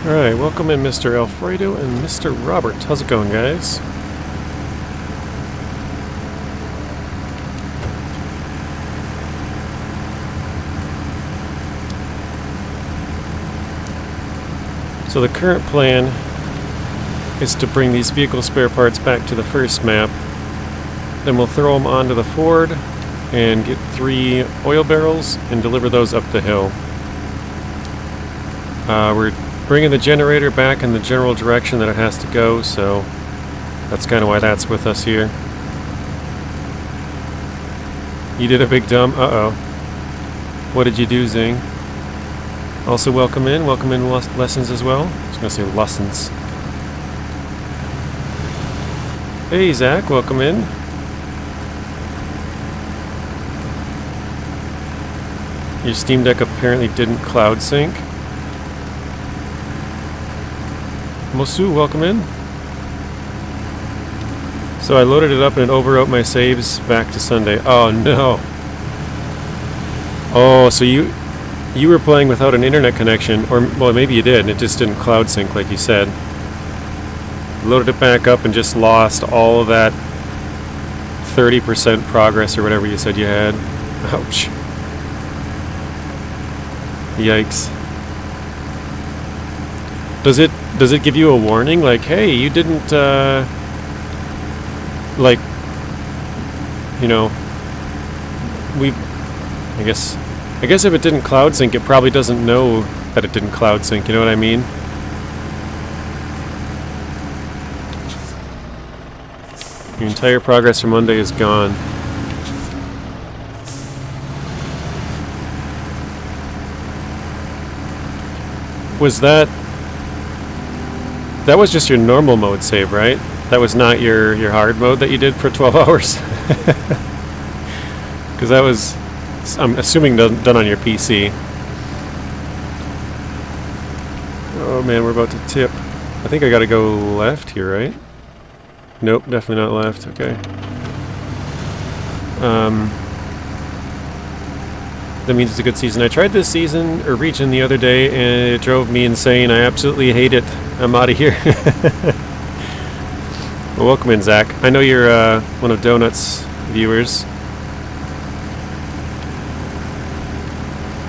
Alright, welcome in Mr. Alfredo and Mr. Robert. How's it going, guys? So the current plan is to bring these vehicle spare parts back to the first map. Then we'll throw them onto the Ford and get 3 oil barrels and deliver those up the hill. We're bringing the generator back in the general direction that it has to go, so that's kind of why that's with us here. You did a big dump? Uh-oh. What did you do, Zing? Also welcome in lessons as well. I was going to say lessons. Hey Zach, welcome in. Your Steam Deck apparently didn't cloud sync. Mosu, welcome in. So I loaded it up and it overwrote my saves back to Sunday. Oh no. Oh, so you were playing without an internet connection, or well, maybe you did, and it just didn't cloud sync like you said. Loaded it back up and just lost all of that 30% progress or whatever you said you had. Ouch. Yikes. Does it give you a warning like, hey, you didn't like, you know, I guess if it didn't cloud sync, it probably doesn't know that it didn't cloud sync, you know what I mean? Your entire progress from Monday is gone. Was that was just your normal mode save, right? That was not your hard mode that you did for 12 hours? Because that was, I'm assuming, done on your PC. Oh man, we're about to tip. I think I gotta go left here, right? Nope, definitely not left. Okay. That means it's a good season. I tried this season, or region, the other day, and it drove me insane. I absolutely hate it. I'm out of here. Well, welcome in, Zach. I know you're one of Donut's viewers.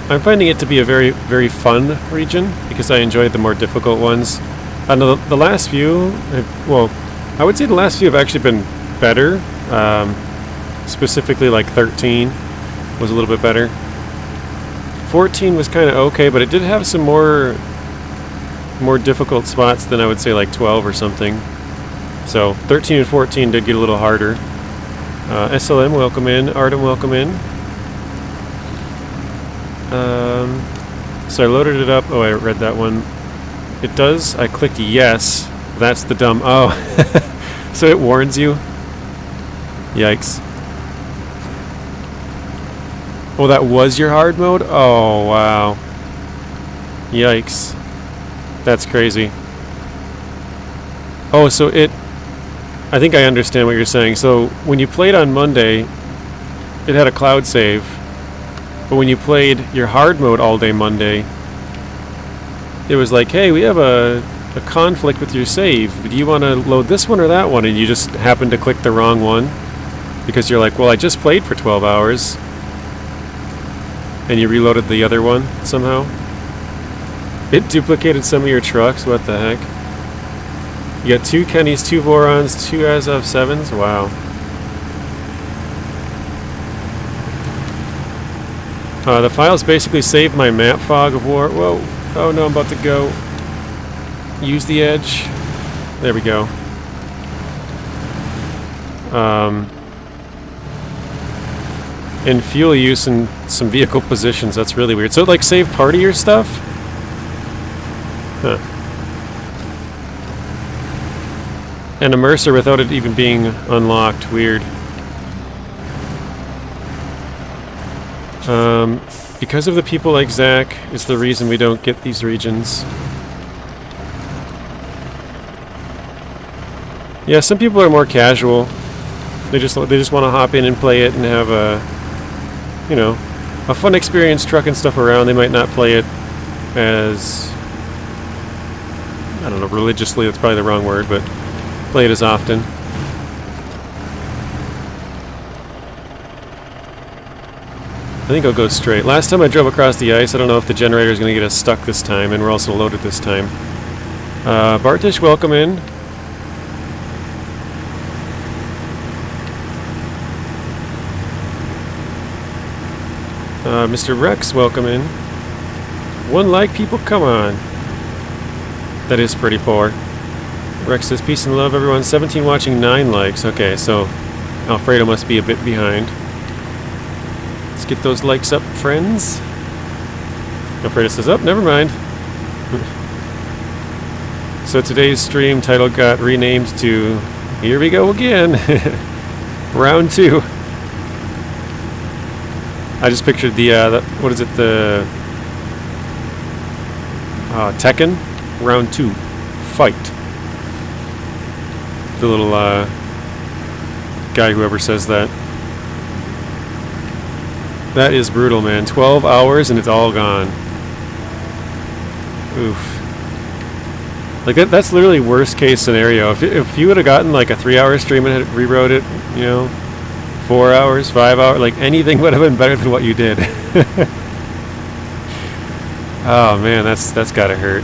I'm finding it to be a very, very fun region, because I enjoyed the more difficult ones. I know the last few, well, I would say the last few have actually been better. Specifically, like 13 was a little bit better. 14 was kind of okay, but it did have some more difficult spots than I would say like 12 or something. So 13 and 14 did get a little harder. SLM, welcome in. Artem, welcome in. So I loaded it up. Oh, I read that one. It does. I clicked yes. That's the dumb. Oh, so it warns you. Yikes. Oh, that was your hard mode? Oh, wow. Yikes. That's crazy. Oh, so I think I understand what you're saying. So when you played on Monday, it had a cloud save. But when you played your hard mode all day Monday, it was like, hey, we have a conflict with your save. Do you want to load this one or that one? And you just happened to click the wrong one. Because you're like, well, I just played for 12 hours. And you reloaded the other one somehow. It duplicated some of your trucks. What the heck? You got 2 Kennys, 2 Vorons, 2 Azov 7s. Wow. The files basically saved my map fog of war. Whoa. Oh no, I'm about to go. Use the edge. There we go. And fuel use in some vehicle positions. That's really weird. So it like saved part of your stuff? Huh. And immerser without it even being unlocked. Weird. Because of the people like Zach is the reason we don't get these regions. Yeah, some people are more casual. They just want to hop in and play it and have a, you know, a fun experience trucking stuff around. They might not play it as I don't know, religiously, that's probably the wrong word, but play it as often. I think I'll go straight. Last time I drove across the ice, I don't know if the generator is going to get us stuck this time, and we're also loaded this time. Bartish, welcome in. Mr. Rex, welcome in. 1 like, people, come on. That is pretty poor. Rex says, peace and love, everyone. 17 watching, 9 likes. Okay, so Alfredo must be a bit behind. Let's get those likes up, friends. Alfredo says, oh, never mind. So today's stream title got renamed to Here We Go Again. Round 2. I just pictured the what is it, the Tekken Round 2 fight. The little guy, whoever says that. That is brutal, man. 12 hours and it's all gone. Oof. Like that's literally worst case scenario. If you would have gotten like a 3-hour stream and had rewrote it, you know, 4 hours, 5 hours, like anything would have been better than what you did. Oh man, that's gotta hurt.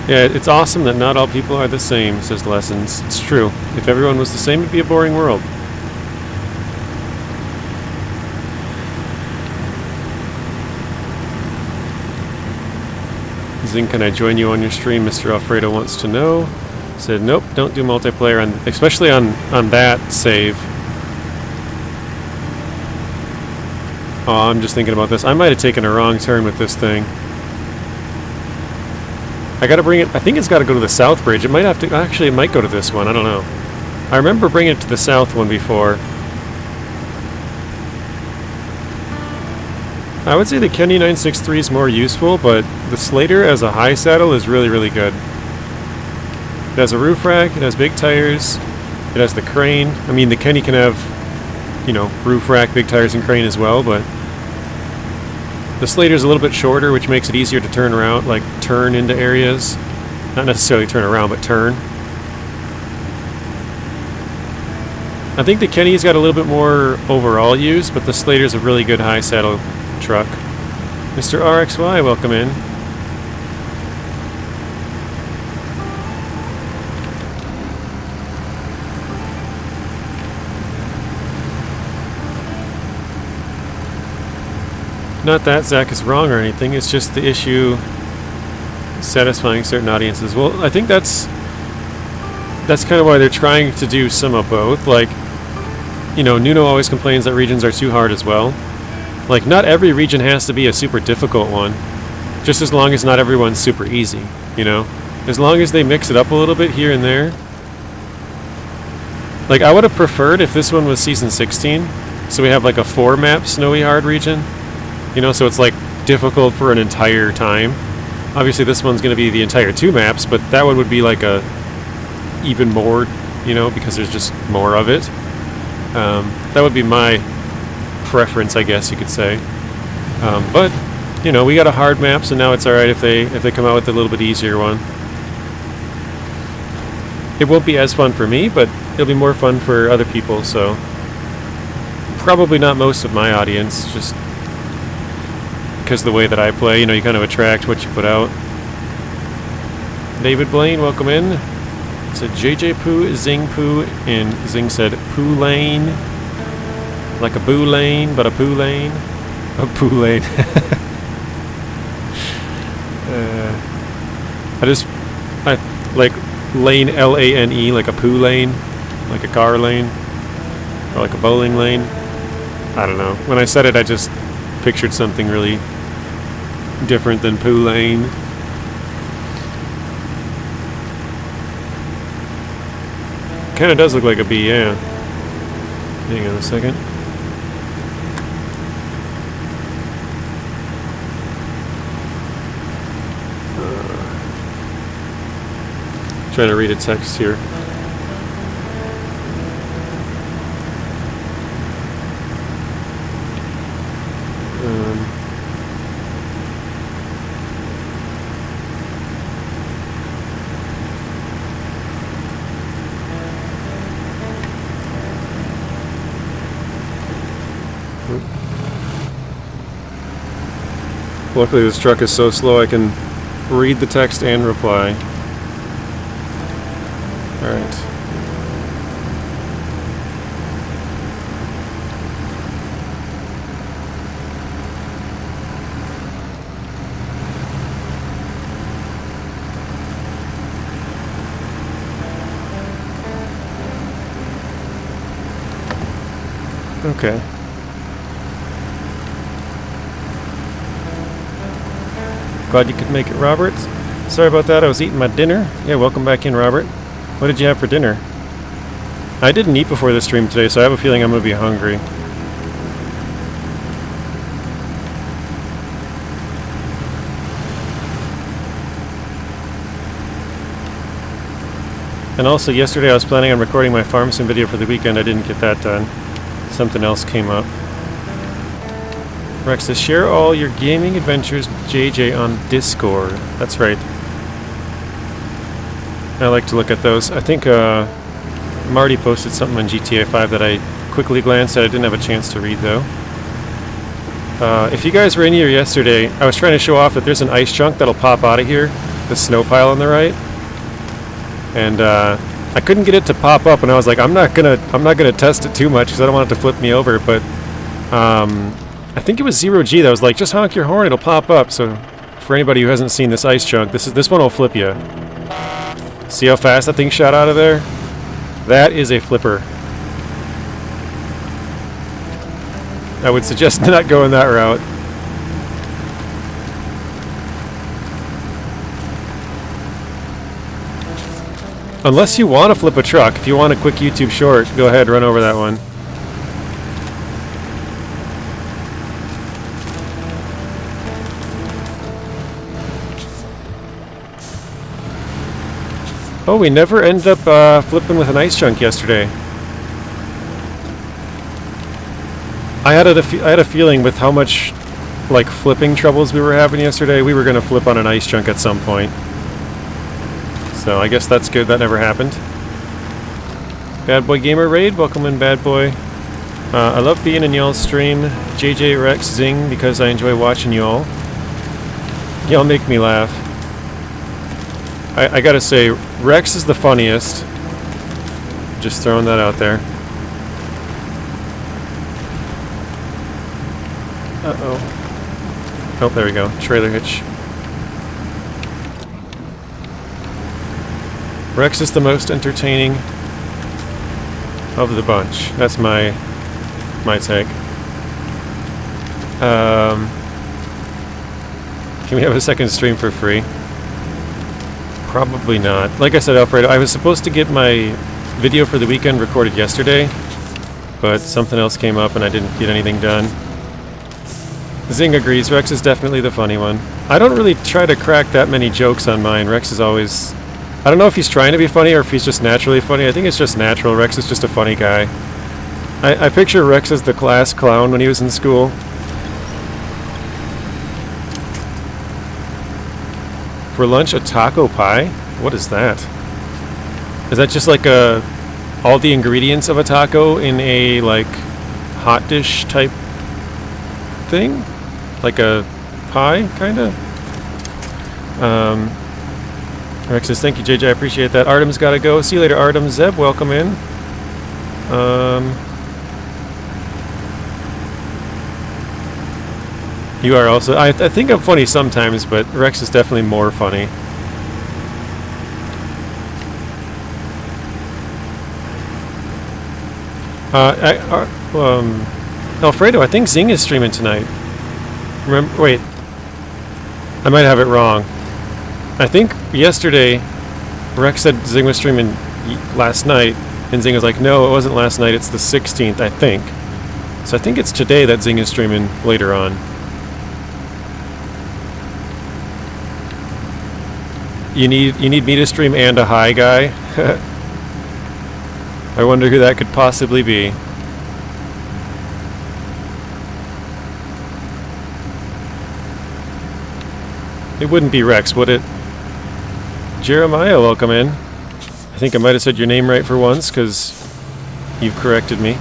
Yeah, it's awesome that not all people are the same, says Lessons. It's true. If everyone was the same, it'd be a boring world. Zing, can I join you on your stream? Mr. Alfredo wants to know. Said, nope, don't do multiplayer, especially on that save. Oh, I'm just thinking about this. I might have taken a wrong turn with this thing. I gotta bring it, I think it's gotta go to the south bridge. It might have to, actually it might go to this one, I don't know. I remember bringing it to the south one before. I would say the Kenny 963 is more useful, but the Slater as a high saddle is really, really good. It has a roof rack, it has big tires, it has the crane. I mean, the Kenny can have, you know, roof rack, big tires, and crane as well, but the Slater's a little bit shorter, which makes it easier to turn around, like turn into areas. Not necessarily turn around, but turn. I think the Kenny's got a little bit more overall use, but the Slater's a really good high saddle truck. Mr. RXY, welcome in. Not that Zach is wrong or anything, it's just the issue satisfying certain audiences. Well, I think that's kind of why they're trying to do some of both. Like, you know, Nuno always complains that regions are too hard as well. Like, not every region has to be a super difficult one, just as long as not everyone's super easy, you know? As long as they mix it up a little bit here and there. Like, I would have preferred if this one was Season 16, so we have like a 4-map snowy hard region. You know, so it's like difficult for an entire time. Obviously this one's going to be the entire 2 maps, but that one would be like a even more, you know, because there's just more of it. That would be my preference, I guess you could say. But, you know, we got a hard map, so now it's alright if they come out with a little bit easier one. It won't be as fun for me, but it'll be more fun for other people, so probably not most of my audience, just because of the way that I play, you know, you kind of attract what you put out. David Blaine, welcome in. It said JJ Poo, Zing Poo, and Zing said Poo Lane. Like a Boo Lane, but a Poo Lane. A Poo Lane. I like lane, L-A-N-E, like a Poo Lane, like a car lane, or like a bowling lane. I don't know. When I said it, I just pictured something really different than Poo Lane. Kind of does look like a bee, yeah. Hang on a second. Trying to read a text here. Luckily this truck is so slow I can read the text and reply. Alright. Okay. Glad you could make it, Robert. Sorry about that, I was eating my dinner. Yeah, welcome back in, Robert. What did you have for dinner? I didn't eat before the stream today, so I have a feeling I'm going to be hungry. And also, yesterday I was planning on recording my farm sim video for the weekend. I didn't get that done. Something else came up. Rex says, share all your gaming adventures with JJ on Discord. That's right. I like to look at those. I think Marty posted something on GTA 5 that I quickly glanced at. I didn't have a chance to read, though. If you guys were in here yesterday, I was trying to show off that there's an ice chunk that'll pop out of here. The snow pile on the right. And I couldn't get it to pop up, and I was like, I'm not gonna test it too much because I don't want it to flip me over. But I think it was 0G that was like, just honk your horn, it'll pop up. So for anybody who hasn't seen this ice chunk, this one will flip you. See how fast that thing shot out of there? That is a flipper. I would suggest not going that route. Unless you want to flip a truck. If you want a quick YouTube short, go ahead, run over that one. Oh, we never ended up flipping with an ice chunk yesterday. I had a feeling with how much like flipping troubles we were having yesterday, we were going to flip on an ice chunk at some point. So I guess that's good. That never happened. Bad Boy Gamer Raid, welcome in, Bad Boy. I love being in y'all's stream. JJ, Rex, Zing, because I enjoy watching y'all. Y'all make me laugh. I gotta say, Rex is the funniest. Just throwing that out there. Uh-oh. Oh, there we go. Trailer hitch. Rex is the most entertaining of the bunch. That's my take. Can we have a second stream for free? Probably not. Like I said, Alfredo, I was supposed to get my video for the weekend recorded yesterday, but something else came up and I didn't get anything done. Zing agrees, Rex is definitely the funny one. I don't really try to crack that many jokes on mine. Rex is always... I don't know if he's trying to be funny or if he's just naturally funny. I think it's just natural. Rex is just a funny guy. I picture Rex as the class clown when he was in school. For lunch, a taco pie? What is that? Is that just like all the ingredients of a taco in a like hot dish type thing? Like a pie, kinda? Rex says, thank you, JJ, I appreciate that. Artem's gotta go. See you later, Artem. Zeb, welcome in. You are also... I think I'm funny sometimes, but Rex is definitely more funny. Alfredo, I think Zing is streaming tonight. Remember? Wait. I might have it wrong. I think yesterday Rex said Zing was streaming last night, and Zing was like, no, it wasn't last night, it's the 16th, I think. So I think it's today that Zing is streaming later on. You need me to stream and a hi guy? I wonder who that could possibly be. It wouldn't be Rex, would it? Jeremiah, welcome in. I think I might have said your name right for once, because you've corrected me.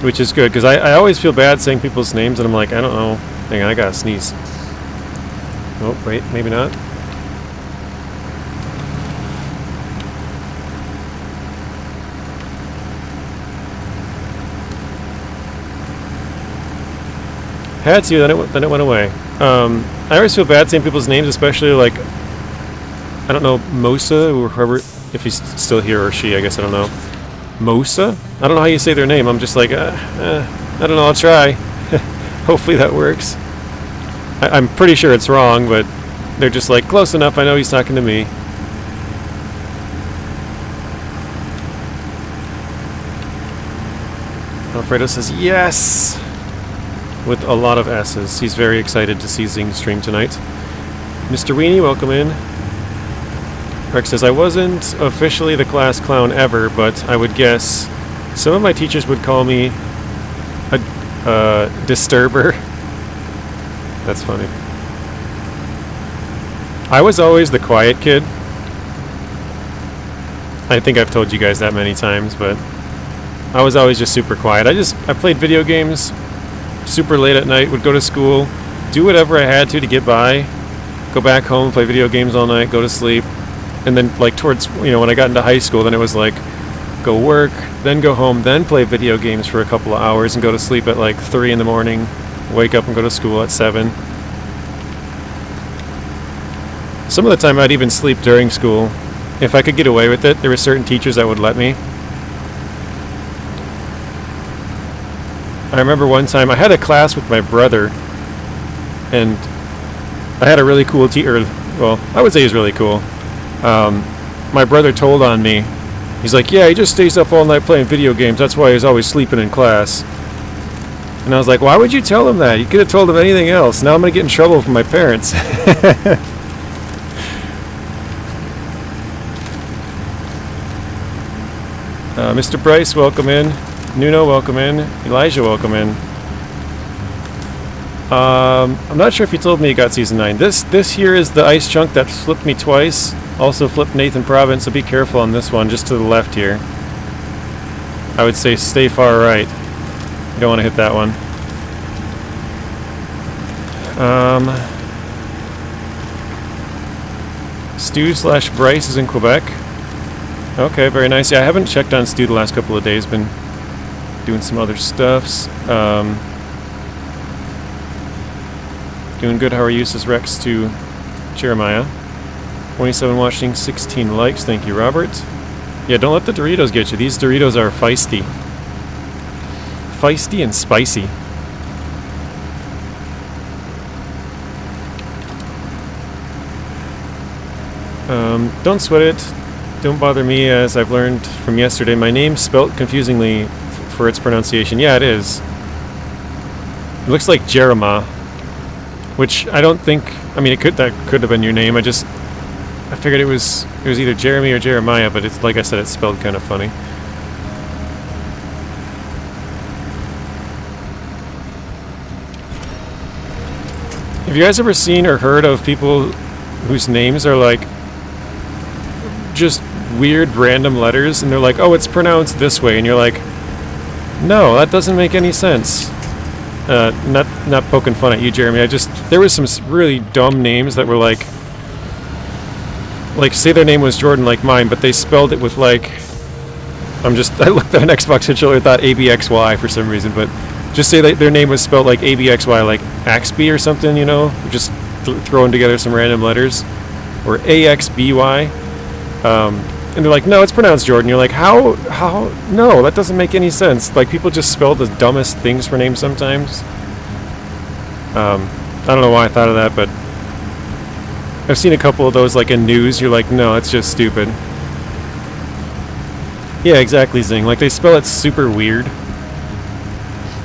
which is good, because I always feel bad saying people's names, and I'm like, I don't know. Hang on, I gotta sneeze. Oh, wait, maybe not. Had to, then it went away. I always feel bad saying people's names, especially like, I don't know, Mosa, or whoever, if he's still here, or she, I guess, I don't know. Mosa? I don't know how you say their name. I'm just like, I don't know, I'll try. Hopefully that works. I'm pretty sure it's wrong, but they're just like, close enough, I know he's talking to me. Alfredo says, yes! With a lot of S's. He's very excited to see Zing stream tonight. Mr. Weenie, welcome in. Rex says, I wasn't officially the class clown ever, but I would guess some of my teachers would call me a disturber. That's funny. I was always the quiet kid. I think I've told you guys that many times, but I was always just super quiet. I played video games super late at night, would go to school, do whatever I had to get by, go back home, play video games all night, go to sleep, and then like towards, when I got into high school, then it was like go work, then go home, then play video games for a couple of hours and go to sleep at like 3 in the morning, wake up and go to school at 7. Some of the time I'd even sleep during school. If I could get away with it, there were certain teachers that would let me. I remember one time I had a class with my brother, and I had a really cool teacher. Well, I would say he's really cool. My brother told on me. He's like, yeah, he just stays up all night playing video games. That's why he's always sleeping in class. And I was like, why would you tell him that? You could have told him anything else. Now I'm going to get in trouble from my parents. Mr. Bryce, welcome in. Nuno, welcome in. Elijah, welcome in. I'm not sure if you told me you got Season 9. This here is the ice chunk that flipped me twice. Also flipped Nathan Province, so be careful on this one, just to the left here. I would say stay far right. You don't want to hit that one. Stu/Bryce is in Quebec. Okay, very nice. Yeah, I haven't checked on Stu the last couple of days. Been doing some other stuffs. Doing good. How are you? Says Rex to Jeremiah. 27 watching, 16 likes. Thank you, Robert. Yeah, don't let the Doritos get you. These Doritos are feisty. Feisty and spicy. Don't sweat it. Don't bother me, as I've learned from yesterday. My name's spelt confusingly for its pronunciation. Yeah, it is. It looks like Jeremiah, which I don't think. I mean, that could have been your name. I figured it was either Jeremy or Jeremiah, but it's like I said, it's spelled kind of funny. Have you guys ever seen or heard of people whose names are like just weird random letters, and they're like, oh, it's pronounced this way, and you're like, no, that doesn't make any sense. Not poking fun at you, Jeremy. There was some really dumb names that were like say their name was Jordan like mine, but they spelled it with like, I looked at an Xbox controller and thought ABXY for some reason, but just say that their name was spelled like ABXY, like Axby or something, just throwing together some random letters, or AXBY. And they're like, no, it's pronounced Jordan. You're like, how? No, that doesn't make any sense. Like, people just spell the dumbest things for names sometimes. I don't know why I thought of that, but I've seen a couple of those, like, in news. You're like, no, it's just stupid. Yeah, exactly, Zing. Like, they spell it super weird.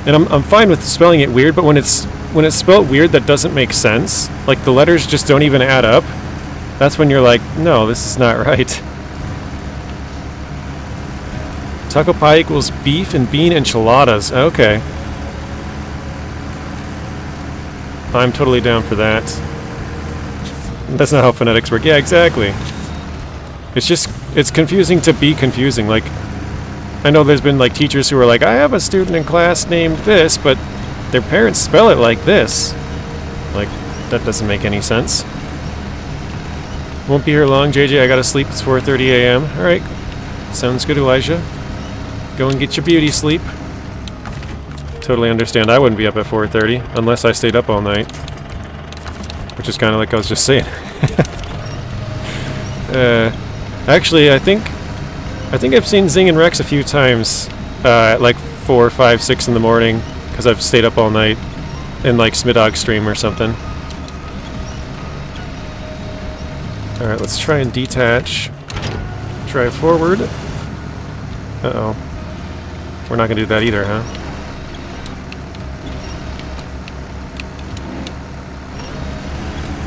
And I'm fine with spelling it weird, but when it's spelled weird that doesn't make sense, like, the letters just don't even add up, that's when you're like, no, this is not right. Taco pie equals beef and bean enchiladas. Okay. I'm totally down for that. That's not how phonetics work. Yeah, exactly. It's confusing to be confusing. Like, I know there's been like teachers who are like, I have a student in class named this, but their parents spell it like this. Like, that doesn't make any sense. Won't be here long, JJ. I gotta sleep. It's 4:30 a.m. Alright. Sounds good, Elijah. Go and get your beauty sleep. Totally understand. I wouldn't be up at 4:30 unless I stayed up all night. Which is kind of like I was just saying. Actually, I think I've seen Zing and Rex a few times at like 4, 5, 6 in the morning because I've stayed up all night in like Smidog stream or something. Alright, let's try and detach. Drive forward. Uh-oh. We're not going to do that either, huh?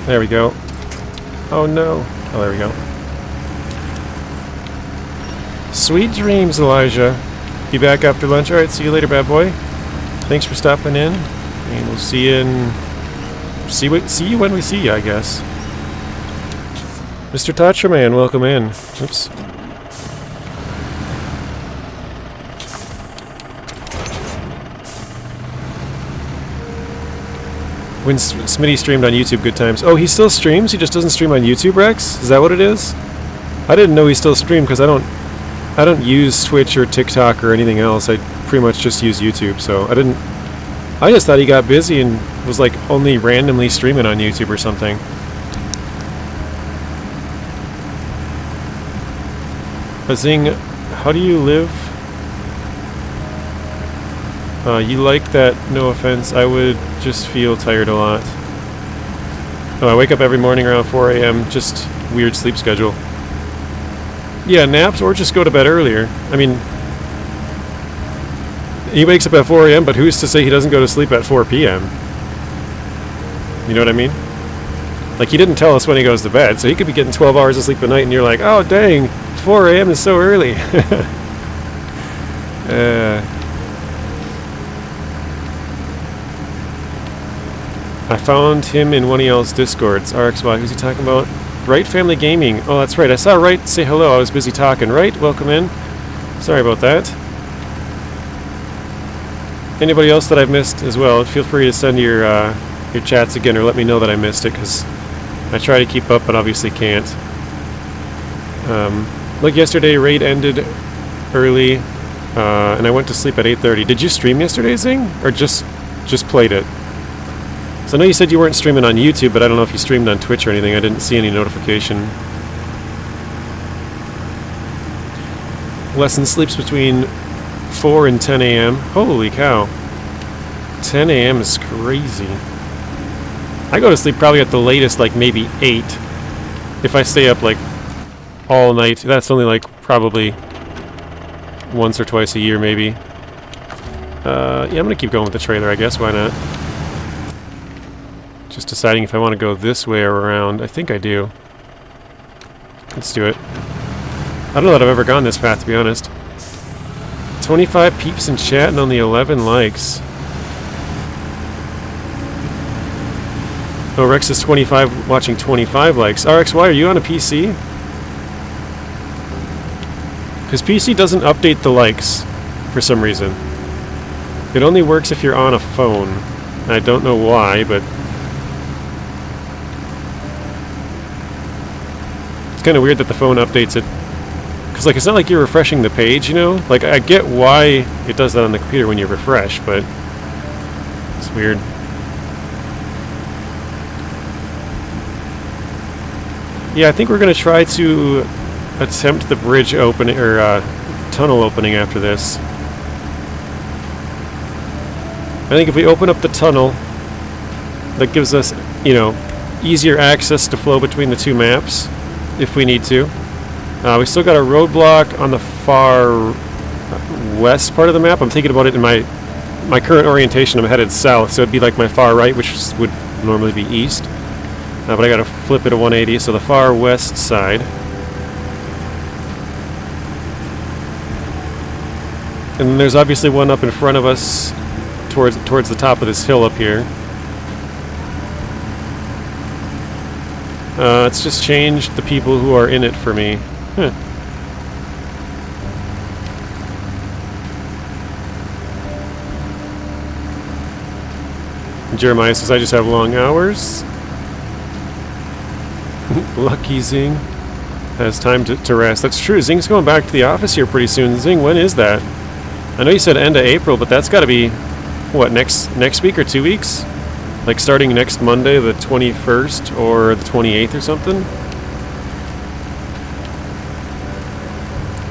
There we go. Oh no. Oh, there we go. Sweet dreams, Elijah. Be back after lunch. Alright, see you later, bad boy. Thanks for stopping in. And we'll see you in... See you when we see you, I guess. Mr. Tatcherman, welcome in. Oops. When Smitty streamed on YouTube, good times. Oh, he still streams? He just doesn't stream on YouTube, Rex? Is that what it is? I didn't know he still streamed because I don't use Twitch or TikTok or anything else. I pretty much just use YouTube, so I just thought he got busy and was like only randomly streaming on YouTube or something. Zing, how do you live? You like that? No offense. I would just feel tired a lot. Oh, I wake up every morning around 4 a.m. Just weird sleep schedule. Yeah, naps or just go to bed earlier. I mean, he wakes up at 4 a.m., but who's to say he doesn't go to sleep at 4 p.m.? You know what I mean? Like, he didn't tell us when he goes to bed, so he could be getting 12 hours of sleep a night, and you're like, oh, dang, 4 a.m. is so early. I found him in one of y'all's discords. RXY, who's he talking about? Right Family Gaming. Oh, that's right. I saw Right say hello. I was busy talking. Right, welcome in. Sorry about that. Anybody else that I've missed as well, feel free to send your chats again or let me know that I missed it, because I try to keep up but obviously can't. Like yesterday, Raid ended early, and I went to sleep at 8:30. Did you stream yesterday, Zing? Or just played it? So I know you said you weren't streaming on YouTube, but I don't know if you streamed on Twitch or anything. I didn't see any notification. Lesson sleeps between 4 and 10 a.m. Holy cow. 10 a.m. is crazy. I go to sleep probably at the latest, like maybe 8. If I stay up like all night. That's only like probably once or twice a year maybe. Yeah, I'm gonna keep going with the trailer, I guess. Why not? Just deciding if I want to go this way or around. I think I do. Let's do it. I don't know that I've ever gone this path, to be honest. 25 peeps in chat and only 11 likes. Oh, Rex is 25 watching 25 likes. RXY, are you on a PC? Because PC doesn't update the likes for some reason. It only works if you're on a phone. I don't know why, but it's kind of weird that the phone updates it. Because, like, it's not like you're refreshing the page, you know? Like, I get why it does that on the computer when you refresh, but it's weird. Yeah, I think we're going to try to attempt the bridge opening, or tunnel opening after this. I think if we open up the tunnel, that gives us, you know, easier access to flow between the two maps, if we need to. We still got a roadblock on the far west part of the map. I'm thinking about it in my current orientation. I'm headed south, so it'd be like my far right, which would normally be east. But I gotta flip it to 180, so the far west side. And then there's obviously one up in front of us towards the top of this hill up here. It's just changed the people who are in it for me. Huh. Jeremiah says, I just have long hours. Lucky Zing has time to rest. That's true. Zing's going back to the office here pretty soon. Zing, when is that? I know you said end of April, but that's got to be, what, next week or 2 weeks? Like starting next Monday, the 21st or the 28th or something?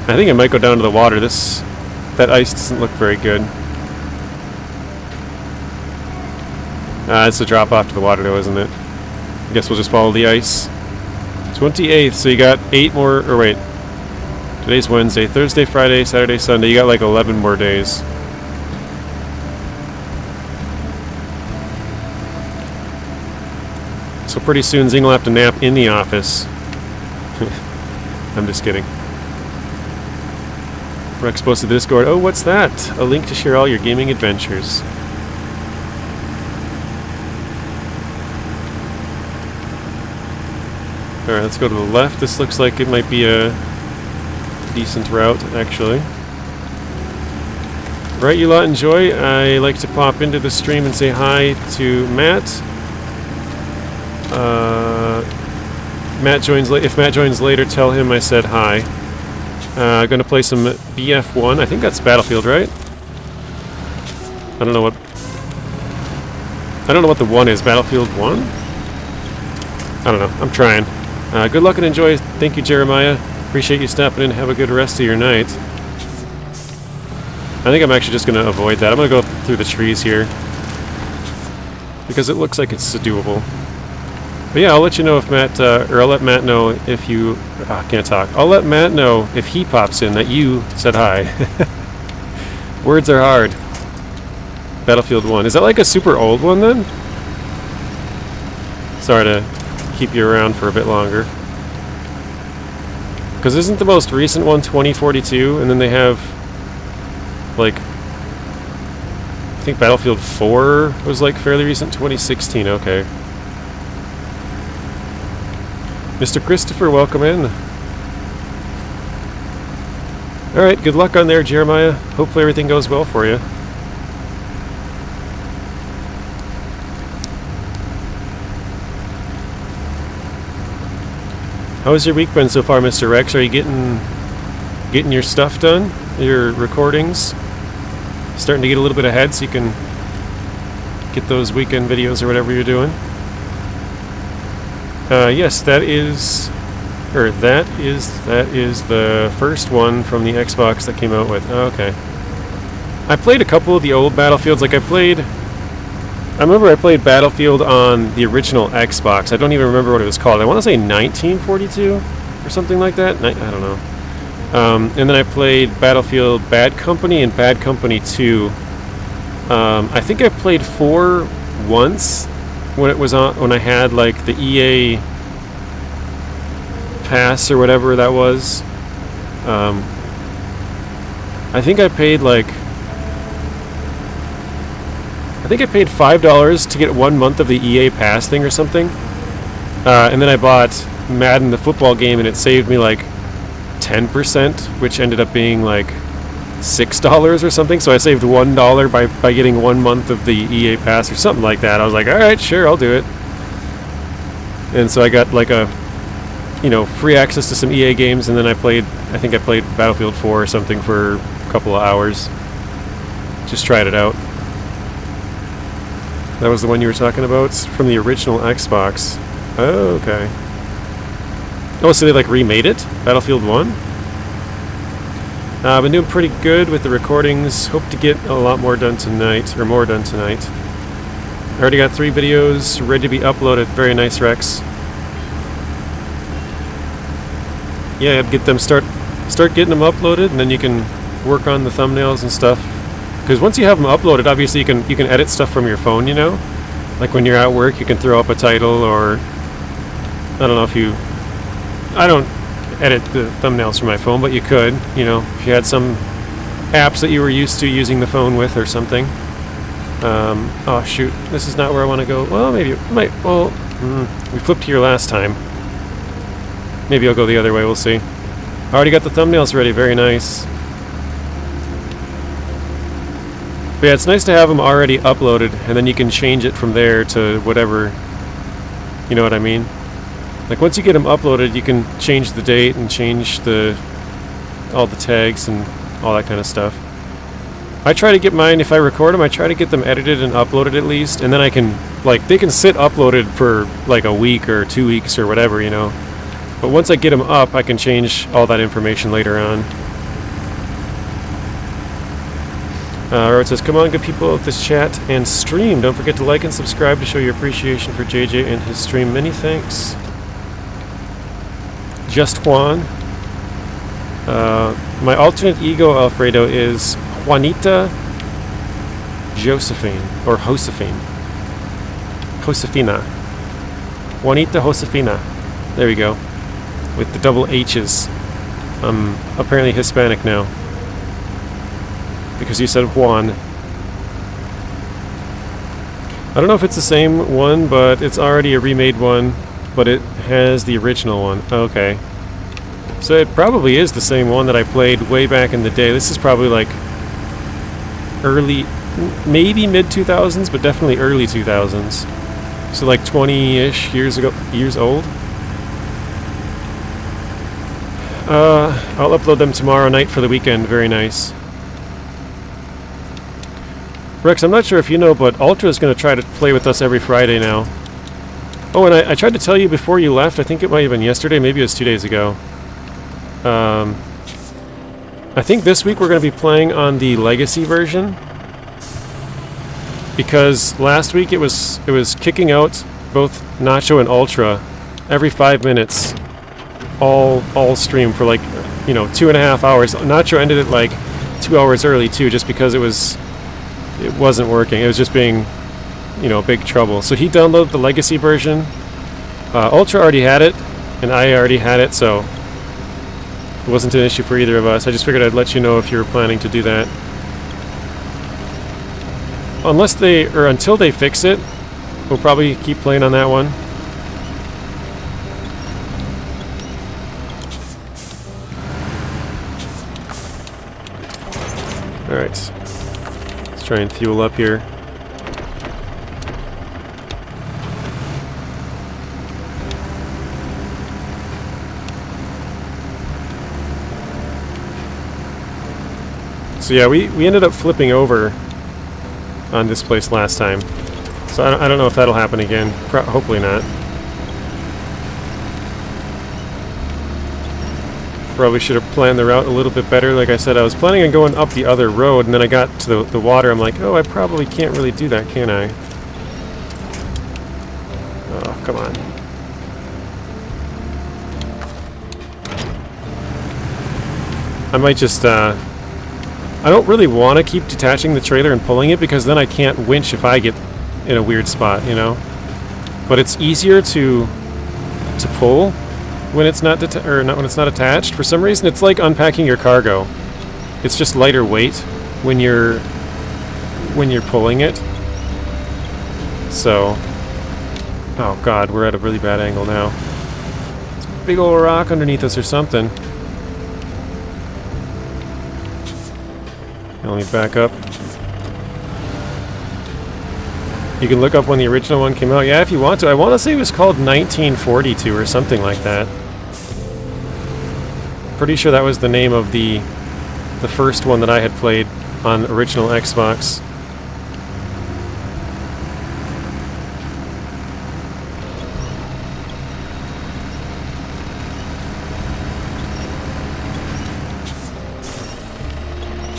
I think I might go down to the water. That ice doesn't look very good. It's a drop off to the water though, isn't it? I guess we'll just follow the ice. 28th, so you got 8 more, or wait. Today's Wednesday, Thursday, Friday, Saturday, Sunday. You got like 11 more days. So pretty soon Zing will have to nap in the office. I'm just kidding. Rex posted the Discord. Oh, what's that? A link to share all your gaming adventures. Alright, let's go to the left. This looks like it might be a decent route, actually. Right, you lot enjoy. I like to pop into the stream and say hi to Matt. Matt joins late. If Matt joins later, tell him I said hi. Gonna play some BF1. I think that's Battlefield, right? I don't know what the 1 is. Battlefield 1? I don't know. I'm trying. Good luck and enjoy. Thank you, Jeremiah. Appreciate you stopping in. Have a good rest of your night. I think I'm actually just going to avoid that. I'm going to go through the trees here, because it looks like it's doable. But yeah, I'll let you know if Matt, or I'll let Matt know if you... can't talk. I'll let Matt know if he pops in that you said hi. Words are hard. Battlefield 1. Is that like a super old one then? Sorry to keep you around for a bit longer. Because isn't the most recent one 2042, and then they have, like, I think Battlefield 4 was like fairly recent, 2016, okay. Mr. Christopher, welcome in. Alright, good luck on there, Jeremiah. Hopefully everything goes well for you. How has your week been so far, Mr. Rex? Are you getting your stuff done? Your recordings? Starting to get a little bit ahead so you can get those weekend videos or whatever you're doing? Yes, that is the first one from the Xbox that came out with. Oh, okay. I played a couple of the old Battlefields. Like I remember I played Battlefield on the original Xbox. I don't even remember what it was called. I want to say 1942 or something like that. I don't know. And then I played Battlefield Bad Company and Bad Company 2. I think I played 4 once when it was on, when I had like the EA Pass or whatever that was. I think I paid $5 to get 1 month of the EA Pass thing or something. And then I bought Madden, the football game, and it saved me like 10%, which ended up being like $6 or something. So I saved $1 by getting 1 month of the EA Pass or something like that. I was like, alright, sure, I'll do it. And so I got like a, free access to some EA games, and then I think I played Battlefield 4 or something for a couple of hours. Just tried it out. That was the one you were talking about? It's from the original Xbox. Oh, okay. Oh, so they like remade it? Battlefield 1? I've been doing pretty good with the recordings. Hope to get a lot more done tonight, or more done tonight. I already got 3 videos ready to be uploaded. Very nice, Rex. Yeah, get them start getting them uploaded, and then you can work on the thumbnails and stuff. Because once you have them uploaded, obviously you can edit stuff from your phone, Like when you're at work, you can throw up a title, or I don't know if you... I don't edit the thumbnails from my phone, but you could, if you had some apps that you were used to using the phone with or something. Oh shoot, this is not where I want to go. Well, maybe it might... Well, we flipped here last time. Maybe I'll go the other way, we'll see. I already got the thumbnails ready, very nice. But yeah, it's nice to have them already uploaded, and then you can change it from there to whatever, you know what I mean? Like once you get them uploaded, you can change the date and change all the tags and all that kind of stuff. I try to get mine, if I record them, I try to get them edited and uploaded at least, and then I can, like, they can sit uploaded for like a week or 2 weeks or whatever, you know. But once I get them up, I can change all that information later on. Robert says, come on, good people of this chat and stream. Don't forget to like and subscribe to show your appreciation for JJ and his stream. Many thanks. Just Juan. My alternate ego, Alfredo, is Juanita Josephine, or Josefine. Josefina. Juanita Josefina. There we go. With the double H's. I'm apparently Hispanic now. Because you said Juan. I don't know if it's the same one, but it's already a remade one, but it has the original one. Okay. So it probably is the same one that I played way back in the day. This is probably like early, maybe mid-2000s, but definitely early 2000s. So like 20-ish years old. I'll upload them tomorrow night for the weekend. Very nice. Rex, I'm not sure if you know, but Ultra is going to try to play with us every Friday now. Oh, and I tried to tell you before you left, I think it might have been yesterday, maybe it was 2 days ago. I think this week we're going to be playing on the Legacy version. Because last week it was kicking out both Nacho and Ultra every 5 minutes. All stream for like, you know, 2.5 hours. Nacho ended it like 2 hours early too, just because it wasn't working. It was just being, you know, big trouble. So he downloaded the Legacy version. Ultra already had it, and I already had it, so it wasn't an issue for either of us. I just figured I'd let you know if you were planning to do that. Until they fix it, we'll probably keep playing on that one. Alright. Let's try and fuel up here. So yeah, we ended up flipping over on this place last time. So I don't know if that'll happen again. Hopefully not. Probably should have planned the route a little bit better. Like I said, I was planning on going up the other road, and then I got to the water. I'm like, oh, I probably can't really do that, can I? Oh, come on. I might just, I don't really want to keep detaching the trailer and pulling it, because then I can't winch if I get in a weird spot, you know? But it's easier to pull when it's not when it's not attached. For some reason, it's like unpacking your cargo. It's just lighter weight when you're pulling it. So, oh god, we're at a really bad angle now. It's a big old rock underneath us or something. Let me back up. You can look up when the original one came out. Yeah, if you want to. I want to say it was called 1942 or something like that. Pretty sure that was the name of the first one that I had played on original Xbox.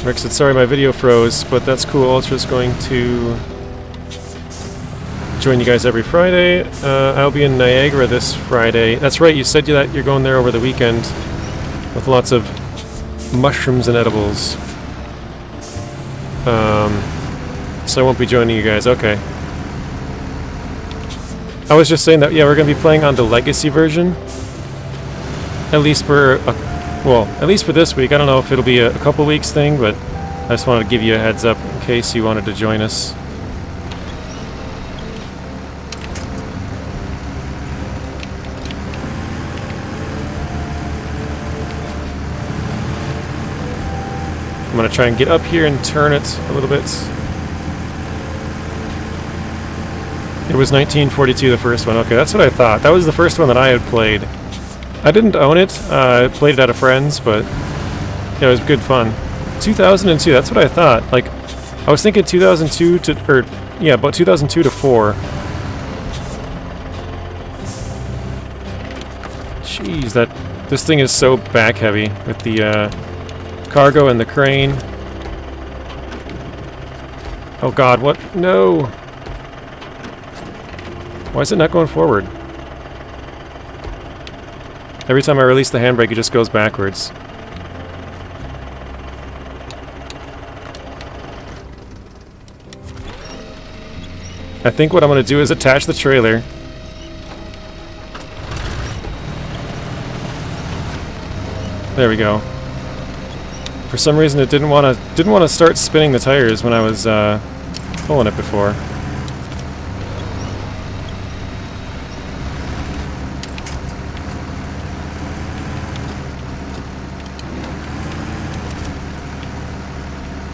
Rick said, sorry my video froze, but that's cool. Ultra's going to join you guys every Friday. I'll be in Niagara this Friday. That's right, you said that you're going there over the weekend with lots of mushrooms and edibles. So I won't be joining you guys. Okay. I was just saying that, yeah, we're going to be playing on the Legacy version. At least for this week. I don't know if it'll be a couple weeks thing, but I just wanted to give you a heads up in case you wanted to join us. I'm going to try and get up here and turn it a little bit. It was 1942, the first one. Okay, that's what I thought. That was the first one that I had played. I didn't own it. I played it at a friend's, but yeah, it was good fun. 2002, that's what I thought. Like, I was thinking 2002 to, or yeah, about 2002 to 4. Jeez, this thing is so back heavy with the cargo and the crane. Oh God, what? No! Why is it not going forward? Every time I release the handbrake, it just goes backwards. I think what I'm going to do is attach the trailer. There we go. For some reason, it didn't want to start spinning the tires when I was pulling it before.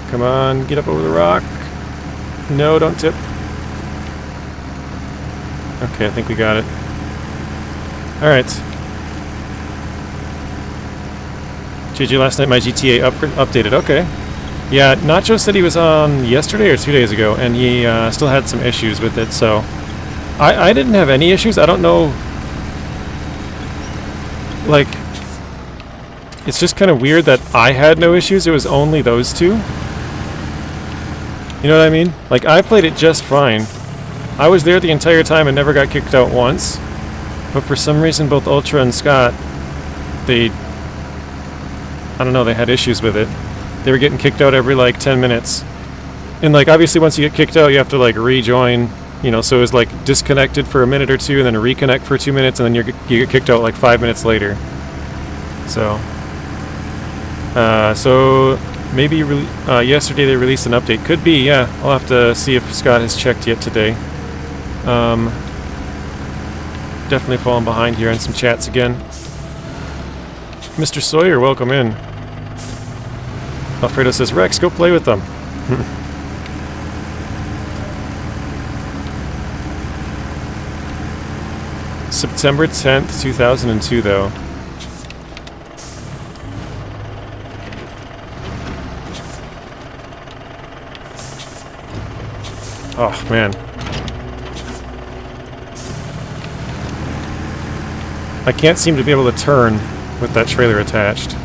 Come on, get up over the rock. No, don't tip. Okay, I think we got it. Alright. GG, last night my GTA updated. Okay. Yeah, Nacho said he was on yesterday or 2 days ago, and he still had some issues with it, so... I didn't have any issues. I don't know... Like... It's just kind of weird that I had no issues. It was only those two. You know what I mean? Like, I played it just fine. I was there the entire time and never got kicked out once. But for some reason, both Ultra and Scott, they... I don't know, they had issues with it. They were getting kicked out every, like, 10 minutes. And, like, obviously once you get kicked out, you have to, like, rejoin. You know, so it was, like, disconnected for a minute or two, and then reconnect for 2 minutes, and then you get kicked out, like, 5 minutes later. So... maybe yesterday they released an update. Could be, yeah. I'll have to see if Scott has checked yet today. Definitely falling behind here on some chats again. Mr. Sawyer, welcome in. Alfredo says, Rex, go play with them. September 10th, 2002, though. Oh, man. I can't seem to be able to turn with that trailer attached.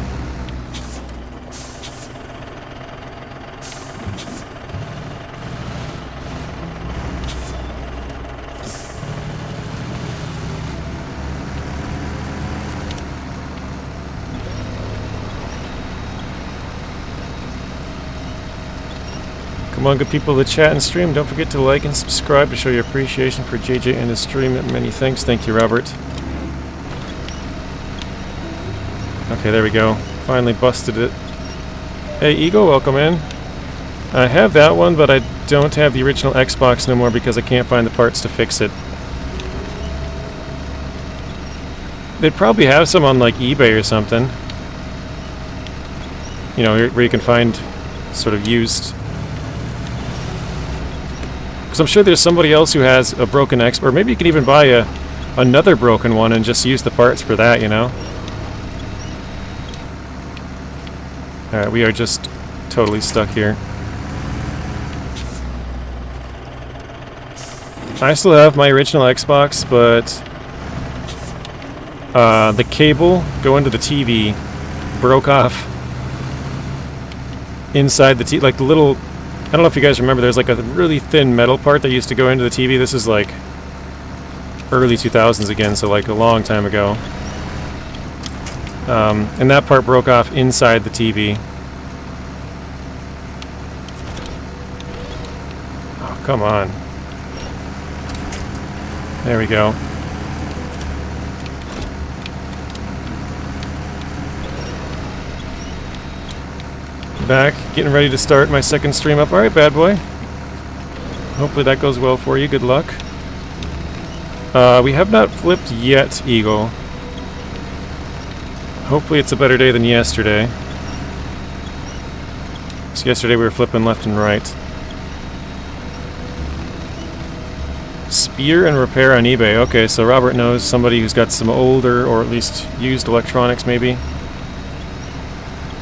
Come on, good people, to chat and stream. Don't forget to like and subscribe to show your appreciation for JJ and his stream. Many thanks. Thank you, Robert. Okay, there we go. Finally busted it. Hey, Ego, welcome in. I have that one, but I don't have the original Xbox no more because I can't find the parts to fix it. They'd probably have some on, like, eBay or something. You know, where you can find sort of used... Because I'm sure there's somebody else who has a broken Xbox, or maybe you can even buy another broken one and just use the parts for that, you know? Alright, we are just totally stuck here. I still have my original Xbox, but the cable going to the TV broke off inside the TV, like the little... I don't know if you guys remember, there's like a really thin metal part that used to go into the TV. This is like early 2000s again, so like a long time ago. And that part broke off inside the TV. Oh, come on. There we go. Back, getting ready to start my second stream up. Alright, bad boy. Hopefully that goes well for you. Good luck. We have not flipped yet, Eagle. Hopefully it's a better day than yesterday. So yesterday we were flipping left and right. Spear and repair on eBay. Okay, so Robert knows somebody who's got some older or at least used electronics maybe.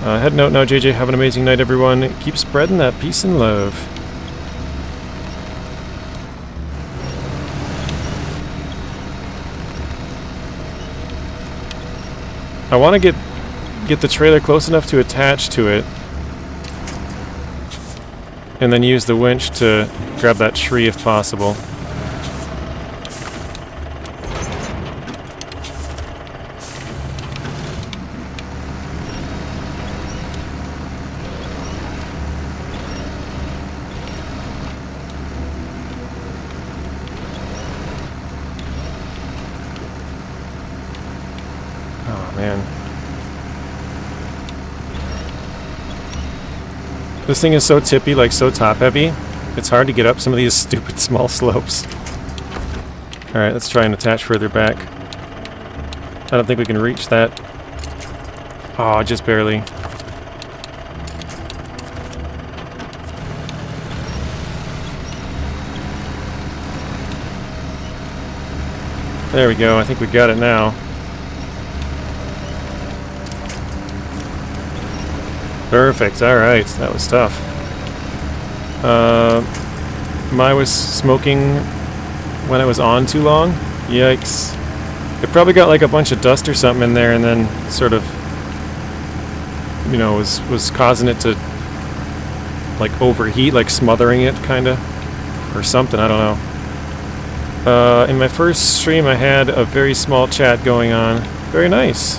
Head note now, JJ. Have an amazing night, everyone. Keep spreading that peace and love. I want to get the trailer close enough to attach to it, and then use the winch to grab that tree if possible. This thing is so tippy, like so top heavy, it's hard to get up some of these stupid small slopes. Alright, let's try and attach further back. I don't think we can reach that. Oh, just barely. There we go, I think we got it now. Perfect, alright, that was tough. I was smoking when it was on too long. Yikes. It probably got like a bunch of dust or something in there and then sort of, you know, was causing it to like overheat, like smothering it kinda. Or something, I don't know. In my first stream I had a very small chat going on. Very nice.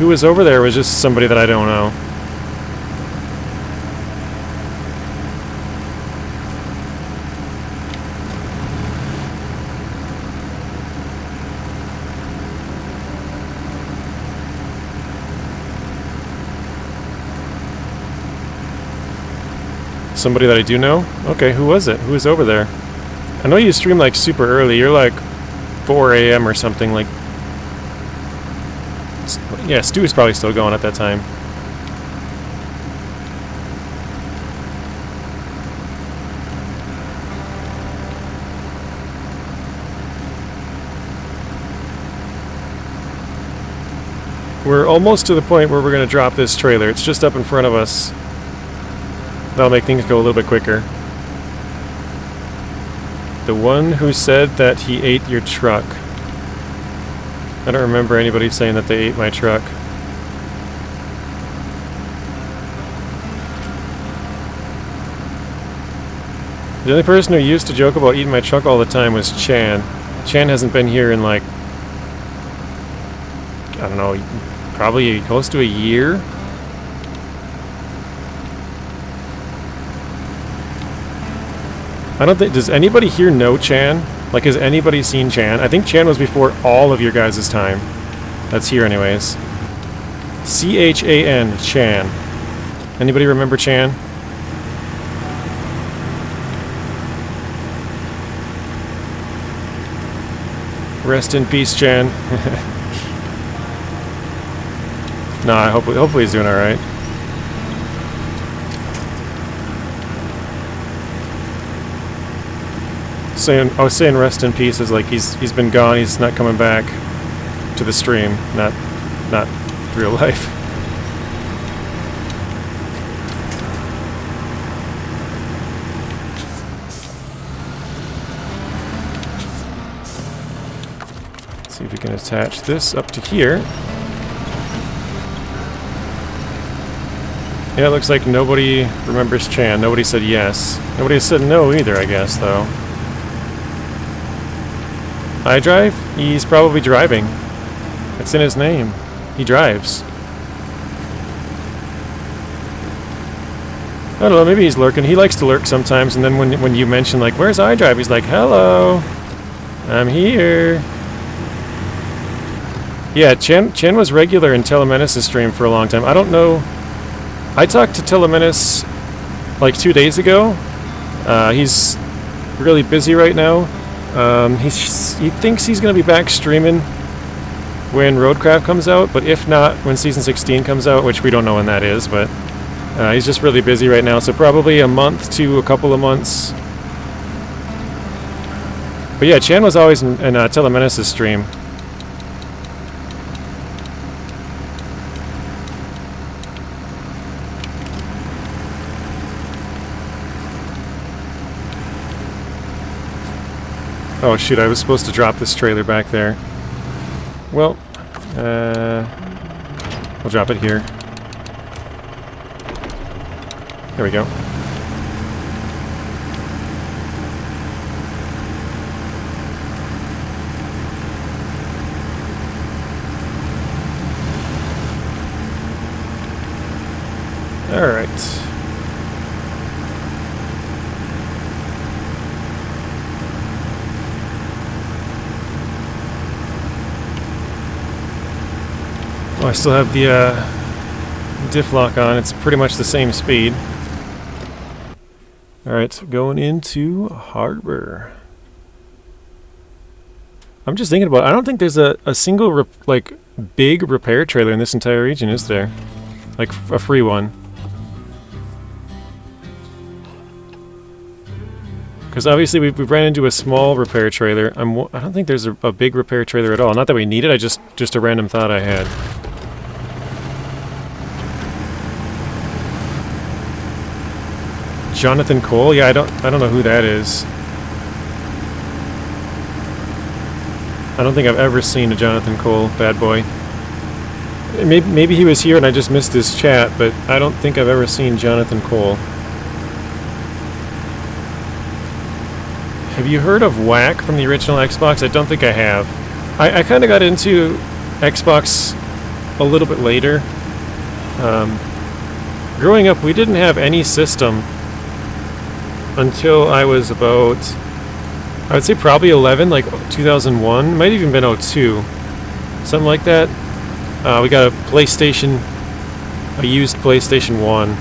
Who was over there was just somebody that I don't know. Somebody that I do know? Okay, who was it? Who was over there? I know you stream like super early. You're like 4 a.m. or something like... Yeah, Stu is probably still going at that time. We're almost to the point where we're going to drop this trailer. It's just up in front of us. That'll make things go a little bit quicker. The one who said that he ate your truck. I don't remember anybody saying that they ate my truck. The only person who used to joke about eating my truck all the time was Chan. Chan hasn't been here in like, I don't know, probably close to a year. I don't think... Does anybody here know Chan? Like, has anybody seen Chan? I think Chan was before all of your guys' time. That's here anyways. C-H-A-N, Chan. Anybody remember Chan? Rest in peace, Chan. Nah, hopefully he's doing alright. I was saying rest in peace is like he's been gone, he's not coming back to the stream, not real life. Let's see if we can attach this up to here. Yeah, it looks like nobody remembers Chan. Nobody said yes. Nobody said no either, I guess, though. I drive? He's probably driving. It's in his name. He drives. I don't know, maybe he's lurking. He likes to lurk sometimes, and then when you mention, like, where's iDrive? He's like, hello, I'm here. Yeah, Chan was regular in Telemenace's stream for a long time. I don't know. I talked to Telemenace like 2 days ago. He's really busy right now. He thinks he's going to be back streaming when Roadcraft comes out, but if not, when Season 16 comes out, which we don't know when that is, but he's just really busy right now, so probably a month to a couple of months. But yeah, Chan was always in Telemenace's stream. Oh shoot, I was supposed to drop this trailer back there. Well, we'll drop it here. There we go. All right. Oh, I still have the diff lock on. It's pretty much the same speed. Alright, going into harbor. I'm just thinking about it. I don't think there's a single big repair trailer in this entire region, is there? Like a free one. Because obviously we ran into a small repair trailer. I don't think there's a big repair trailer at all. Not that we need it, just a random thought I had. Jonathan Cole? Yeah, I don't know who that is. I don't think I've ever seen a Jonathan Cole bad boy. Maybe he was here and I just missed his chat, but I don't think I've ever seen Jonathan Cole. Have you heard of Whack from the original Xbox? I don't think I have. I kind of got into Xbox a little bit later. Growing up, we didn't have any system until I was about, I would say probably 11, like 2001, might have even been 02, something like that. We got a PlayStation, a used PlayStation 1.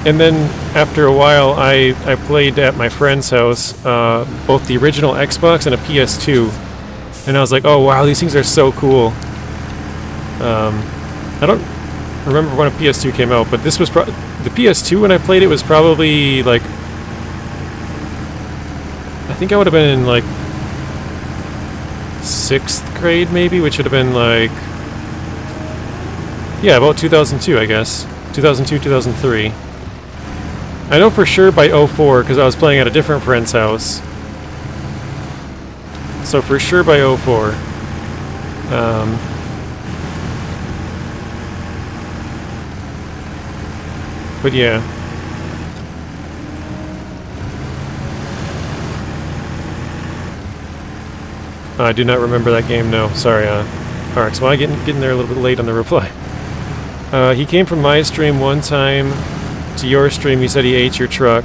And then after a while, I played at my friend's house, both the original Xbox and a PS2. And I was like, oh wow, these things are so cool. I don't remember when a PS2 came out, but this was the PS2 when I played it was probably like, I think I would have been in like 6th grade maybe, which would have been like, yeah, about 2002 I guess. 2002, 2003. I know for sure by 04 because I was playing at a different friend's house. So for sure by 04. But yeah. I do not remember that game, no. Sorry, Alright, so I'm getting there a little bit late on the reply. He came from my stream one time to your stream. He said he ate your truck.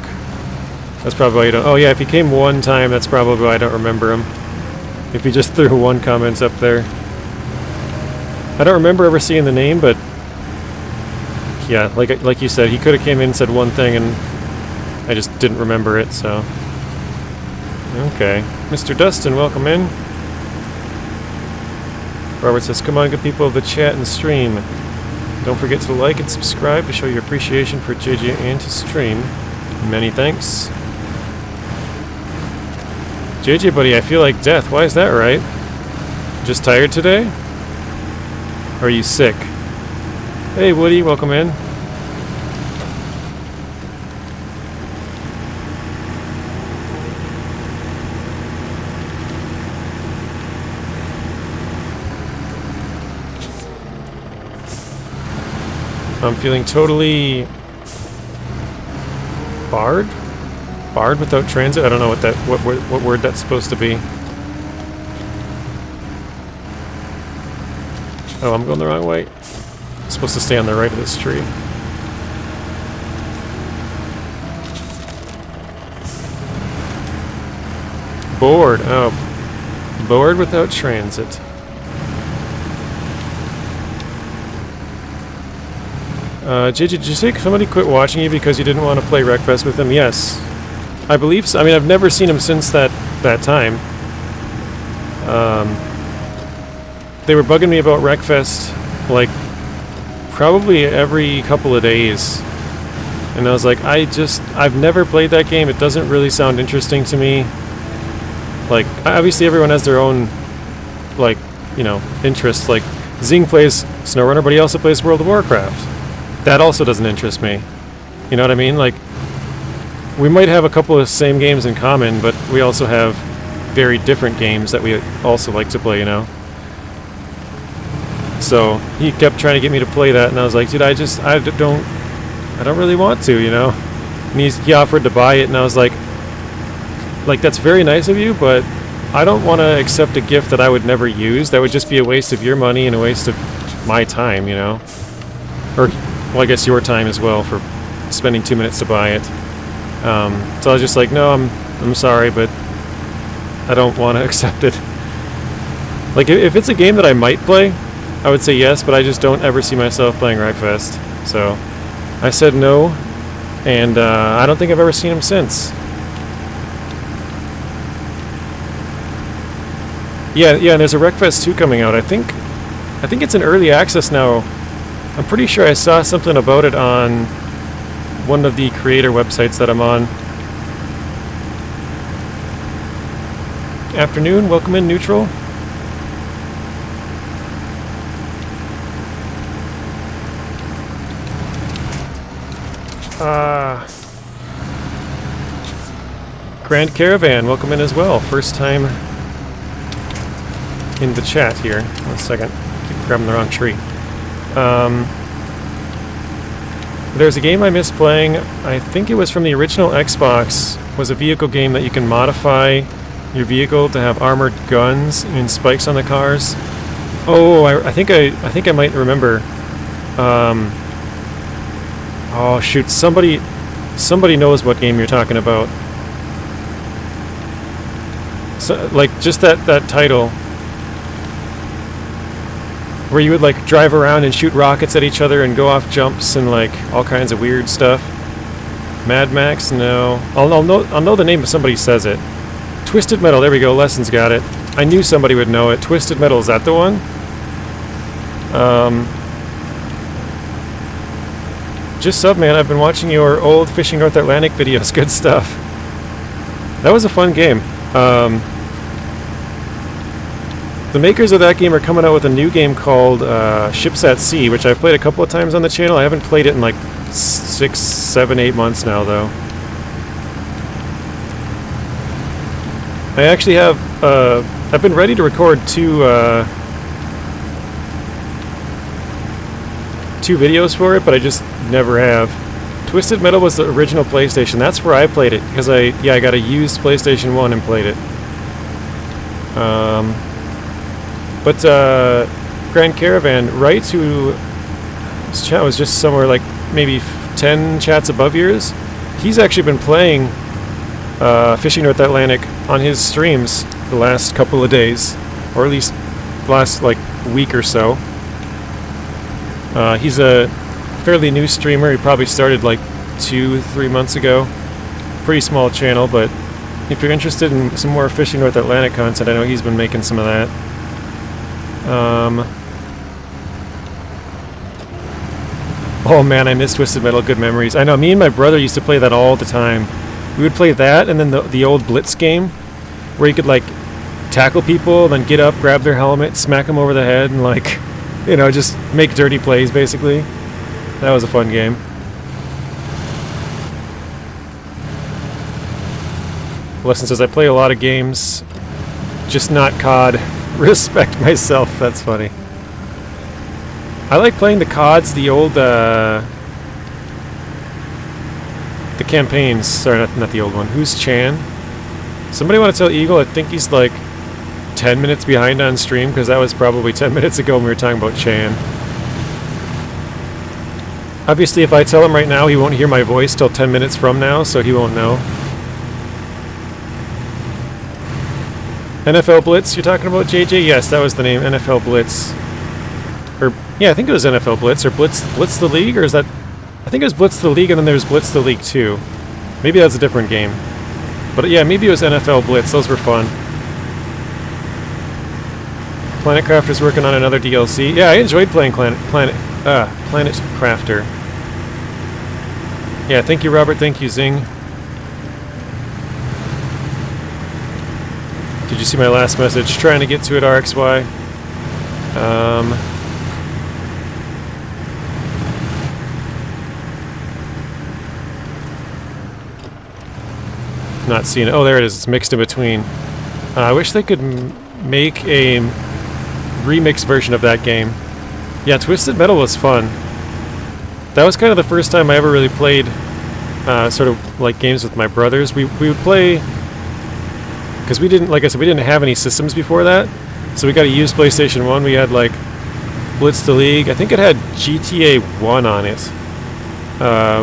That's probably why you don't... Oh yeah, if he came one time, that's probably why I don't remember him. If he just threw one comment up there. I don't remember ever seeing the name, but... yeah, like you said, he could have came in and said one thing and I just didn't remember it, so... Okay. Mr. Dustin, welcome in. Robert says, come on, good people of the chat and stream. Don't forget to like and subscribe to show your appreciation for JJ and his stream. Many thanks. JJ, buddy, I feel like death. Why is that, right? Just tired today? Or are you sick? Hey, Woody, welcome in. I'm feeling totally barred? Barred without transit? I don't know what word that's supposed to be. Oh, I'm going the wrong way. I'm supposed to stay on the right of this tree. Bored. Oh. Bored without transit. JJ, did you say somebody quit watching you because you didn't want to play Wreckfest with him? Yes. I believe so. I mean, I've never seen him since that time. They were bugging me about Wreckfest, like, probably every couple of days. And I was like, I've never played that game. It doesn't really sound interesting to me. Like, obviously everyone has their own, like, you know, interests. Like, Zing plays SnowRunner, but he also plays World of Warcraft. That also doesn't interest me. You know what I mean? Like, we might have a couple of same games in common, but we also have very different games that we also like to play, you know? So, he kept trying to get me to play that, and I was like, dude, I don't really want to, you know? And he offered to buy it, and I was like, that's very nice of you, but I don't want to accept a gift that I would never use. That would just be a waste of your money and a waste of my time, you know? Or, well, I guess your time as well for spending 2 minutes to buy it. So I was just like, no, I'm sorry, but I don't want to accept it. Like, if it's a game that I might play, I would say yes, but I just don't ever see myself playing Wreckfest. So I said no, and I don't think I've ever seen him since. Yeah, and there's a Wreckfest 2 coming out. I think it's in early access now. I'm pretty sure I saw something about it on one of the creator websites that I'm on. Afternoon, welcome in, Neutral. Grand Caravan, welcome in as well. First time in the chat here. 1 second. Keep grabbing the wrong tree. There's a game I missed playing. I think it was from the original Xbox. It was a vehicle game that you can modify your vehicle to have armored guns and spikes on the cars. Oh, I think I might remember. Oh shoot! Somebody knows what game you're talking about. So, like, just that title, where you would like drive around and shoot rockets at each other and go off jumps and like all kinds of weird stuff. Mad Max? No. I'll know the name if somebody says it. Twisted Metal. There we go. Lessons got it. I knew somebody would know it. Twisted Metal. Is that the one? Just sub, man. I've been watching your old Fishing North Atlantic videos. Good stuff. That was a fun game. The makers of that game are coming out with a new game called Ships at Sea, which I've played a couple of times on the channel. I haven't played it in like 6, 7, 8 months now, though. I actually have, I've been ready to record two videos for it, but I just never have. Twisted Metal was the original PlayStation. That's where I played it, because I got a used PlayStation 1 and played it. But Grand Caravan, right, his chat was just somewhere like maybe 10 chats above yours. He's actually been playing Fishing North Atlantic on his streams the last couple of days, or at least the last like week or so. He's a fairly new streamer. He probably started like 2-3 months ago. Pretty small channel, but if you're interested in some more Fishing North Atlantic content, I know he's been making some of that. Oh man, I miss Twisted Metal. Good memories. I know, me and my brother used to play that all the time. We would play that, and then the old Blitz game, where you could like tackle people, then get up, grab their helmet, smack them over the head, and like, you know, just make dirty plays basically. That was a fun game. Lesson says, I play a lot of games, just not COD. Respect myself. That's funny. I like playing the CODs, the old, the campaigns. Sorry, not the old one. Who's Chan? Somebody want to tell Eagle? I think he's like 10 minutes behind on stream, because that was probably 10 minutes ago when we were talking about Chan. Obviously, if I tell him right now, he won't hear my voice till 10 minutes from now, so he won't know. NFL Blitz, you're talking about, JJ? Yes, that was the name, NFL Blitz. Or, yeah, I think it was NFL Blitz, or Blitz the League, or is that... I think it was Blitz the League, and then there's Blitz the League 2. Maybe that's a different game. But yeah, maybe it was NFL Blitz, those were fun. Planet Crafter's working on another DLC. Yeah, I enjoyed playing Planet Crafter. Yeah, thank you, Robert. Thank you, Zing. Did you see my last message? Trying to get to it, RXY. Not seeing it. Oh, there it is. It's mixed in between. I wish they could make a remix version of that game. Yeah, Twisted Metal was fun. That was kind of the first time I ever really played sort of like games with my brothers. We would play, because we didn't, like I said, we didn't have any systems before that, so we got to use PlayStation 1. We had like Blitz the League. I think it had GTA 1 on it.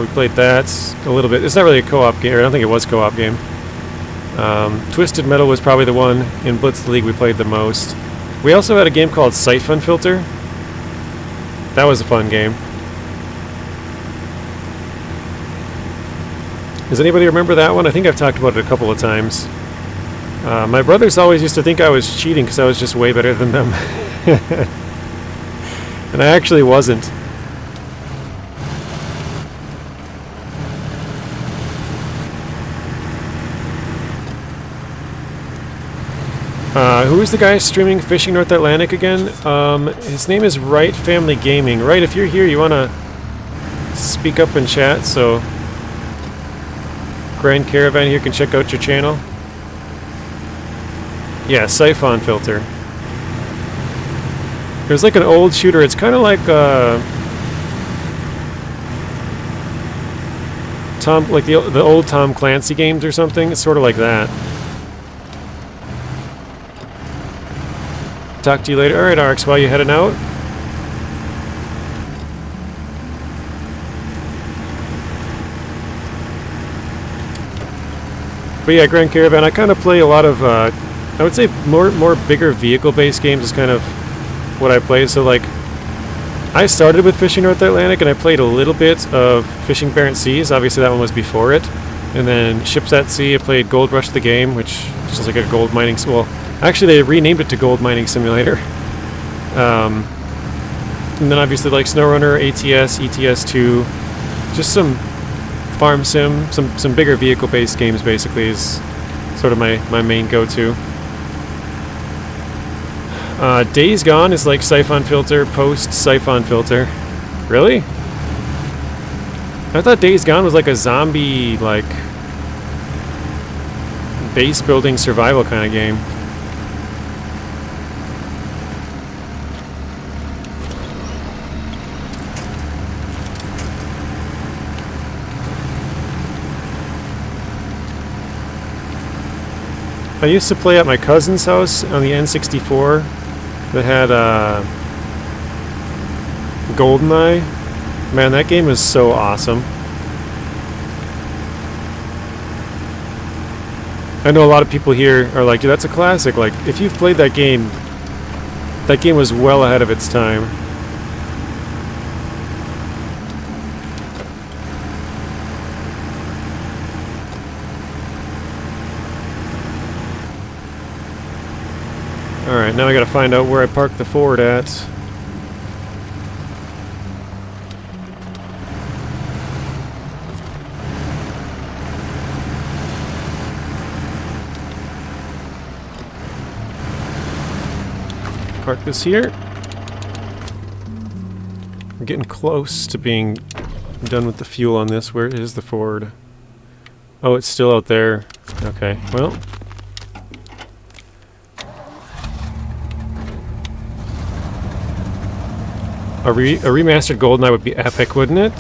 We played that a little bit. It's not really a co-op game, or I don't think it was a co-op game. Twisted Metal was probably the one in Blitz the League we played the most. We also had a game called Siphon Filter. That was a fun game. Does anybody remember that one? I think I've talked about it a couple of times. My brothers always used to think I was cheating because I was just way better than them. And I actually wasn't. Who is the guy streaming Fishing North Atlantic again? His name is Right Family Gaming. Right, if you're here, you want to speak up in chat, so Grand Caravan here can check out your channel. Yeah, Siphon Filter. There's like an old shooter. It's kind of like the old Tom Clancy games or something. It's sort of like that. Talk to you later. Alright, RX, while you heading out? But yeah, Grand Caravan, I kind of play a lot of, I would say more bigger vehicle-based games is kind of what I play. So like, I started with Fishing North Atlantic and I played a little bit of Fishing Barents Seas. Obviously that one was before it. And then Ships at Sea, I played Gold Rush the game, which just is like a gold mining... Well, actually they renamed it to Gold Mining Simulator. And then obviously like SnowRunner, ATS, ETS2, just some farm sim, some bigger vehicle-based games basically is sort of my main go-to. Days Gone is like Siphon Filter, post-Siphon Filter. Really? I thought Days Gone was like a zombie, like, base-building survival kind of game. I used to play at my cousin's house on the N64 that had GoldenEye. Man, that game was so awesome. I know a lot of people here are like, dude, that's a classic. Like, if you've played that game was well ahead of its time. Alright, now I gotta find out where I parked the Ford at. Park this here. I'm getting close to being done with the fuel on this. Where is the Ford? Oh, it's still out there. Okay, well... A remastered GoldenEye would be epic, wouldn't it?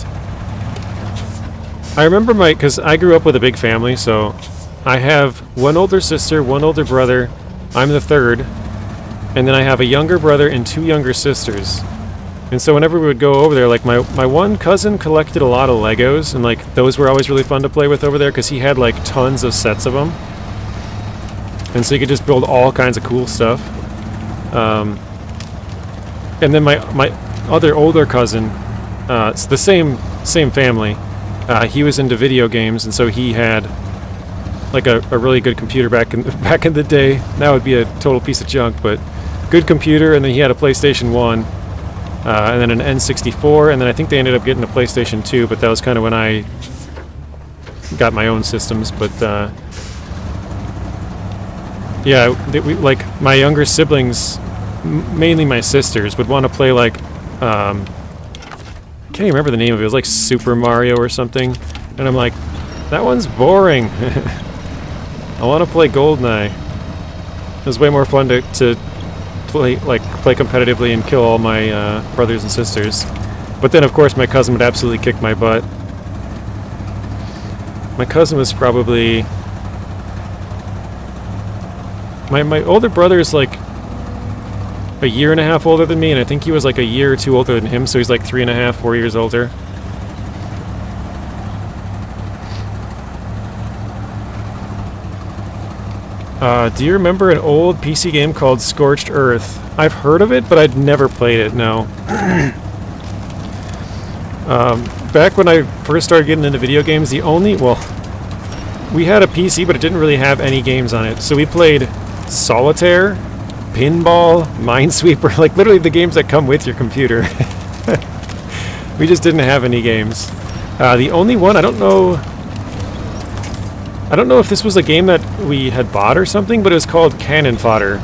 I remember because I grew up with a big family, so I have one older sister, one older brother, I'm the third, and then I have a younger brother and two younger sisters. And so whenever we would go over there, like my one cousin collected a lot of Legos, and like those were always really fun to play with over there because he had like tons of sets of them. And so you could just build all kinds of cool stuff. And then my other older cousin, it's the same family. He was into video games, and so he had like a really good computer back in the day. That would be a total piece of junk, but good computer. And then he had a PlayStation 1, and then an N64, and then I think they ended up getting a PlayStation 2. But that was kind of when I got my own systems, but yeah, like my younger siblings, mainly my sisters, would want to play like can't even remember the name of it. It was like Super Mario or something, and I'm like, that one's boring. I want to play GoldenEye. It was way more fun to play competitively and kill all my brothers and sisters. But then, of course, my cousin would absolutely kick my butt. My cousin was probably... My older brother is like a year and a half older than me, and I think he was like a year or two older than him, so he's like 3.5, 4 years older. Do you remember an old PC game called Scorched Earth? I've heard of it, but I'd never played it, no. Back when I first started getting into video games, we had a PC, but it didn't really have any games on it. So we played Solitaire, Pinball, Minesweeper, like literally the games that come with your computer. We just didn't have any games. The only one, I don't know if this was a game that we had bought or something, but it was called Cannon Fodder.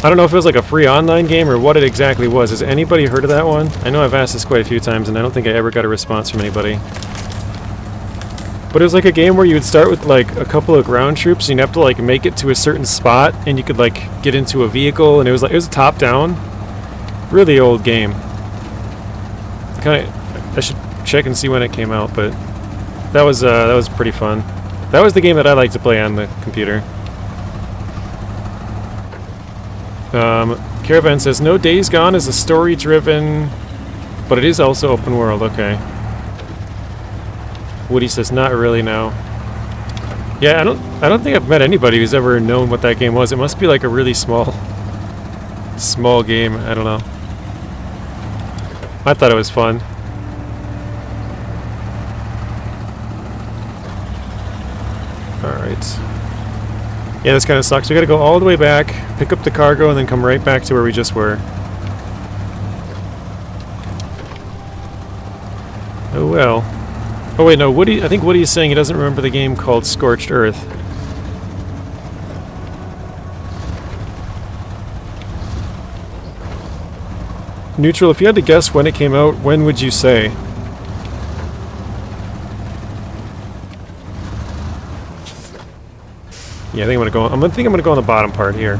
I don't know if it was like a free online game or what it exactly was. Has anybody heard of that one? I know I've asked this quite a few times, and I don't think I ever got a response from anybody. But it was like a game where you would start with like a couple of ground troops, and you'd have to like make it to a certain spot, and you could like get into a vehicle, and it was a top-down, really old game. I should check and see when it came out, but that was pretty fun. That was the game that I like to play on the computer. Caravan says, no, Days Gone is a story-driven, but it is also open world. Okay. Woody says, not really, no. Yeah, I don't think I've met anybody who's ever known what that game was. It must be like a really small game. I don't know. I thought it was fun. Alright. Yeah, this kind of sucks. We gotta go all the way back, pick up the cargo, and then come right back to where we just were. Oh well. Oh wait, no, Woody, I think Woody is saying he doesn't remember the game called Scorched Earth. Neutral, if you had to guess when it came out, when would you say? Yeah, I think I'm gonna go on the bottom part here.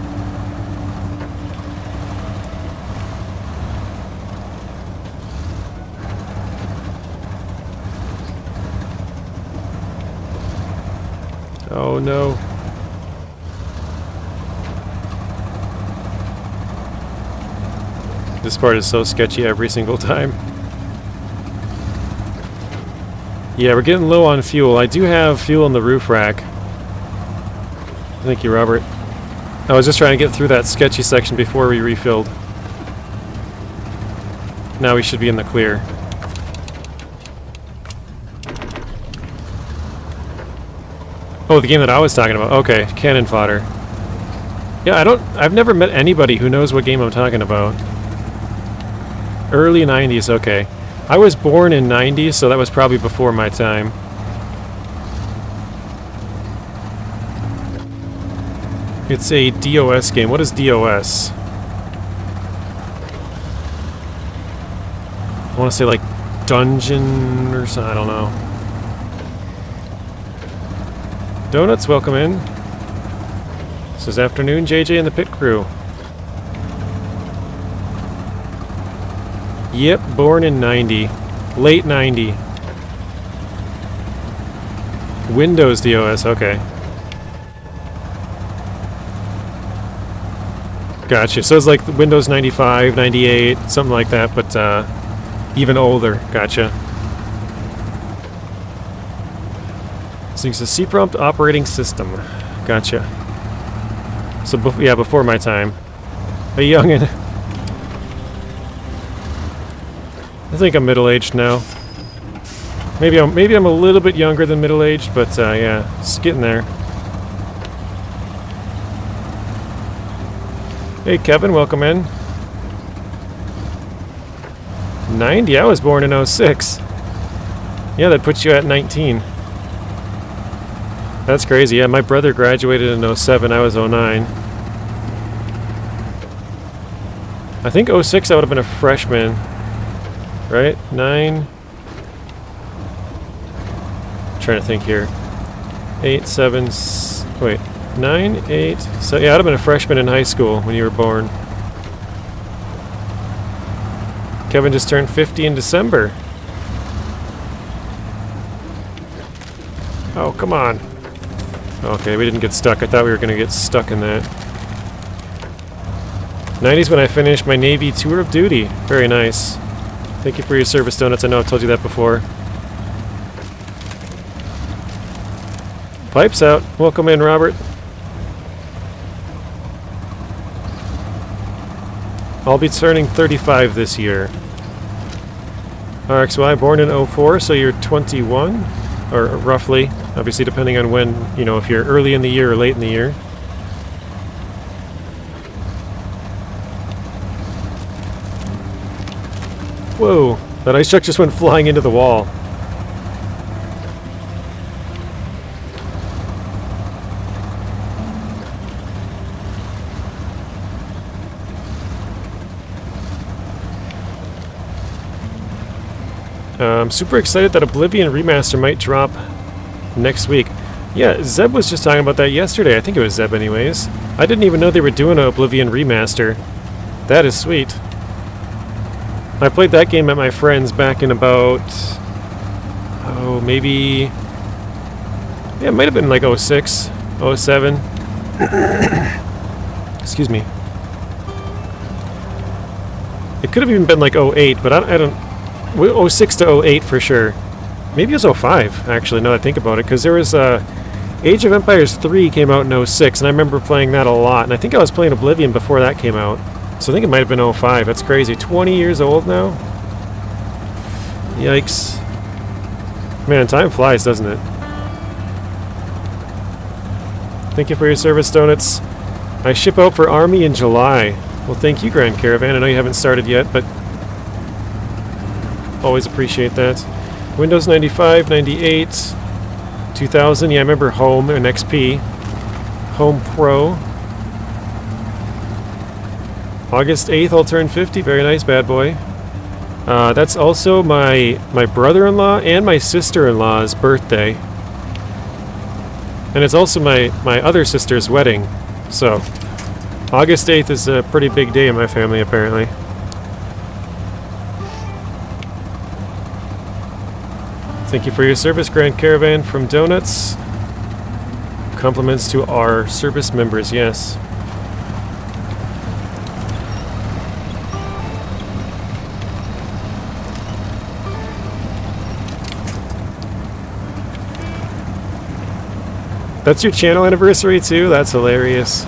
Oh no. This part is so sketchy every single time. Yeah, we're getting low on fuel. I do have fuel in the roof rack. Thank you, Robert. I was just trying to get through that sketchy section before we refilled. Now we should be in the clear. Oh, the game that I was talking about. Okay, Cannon Fodder. Yeah, I've never met anybody who knows what game I'm talking about. Early 90s, okay. I was born in 90s, so that was probably before my time. It's a DOS game. What is DOS? I want to say like Dungeon or something, I don't know. Donuts, welcome in. This is afternoon, JJ and the pit crew. Yep, born in 90. Late 90. Windows DOS, okay. Gotcha. So it's like Windows 95, 98, something like that, but even older. Gotcha. So it's a C-prompt operating system. Gotcha. So yeah, before my time. A youngin'. I think I'm middle-aged now. Maybe I'm a little bit younger than middle-aged, but yeah, it's getting there. Hey Kevin, welcome in. 90, I was born in 06. Yeah, that puts you at 19. That's crazy. Yeah, my brother graduated in 07. I was 09. I think 06 I would have been a freshman. Right? 9. I'm trying to think here. 8, 7... Wait. 9, 8... So yeah, I'd have been a freshman in high school when you were born. Kevin just turned 50 in December. Oh, come on. Okay, we didn't get stuck. I thought we were going to get stuck in that. 90s when I finished my Navy tour of duty. Very nice. Thank you for your service, Donuts. I know I've told you that before. Pipes out. Welcome in, Robert. I'll be turning 35 this year. RXY, born in 04, so you're 21? Or roughly, obviously depending on when, you know, if you're early in the year or late in the year. Whoa, that ice truck just went flying into the wall. I'm super excited that Oblivion Remaster might drop next week. Yeah, Zeb was just talking about that yesterday. I think it was Zeb anyways. I didn't even know they were doing an Oblivion Remaster. That is sweet. I played that game at my friend's back in about... Oh, maybe... Yeah, it might have been like 06, 07. Excuse me. It could have even been like 08, but I don't... 06 to 08 for sure. Maybe it was 05, actually, now that I think about it, because there was Age of Empires 3 came out in 06, and I remember playing that a lot, and I think I was playing Oblivion before that came out. So I think it might have been 05. That's crazy. 20 years old now? Yikes. Man, time flies, doesn't it? Thank you for your service, Donuts. I ship out for Army in July. Well, thank you, Grand Caravan. I know you haven't started yet, but always appreciate that. Windows 95, 98, 2000. Yeah, I remember Home and XP. Home Pro. August 8th, I'll turn 50. Very nice, bad boy. That's also my brother-in-law and my sister-in-law's birthday. And it's also my other sister's wedding. So, August 8th is a pretty big day in my family, apparently. Thank you for your service, Grand Caravan from Donuts. Compliments to our service members, yes. That's your channel anniversary too? That's hilarious.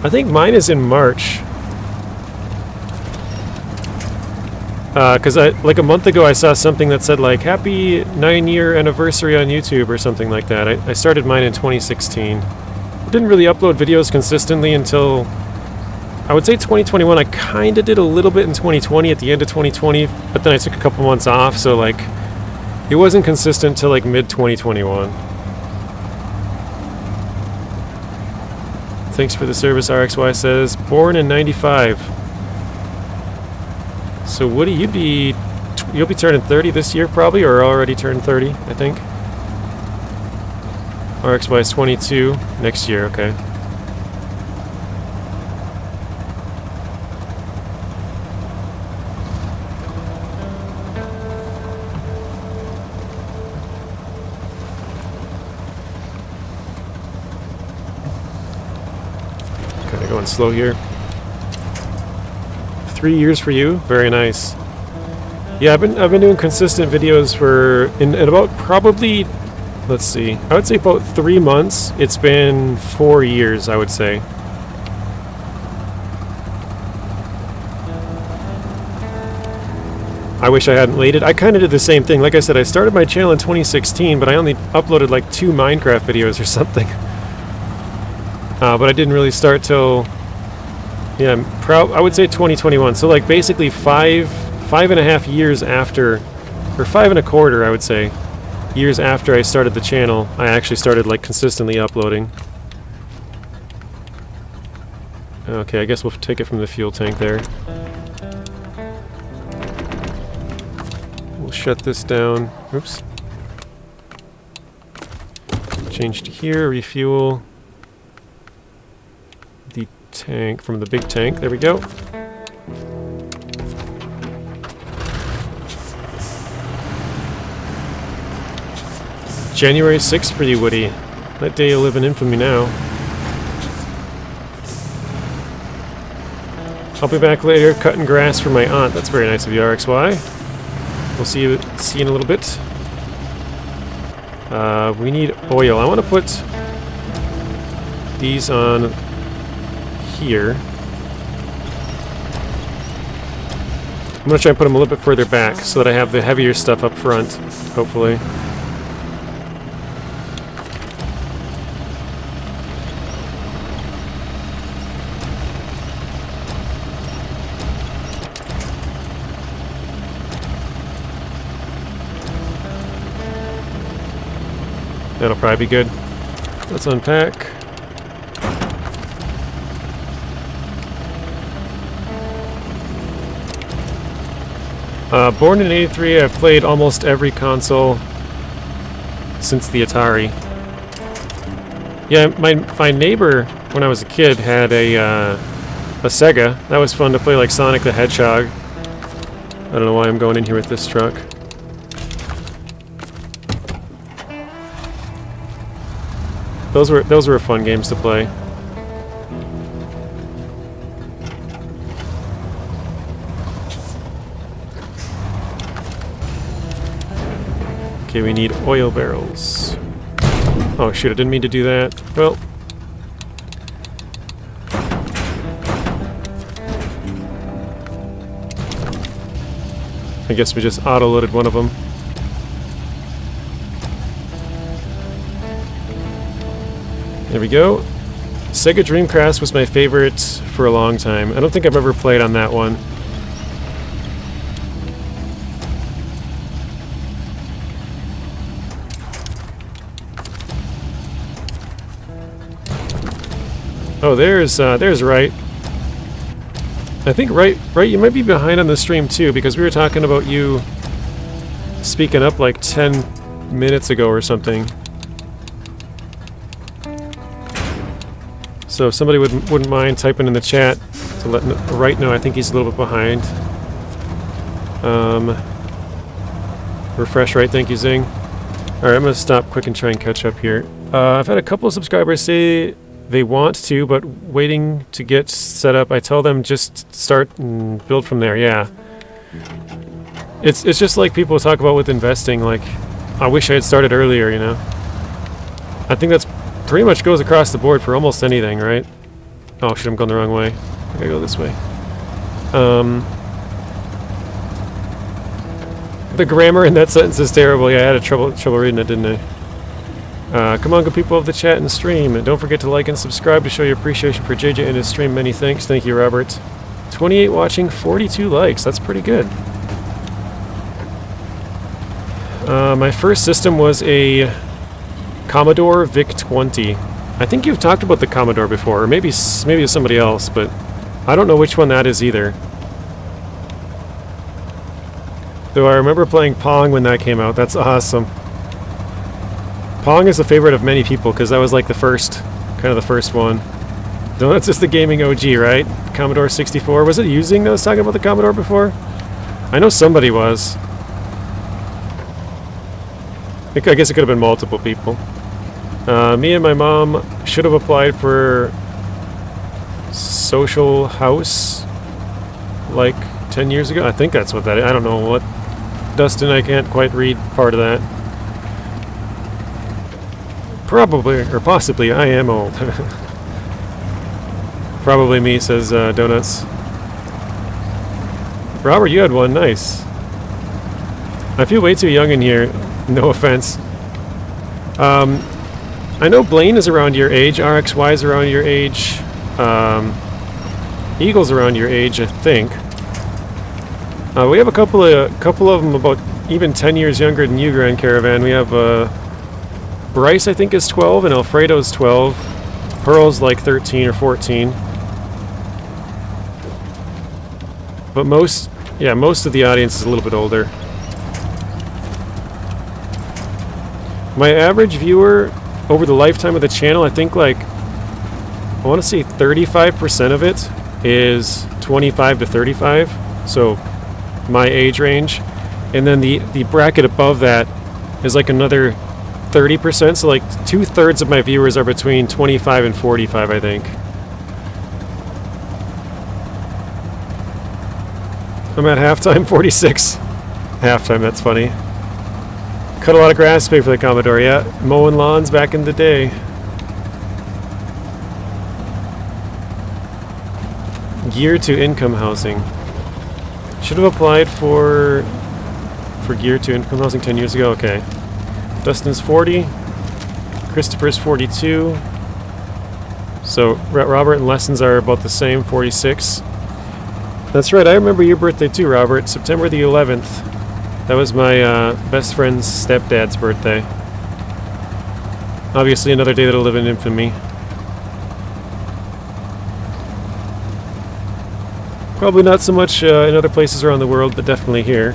I think mine is in March. Because like a month ago I saw something that said like happy 9-year anniversary on YouTube or something like that. I started mine in 2016. I didn't really upload videos consistently until I would say 2021. I kind of did a little bit in 2020 at the end of 2020, but then I took a couple months off, so like it wasn't consistent till like mid 2021. Thanks for the service, RXY says. Born in 95. So Woody, you'll be turning 30 this year probably, or already turned 30, I think. RXY is 22 next year, okay. Kinda going slow here. 3 years for you? Very nice. Yeah, I've been doing consistent videos for in about probably, let's see, I would say about 3 months. It's been 4 years, I would say. I wish I hadn't waited. I kind of did the same thing. Like I said, I started my channel in 2016, but I only uploaded like 2 Minecraft videos or something. But I didn't really start till, yeah, I would say 2021. So like basically five and a half years after or 5 1/4, I would say, years after I started the channel, I actually started like consistently uploading. Okay, I guess we'll take it from the fuel tank there. We'll shut this down. Oops. Change to here, refuel the tank from the big tank. There we go. January 6th for you, Woody. That day you'll live in infamy now. I'll be back later cutting grass for my aunt. That's very nice of you, RXY. We'll see you in a little bit. We need oil. I want to put these on here. I'm going to try and put them a little bit further back so that I have the heavier stuff up front, hopefully. That'll probably be good. Let's unpack. Born in '83, I've played almost every console since the Atari. Yeah, my neighbor, when I was a kid, had a Sega. That was fun to play, like Sonic the Hedgehog. I don't know why I'm going in here with this truck. Those were fun games to play. Okay, we need oil barrels. Oh shoot, I didn't mean to do that. Well. I guess we just auto-loaded one of them. There we go. Sega Dreamcast was my favorite for a long time. I don't think I've ever played on that one. Oh, there's Right. I think Right, you might be behind on the stream too, because we were talking about you speaking up like 10 minutes ago or something. So if somebody wouldn't mind typing in the chat to let Right know, I think he's a little bit behind. Refresh Right, thank you, Zing. Alright, I'm going to stop quick and try and catch up here. I've had a couple of subscribers say they want to, but waiting to get set up. I tell them just start and build from there, yeah. It's just like people talk about with investing, like, I wish I had started earlier, you know? I think that's pretty much goes across the board for almost anything, right? Oh shit, I'm going the wrong way. I gotta go this way. The grammar in that sentence is terrible. Yeah, I had trouble reading it, didn't I? Come on, good people of the chat and stream. And don't forget to like and subscribe to show your appreciation for JJ and his stream. Many thanks. Thank you, Robert. 28 watching, 42 likes. That's pretty good. My first system was a Commodore VIC-20. I think you've talked about the Commodore before, or maybe it's somebody else, but I don't know which one that is either. Though I remember playing Pong when that came out. That's awesome. Pong is a favorite of many people because that was like the first one. Donuts is the gaming OG, right? Commodore 64. Was it Using that was talking about the Commodore before? I know somebody was. I guess it could have been multiple people. Me and my mom should have applied for Social House like 10 years ago. I think that's what that is. I don't know what. Dustin, I can't quite read part of that. Probably, or possibly, I am old. Probably me, says Donuts. Robert, you had one. Nice. I feel way too young in here. No offense. I know Blaine is around your age. RXY is around your age. Eagle's around your age, I think. We have a couple of them about even 10 years younger than you, Grand Caravan. We have Bryce, I think, is 12, and Alfredo's 12. Pearl's like 13 or 14. But most of the audience is a little bit older. My average viewer over the lifetime of the channel, I think like, I want to say 35% of it is 25 to 35. So my age range. And then the bracket above that is like another 30%. So like 2/3 of my viewers are between 25 and 45, I think. I'm at halftime, 46. Halftime, that's funny. Cut a lot of grass to pay for the Commodore, yeah. Mowing lawns back in the day. Gear to income housing. Should have applied for gear to income housing 10 years ago. Okay. Dustin's 40. Christopher's 42. So Robert and Lessons are about the same, 46. That's right, I remember your birthday too, Robert. September the 11th. That was my best friend's stepdad's birthday. Obviously another day that'll live in infamy. Probably not so much in other places around the world, but definitely here.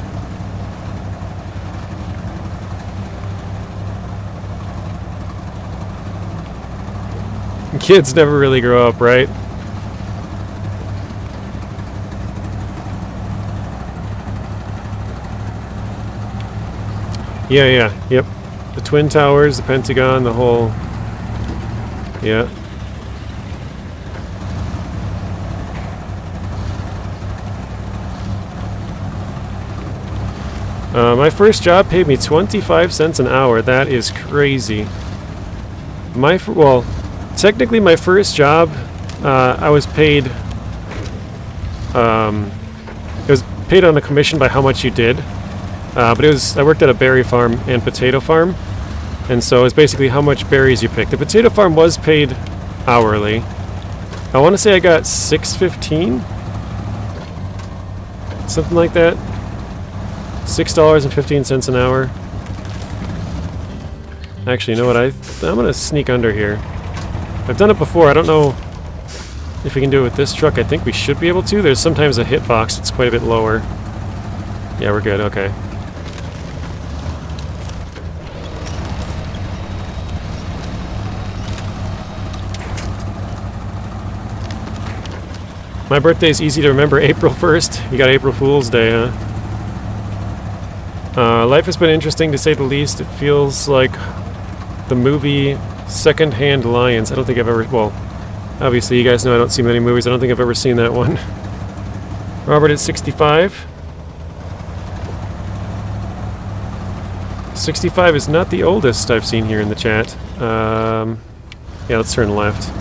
Kids never really grow up, right? Yeah, yep. The Twin Towers, the Pentagon, the whole... Yeah. My first job paid me 25 cents an hour. That is crazy. Well, technically my first job, I was paid... it was paid on a commission by how much you did. But I worked at a berry farm and potato farm, and so it's basically how much berries you pick. The potato farm was paid hourly. I want to say I got $6.15, something like that. $6.15 an hour. Actually, you know what? I'm gonna sneak under here. I've done it before. I don't know if we can do it with this truck. I think we should be able to. There's sometimes a hitbox that's quite a bit lower. Yeah, we're good. Okay. My birthday's easy to remember, April 1st. You got April Fool's Day, huh? Life has been interesting to say the least. It feels like the movie Second-Hand Lions. I don't think I've ever... Well, obviously you guys know I don't see many movies. I don't think I've ever seen that one. Robert at 65. 65 is not the oldest I've seen here in the chat. Yeah, let's turn left.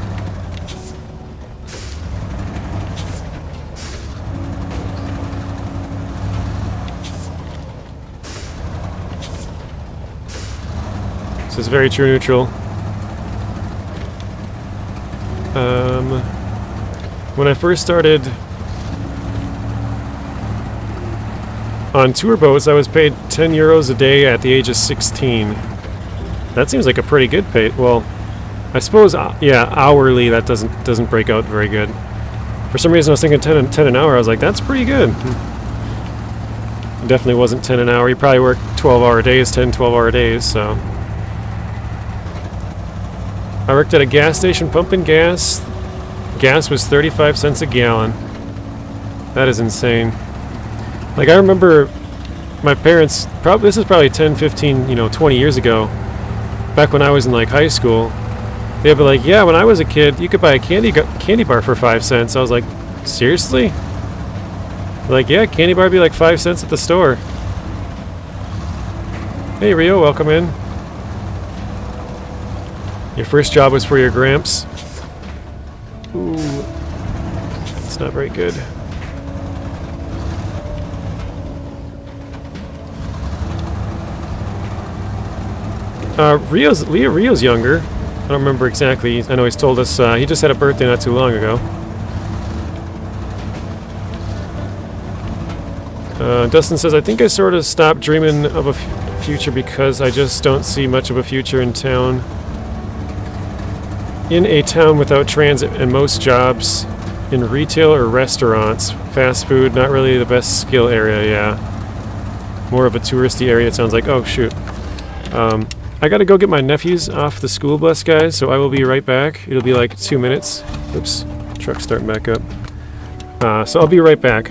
This is very true neutral. When I first started on tour boats, I was paid 10 euros a day at the age of 16. That seems like a pretty good pay. Well, I suppose, yeah, hourly that doesn't break out very good. For some reason I was thinking 10 an hour. I was like, that's pretty good. It definitely wasn't 10 an hour. You probably worked 12-hour days, 10, 12-hour days, so... I worked at a gas station pumping gas. Gas was 35 cents a gallon. That is insane. Like, I remember my parents, this is probably 10, 15, 20 years ago, back when I was in, like, high school, they'd be like, yeah, when I was a kid, you could buy a candy bar for 5 cents. I was like, seriously? Like, yeah, candy bar would be like 5 cents at the store. Hey, Rio, welcome in. Your first job was for your gramps. Ooh, that's not very good. Rio's younger. I don't remember exactly. I know he's told us he just had a birthday not too long ago. Dustin says, I think I sort of stopped dreaming of a future because I just don't see much of a future in town. In a town without transit and most jobs in retail or restaurants. Fast food, not really the best skill area, yeah. More of a touristy area, it sounds like. Oh, shoot. I gotta go get my nephews off the school bus, guys, so I will be right back. It'll be like 2 minutes. Oops, truck's starting back up. So I'll be right back.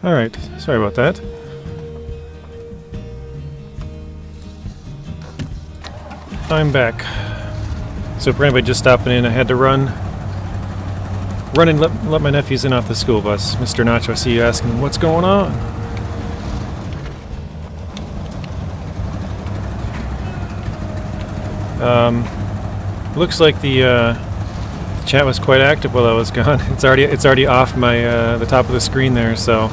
Alright, sorry about that. I'm back. So for anybody just stopping in, I had to run and let my nephews in off the school bus. Mr. Nacho, I see you asking, what's going on? Looks like the chat was quite active while I was gone. It's already off my the top of the screen there. So,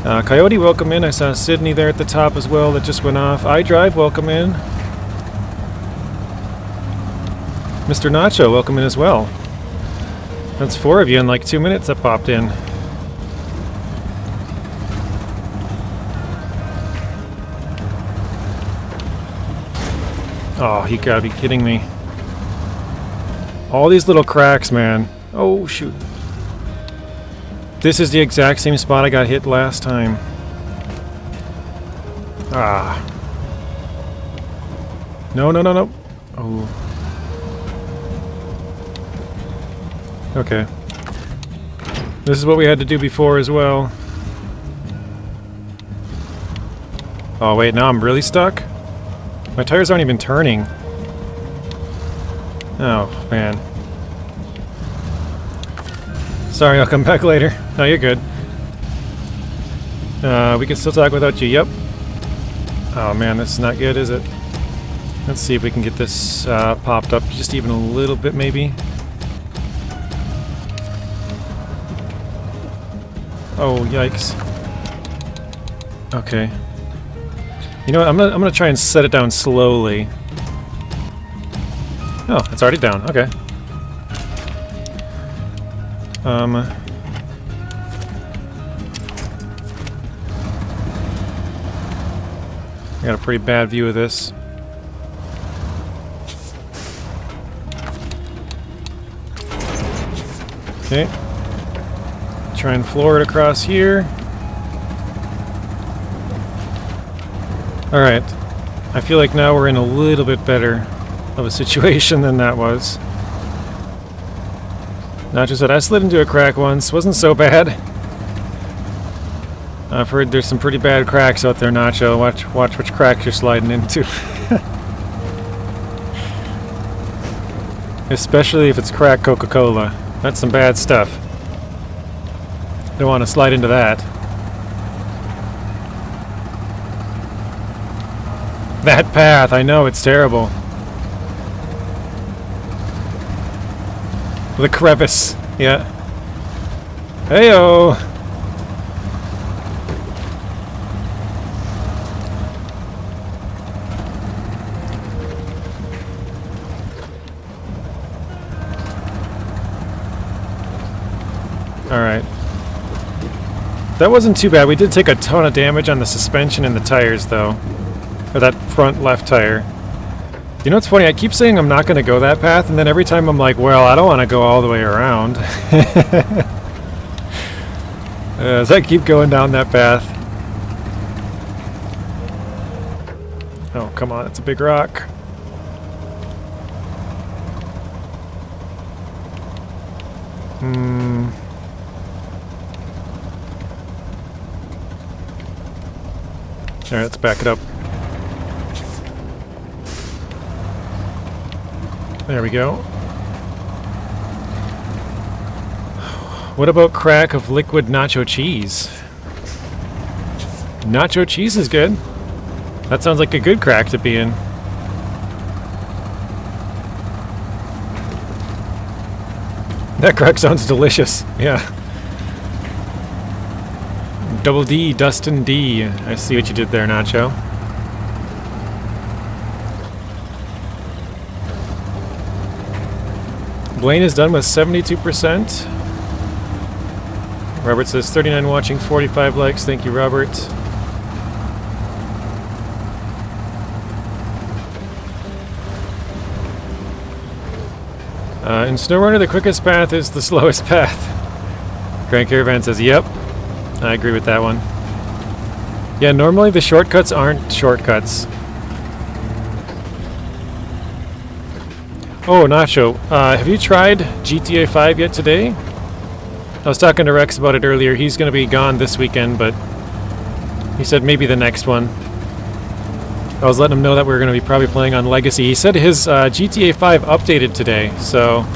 Coyote, welcome in. I saw Sydney there at the top as well. That just went off. iDrive, welcome in. Mr. Nacho, welcome in as well. That's 4 of you in like 2 minutes that popped in. Oh, you gotta be kidding me. All these little cracks, man. Oh, shoot. This is the exact same spot I got hit last time. Ah. No, no, no, no. Oh. Okay. This is what we had to do before as well. Oh, wait, now I'm really stuck? My tires aren't even turning. Oh, man. Sorry, I'll come back later. No, you're good. We can still talk without you, yep. Oh man, this is not good, is it? Let's see if we can get this popped up just even a little bit, maybe. Oh, yikes. Okay. You know what, I'm gonna try and set it down slowly. Oh, it's already down, okay. I got a pretty bad view of this. Okay. Try and floor it across here. Alright. I feel like now we're in a little bit better of a situation than that was. Nacho said, I slid into a crack once. Wasn't so bad. I've heard there's some pretty bad cracks out there, Nacho. Watch which cracks you're sliding into. Especially if it's cracked Coca-Cola. That's some bad stuff. Don't want to slide into that. That path, I know, it's terrible. The crevice, yeah. Heyo! Alright. That wasn't too bad. We did take a ton of damage on the suspension and the tires, though. Or that front left tire. You know what's funny? I keep saying I'm not going to go that path, and then every time I'm like, well, I don't want to go all the way around. So I keep going down that path. Oh, come on. It's a big rock. Alright, let's back it up. There we go. What about crack of liquid nacho cheese? Nacho cheese is good. That sounds like a good crack to be in. That crack sounds delicious. Yeah. Double D, Dustin D. I see what you did there, Nacho. Blaine is done with 72%. Robert says 39 watching, 45 likes. Thank you, Robert. In SnowRunner, the quickest path is the slowest path. Grand Caravan says, yep. I agree with that one. Yeah, normally the shortcuts aren't shortcuts. Oh, Nacho, have you tried GTA 5 yet today? I was talking to Rex about it earlier. He's going to be gone this weekend, but he said maybe the next one. I was letting him know that we were going to be probably playing on Legacy. He said his GTA 5 updated today, so...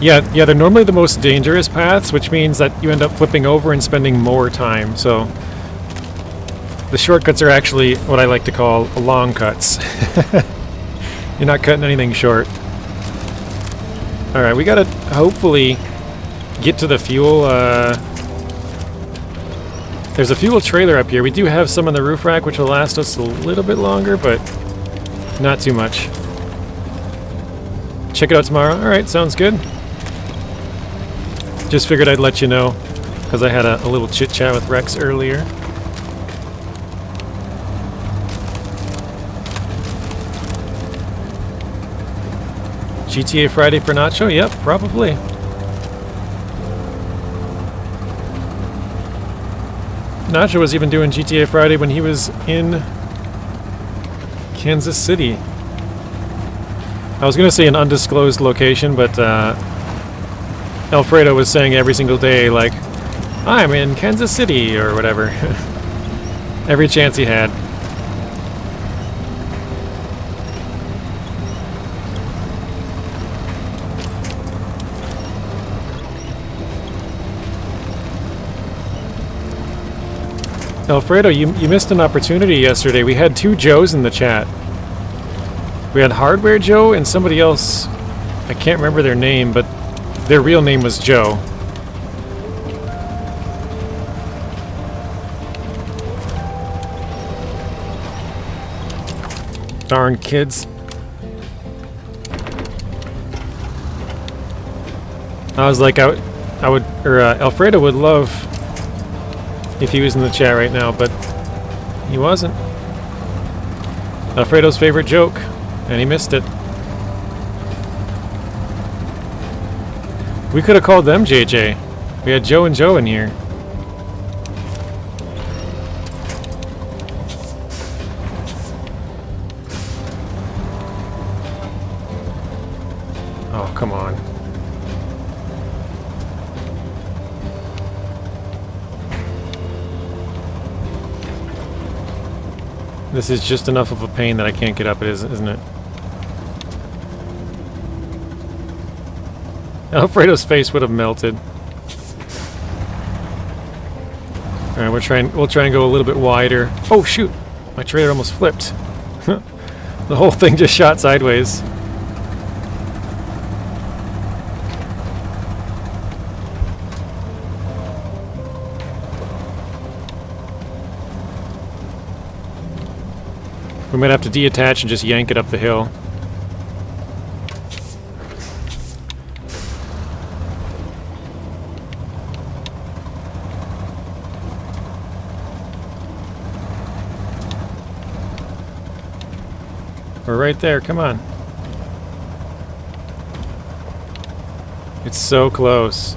Yeah, they're normally the most dangerous paths, which means that you end up flipping over and spending more time, so... The shortcuts are actually what I like to call long cuts. You're not cutting anything short. Alright, we gotta hopefully get to the fuel, There's a fuel trailer up here. We do have some on the roof rack, which will last us a little bit longer, but not too much. Check it out tomorrow. Alright, sounds good. Just figured I'd let you know, because I had a little chit-chat with Rex earlier. GTA Friday for Nacho? Yep, probably. Nacho was even doing GTA Friday when he was in Kansas City. I was going to say an undisclosed location, but Alfredo was saying every single day, like, I'm in Kansas City, or whatever. Every chance he had. Alfredo, you missed an opportunity yesterday. We had two Joes in the chat. We had Hardware Joe and somebody else. I can't remember their name, but their real name was Joe. Darn kids. I was like, Alfredo would love if he was in the chat right now, but he wasn't. Alfredo's favorite joke, and he missed it. We could have called them JJ. We had Joe and Joe in here. Oh, come on. This is just enough of a pain that I can't get up, isn't it? Alfredo's face would have melted. Alright, we'll try and go a little bit wider. Oh shoot! My trailer almost flipped. The whole thing just shot sideways. We might have to deattach and just yank it up the hill. We're right there, come on. It's so close.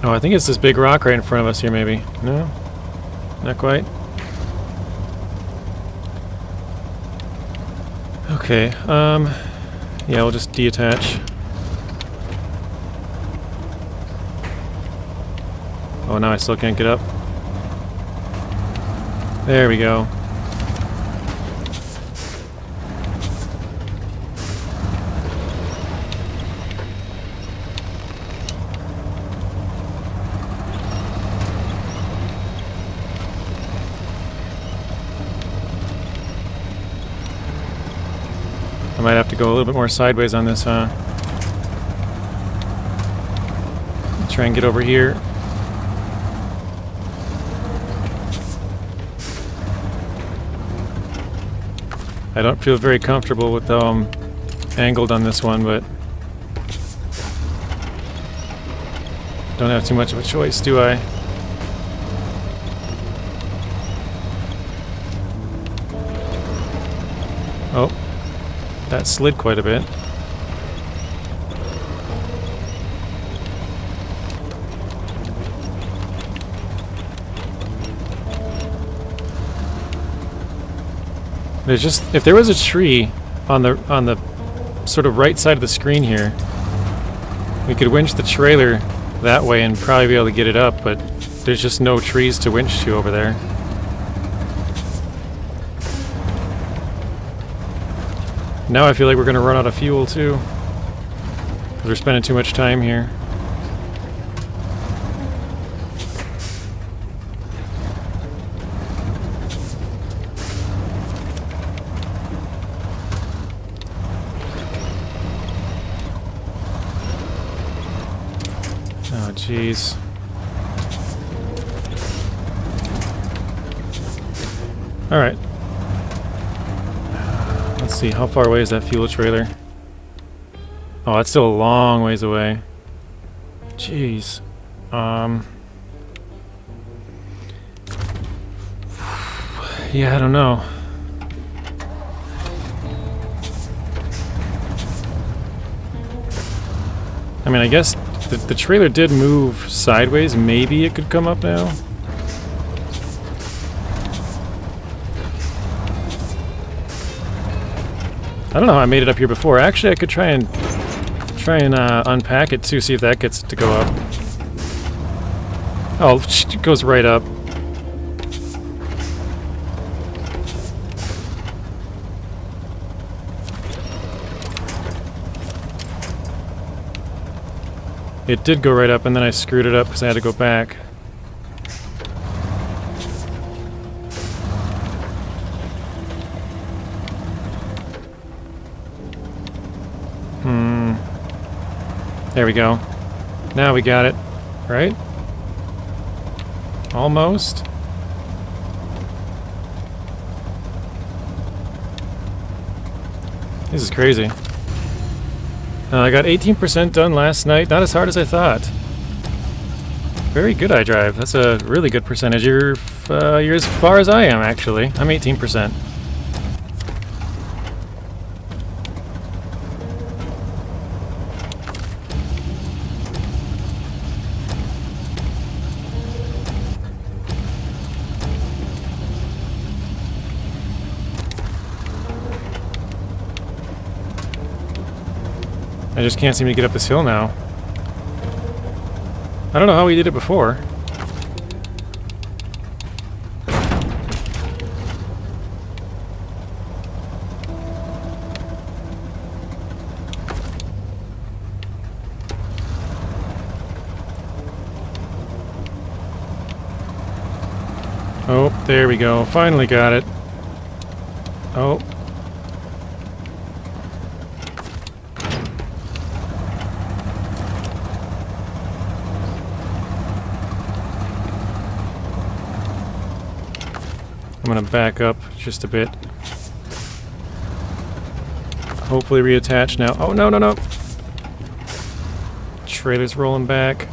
Oh, I think it's this big rock right in front of us here, maybe. No? Not quite? Okay, yeah, we'll just deattach. Oh, now I still can't get up. There we go. I might have to go a little bit more sideways on this, huh? Try and get over here. I don't feel very comfortable with angled on this one, but don't have too much of a choice, do I? Oh. That slid quite a bit. There's just, if there was a tree on the sort of right side of the screen here, we could winch the trailer that way and probably be able to get it up, but there's just no trees to winch to over there. Now I feel like we're going to run out of fuel too, because we're spending too much time here. Oh jeez. All right. Let's see, how far away is that fuel trailer? Oh, that's still a long ways away. Jeez. Yeah, I don't know. I mean, I guess the trailer did move sideways. Maybe it could come up now. I don't know how I made it up here before. Actually, I could try and unpack it too, see if that gets it to go up. Oh, it goes right up. It did go right up, and then I screwed it up because I had to go back. There we go. Now we got it. Right? Almost. This is crazy. I got 18% done last night. Not as hard as I thought. Very good iDrive. That's a really good percentage. You're as far as I am, actually. I'm 18%. I just can't seem to get up this hill now. I don't know how we did it before. Oh, there we go. Finally got it. Oh. I'm gonna back up just a bit. Hopefully reattach now. Oh, no, no, no! Trailer's rolling back.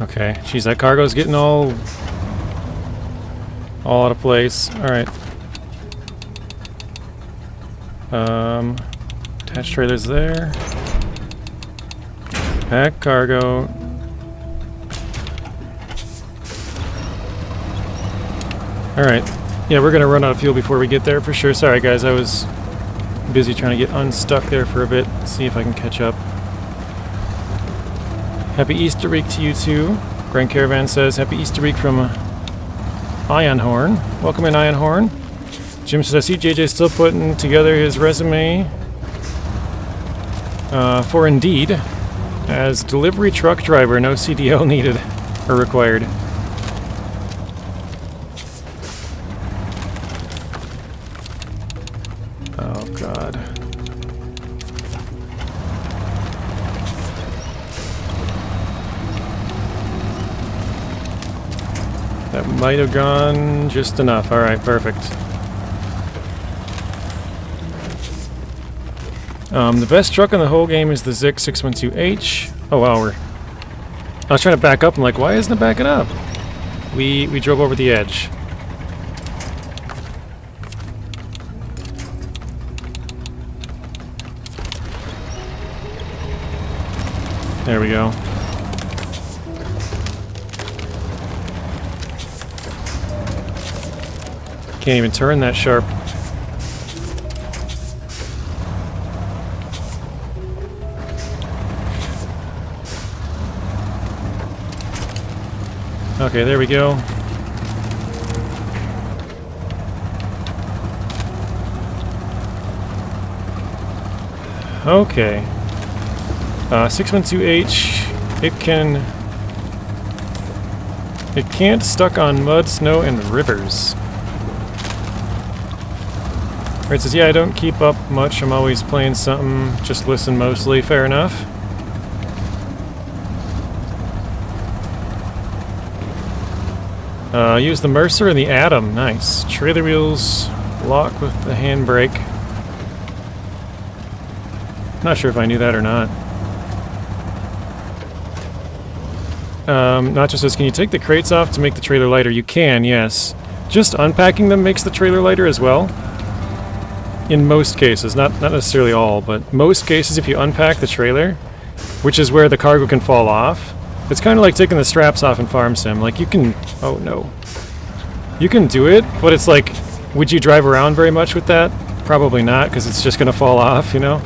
Okay, geez, that cargo's getting all out of place. Alright. Attached trailers there. Pack cargo. Alright. Yeah, we're gonna run out of fuel before we get there for sure. Sorry guys, I was busy trying to get unstuck there for a bit. See if I can catch up. Happy Easter week to you too. Grand Caravan says, Happy Easter week from Ironhorn. Welcome in, Ironhorn. Jim says, I see JJ still putting together his resume for Indeed as delivery truck driver. No CDL needed or required. Oh, God. That might have gone just enough. All right, perfect. The best truck in the whole game is the Zik 612H. Oh wow, I was trying to back up. I'm like, why isn't it backing up? We drove over the edge. There we go. Can't even turn that sharp. Okay, there we go. Okay. 612H, it can't stuck on mud, snow, and rivers. It says, yeah, I don't keep up much. I'm always playing something. Just listen mostly. Fair enough. Use the Mercer and the Atom. Nice. Trailer wheels lock with the handbrake. Not sure if I knew that or not. Nacho says, can you take the crates off to make the trailer lighter? You can, yes. Just unpacking them makes the trailer lighter as well. In most cases, not necessarily all, but most cases if you unpack the trailer, which is where the cargo can fall off, it's kind of like taking the straps off in Farm Sim. Like you can, oh no. You can do it, but it's like, would you drive around very much with that? Probably not, because it's just going to fall off, you know?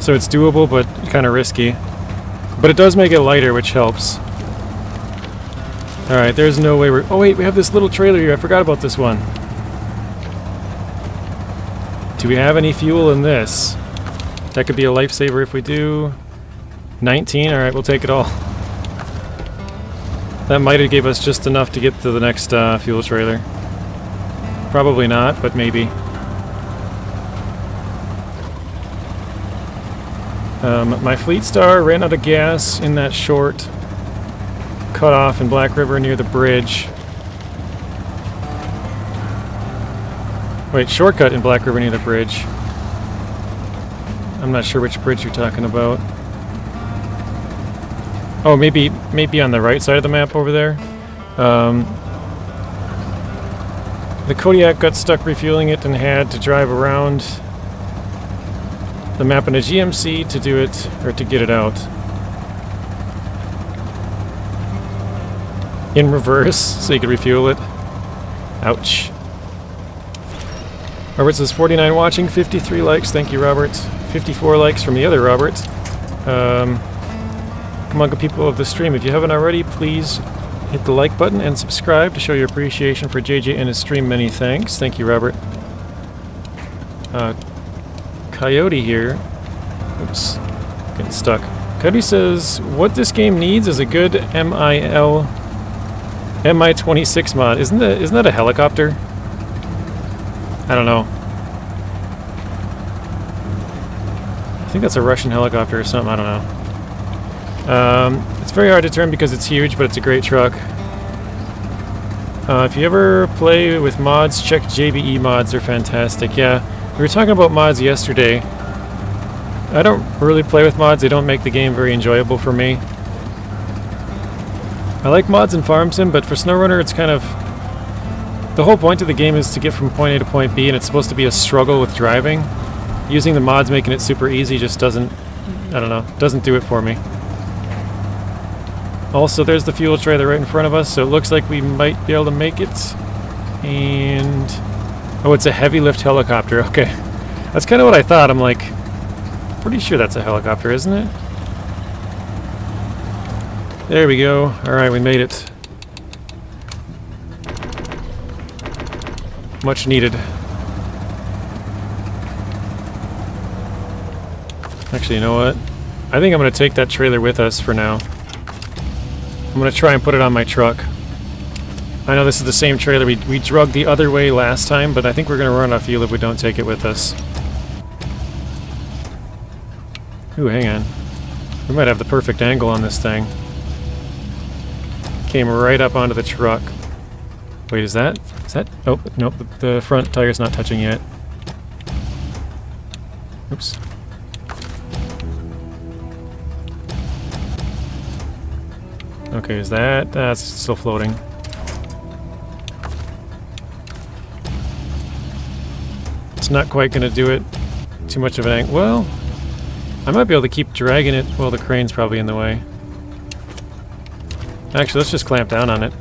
So it's doable, but kind of risky. But it does make it lighter, which helps. Alright, there's no way we're... Oh wait, we have this little trailer here. I forgot about this one. Do we have any fuel in this? That could be a lifesaver if we do. 19? Alright, we'll take it all. That might have gave us just enough to get to the next fuel trailer. Probably not, but maybe. My Fleet Star ran out of gas in that short cutoff in Black River near the bridge. Wait, shortcut in Black River near the bridge. I'm not sure which bridge you're talking about. Oh, maybe on the right side of the map over there. The Kodiak got stuck refueling it and had to drive around the map in a GMC to do it, or to get it out. In reverse, so you could refuel it. Ouch. Robert says 49 watching, 53 likes, thank you Robert. 54 likes from the other Robert. Come on, good people of the stream, if you haven't already, please hit the like button and subscribe to show your appreciation for JJ and his stream. Many thanks. Thank you, Robert. Coyote here. Oops. Getting stuck. Coyote says, what this game needs is a good MI-26 mod. Isn't that a helicopter? I don't know. I think that's a Russian helicopter or something, I don't know. It's very hard to turn because it's huge, but it's a great truck. If you ever play with mods, check JBE mods, they're fantastic. Yeah, we were talking about mods yesterday. I don't really play with mods, they don't make the game very enjoyable for me. I like mods in Farm Sim, but for SnowRunner it's kind of... The whole point of the game is to get from point A to point B, and it's supposed to be a struggle with driving. Using the mods making it super easy just doesn't... I don't know, doesn't do it for me. Also, there's the fuel trailer right in front of us, so it looks like we might be able to make it. And... oh, it's a heavy lift helicopter, okay. That's kind of what I thought, I'm like... pretty sure that's a helicopter, isn't it? There we go. Alright, we made it. Much needed. Actually, you know what? I think I'm going to take that trailer with us for now. I'm going to try and put it on my truck. I know this is the same trailer we drugged the other way last time, but I think we're going to run out of fuel if we don't take it with us. Ooh, hang on. We might have the perfect angle on this thing. Came right up onto the truck. Wait, is that... oh, nope, the front tire's not touching yet. Oops. Okay, is that... that's still floating. It's not quite going to do it. Too much of an angle. Well, I might be able to keep dragging it. Well, the crane's probably in the way. Actually, let's just clamp down on it.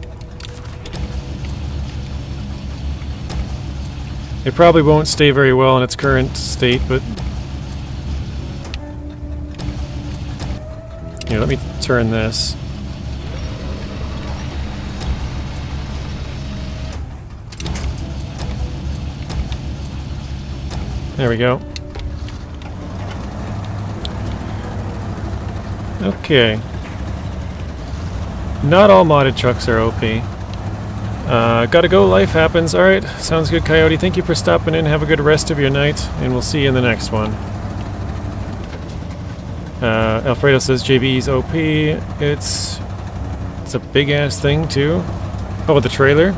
It probably won't stay very well in its current state, but... here, let me turn this. There we go. Okay. Not all modded trucks are OP. Gotta go, life happens. Alright, sounds good, Coyote. Thank you for stopping in. Have a good rest of your night, and we'll see you in the next one. Alfredo says JB's OP. It's a big-ass thing, too. Oh, the trailer?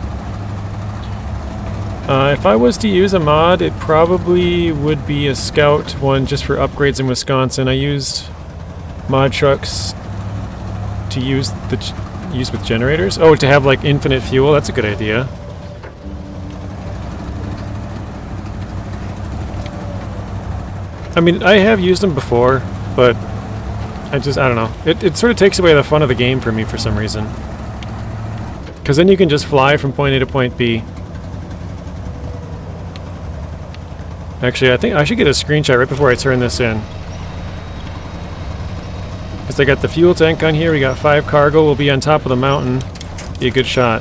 If I was to use a mod, it probably would be a Scout one just for upgrades in Wisconsin. I used mod trucks to use with generators. Oh, to have like infinite fuel. That's a good idea. I mean, I have used them before, but I don't know. It sort of takes away the fun of the game for me for some reason. Because then you can just fly from point A to point B. Actually, I think I should get a screenshot right before I turn this in. Because I got the fuel tank on here, we got 5 cargo, we'll be on top of the mountain. Be a good shot.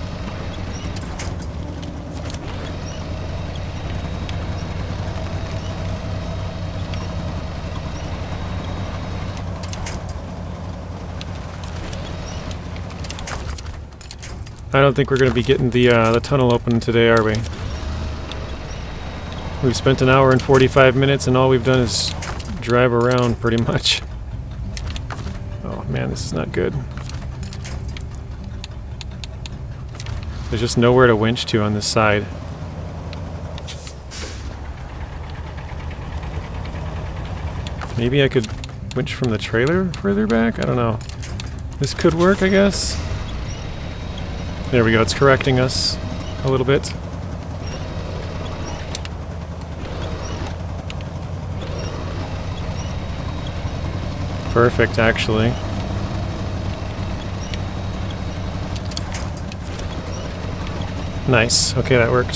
I don't think we're going to be getting the tunnel open today, are we? We've spent an hour and 45 minutes and all we've done is drive around pretty much. Oh man, this is not good. There's just nowhere to winch to on this side. Maybe I could winch from the trailer further back? I don't know. This could work, I guess. There we go, it's correcting us a little bit. Perfect, actually. Nice. Okay, that worked.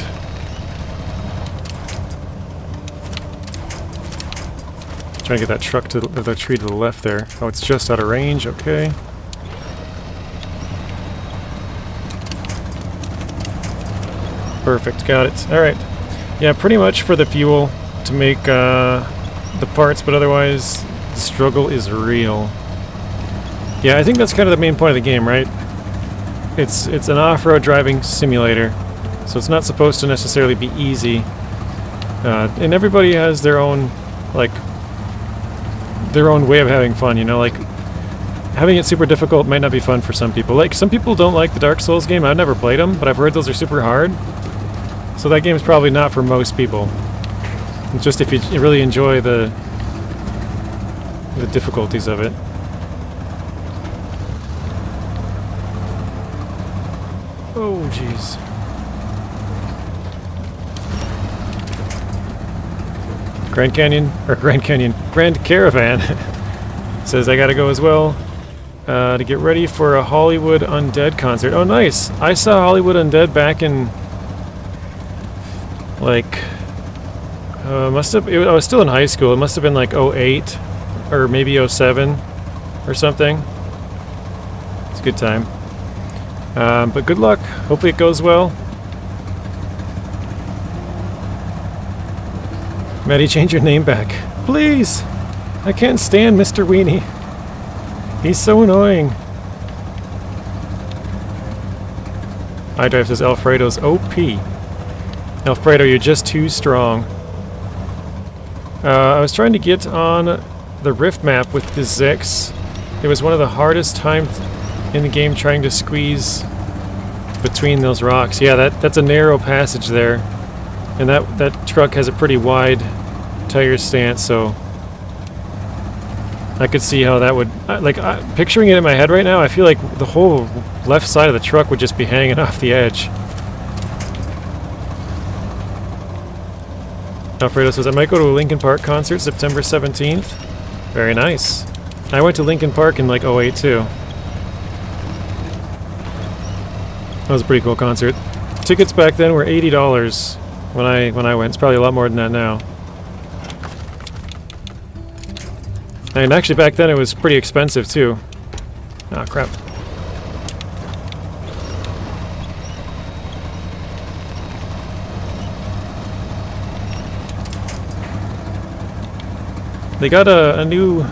Trying to get that truck to the tree to the left there. Oh, it's just out of range. Okay. Perfect. Got it. All right. Yeah, pretty much for the fuel to make the parts, but otherwise the struggle is real. Yeah, I think that's kind of the main point of the game, right? It's an off-road driving simulator, so it's not supposed to necessarily be easy. And everybody has their own, like, their own way of having fun, you know, like, having it super difficult might not be fun for some people. Like, some people don't like the Dark Souls game. I've never played them, but I've heard those are super hard. So that game's probably not for most people. It's just if you really enjoy the difficulties of it. Oh, jeez. Grand Caravan says I gotta go as well to get ready for a Hollywood Undead concert. Oh, nice! I saw Hollywood Undead back in like I was still in high school. It must have been like 08 or maybe 07 or something. It's a good time. But good luck. Hopefully it goes well. Maddie, change your name back. Please! I can't stand Mr. Weenie. He's so annoying. iDrive says Alfredo's OP. Alfredo, you're just too strong. I was trying to get on the Rift map with the Zix. It was one of the hardest times in the game trying to squeeze between those rocks. Yeah, that's a narrow passage there. And that truck has a pretty wide tire stance, so I could see how that would... picturing it in my head right now, I feel like the whole left side of the truck would just be hanging off the edge. Alfredo says, I might go to a Linkin Park concert September 17th. Very nice. I went to Linkin Park in like 08 too. That was a pretty cool concert. Tickets back then were $80 when I went. It's probably a lot more than that now. And actually back then it was pretty expensive too. Ah, crap. They got a new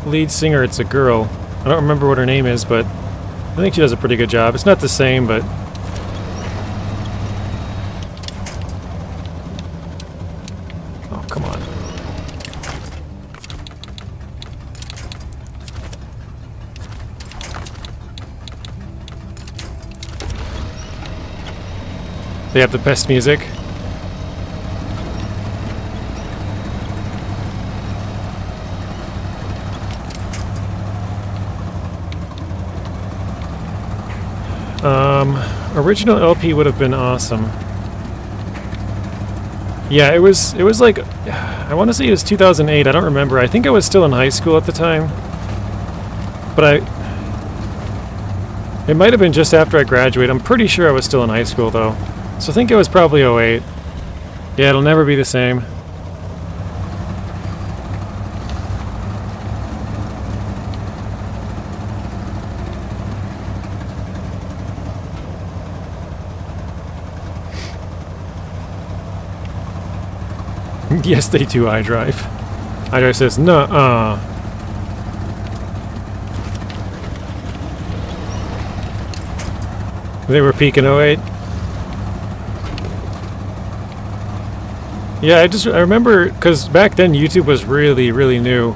lead singer. It's a girl. I don't remember what her name is, but I think she does a pretty good job. It's not the same, but... Oh, come on. They have the best music. Original LP would have been awesome. Yeah, it was like, I want to say it was 2008. I don't remember. I think I was still in high school at the time. But it might have been just after I graduated. I'm pretty sure I was still in high school though. So I think it was probably 08. Yeah, it'll never be the same. Yes, they do, iDrive. iDrive says, nuh-uh. They were peaking 08. Yeah, I remember, because back then YouTube was really, really new.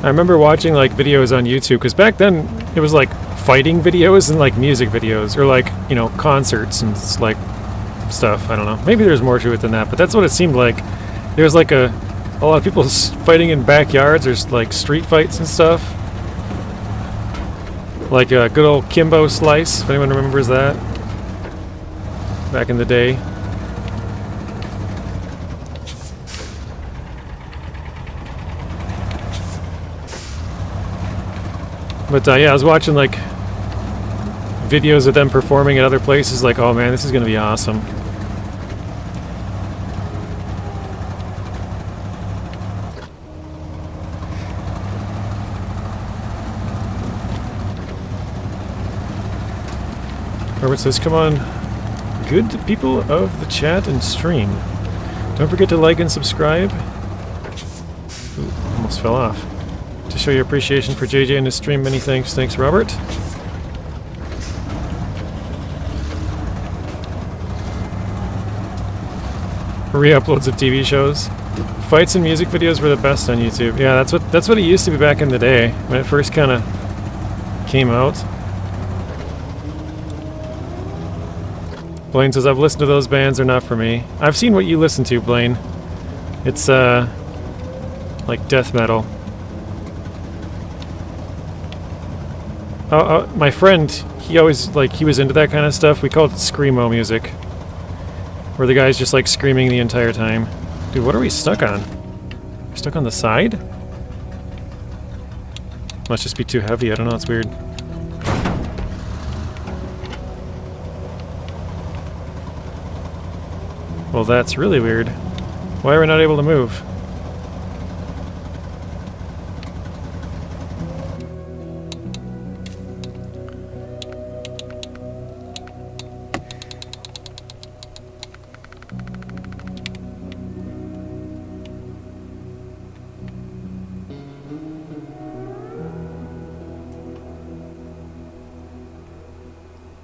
I remember watching like videos on YouTube, because back then it was like fighting videos and like music videos, or like, you know, concerts and like stuff. I don't know. Maybe there's more to it than that, but that's what it seemed like. There was like a lot of people fighting in backyards. There's like street fights and stuff. Like a good old Kimbo Slice, if anyone remembers that. Back in the day. But yeah, I was watching like videos of them performing at other places, like, oh man, this is gonna be awesome. Robert says, come on, good people of the chat and stream. Don't forget to like and subscribe. Ooh, almost fell off. To show your appreciation for JJ and his stream, many thanks. Thanks, Robert. Re-uploads of TV shows. Fights and music videos were the best on YouTube. Yeah, that's what it used to be back in the day when it first kind of came out. Blaine says, I've listened to those bands, they're not for me. I've seen what you listen to, Blaine. It's like death metal. My friend, he always, like, he was into that kind of stuff. We called it screamo music. Where the guy's just, like, screaming the entire time. Dude, what are we stuck on? We're stuck on the side? Must just be too heavy, I don't know, it's weird. Well, that's really weird. Why are we not able to move?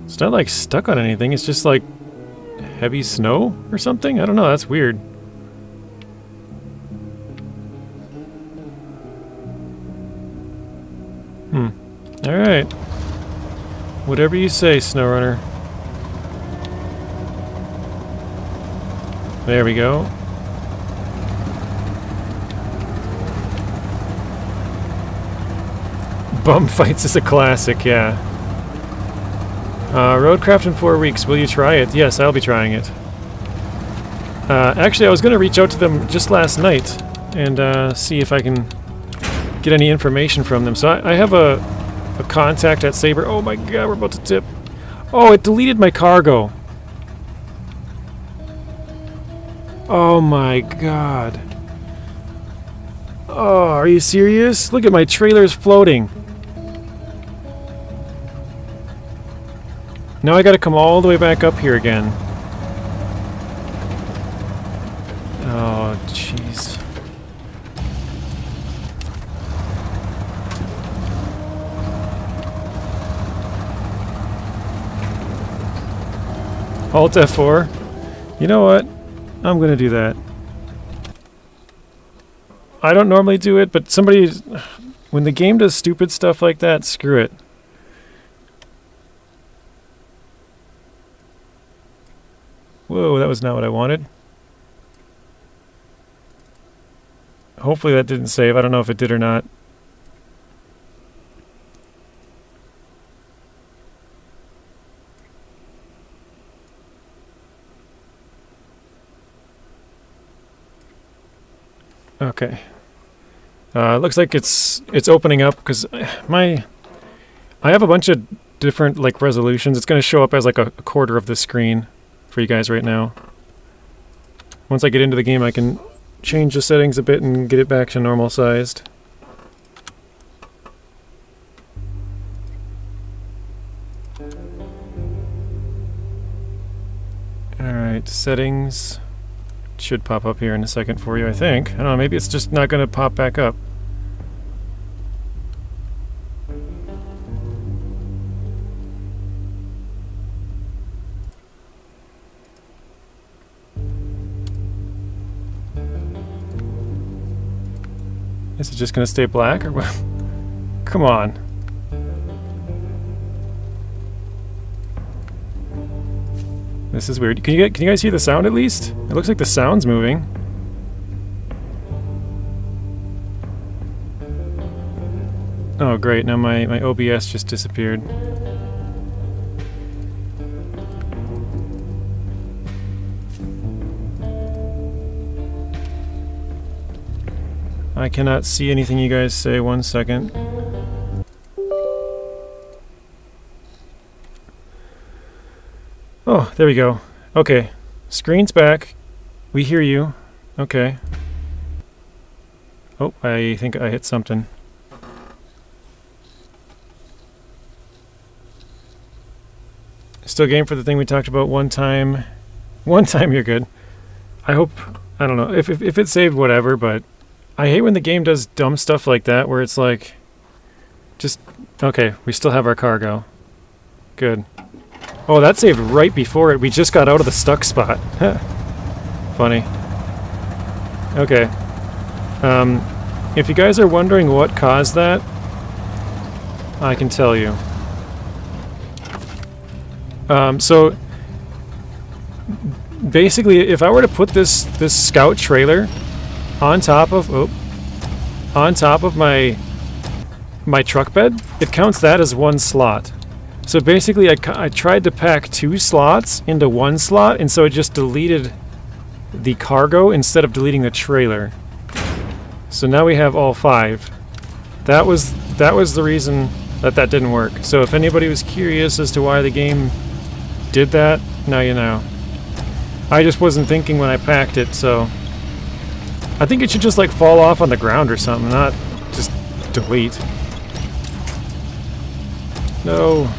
It's not like stuck on anything, it's just like heavy snow or something? I don't know, that's weird. Alright. Whatever you say, SnowRunner. There we go. Bum fights is a classic, yeah. Roadcraft in 4 weeks. Will you try it? Yes, I'll be trying it. Actually, I was going to reach out to them just last night and see if I can get any information from them. So I have a contact at Sabre. Oh my god, we're about to tip. Oh, it deleted my cargo. Oh my god. Oh, are you serious? Look at my trailers floating. Now I gotta come all the way back up here again. Oh, jeez. Alt F4. You know what? I'm gonna do that. I don't normally do it, but somebody... When the game does stupid stuff like that, screw it. Whoa, that was not what I wanted. Hopefully that didn't save. I don't know if it did or not. Okay. Looks like it's opening up because I have a bunch of different like resolutions. It's going to show up as like a quarter of the screen for you guys right now. Once I get into the game, I can change the settings a bit and get it back to normal sized. Alright, settings. should pop up here in a second for you, I think. I don't know, maybe it's just not going to pop back up. Is it just going to stay black or what? Come on. This is weird. Can you guys hear the sound at least? It looks like the sound's moving. Oh great, now my OBS just disappeared. I cannot see anything you guys say. 1 second. Oh, there we go. Okay. Screen's back. We hear you. Okay. Oh, I think I hit something. Still game for the thing we talked about one time. One time you're good. I hope... I don't know. If it saved, whatever, but... I hate when the game does dumb stuff like that, where it's like... Just... Okay, we still have our cargo. Good. Oh, that saved right before it. We just got out of the stuck spot. Funny. Okay. If you guys are wondering what caused that, I can tell you. So... Basically, if I were to put this scout trailer on top of my truck bed, it counts that as one slot. So basically I tried to pack 2 slots into 1 slot, and so it just deleted the cargo instead of deleting the trailer. So now we have all 5. That was the reason that didn't work. So if anybody was curious as to why the game did that, now you know. I just wasn't thinking when I packed it, so... I think it should just like fall off on the ground or something, not just delete. No.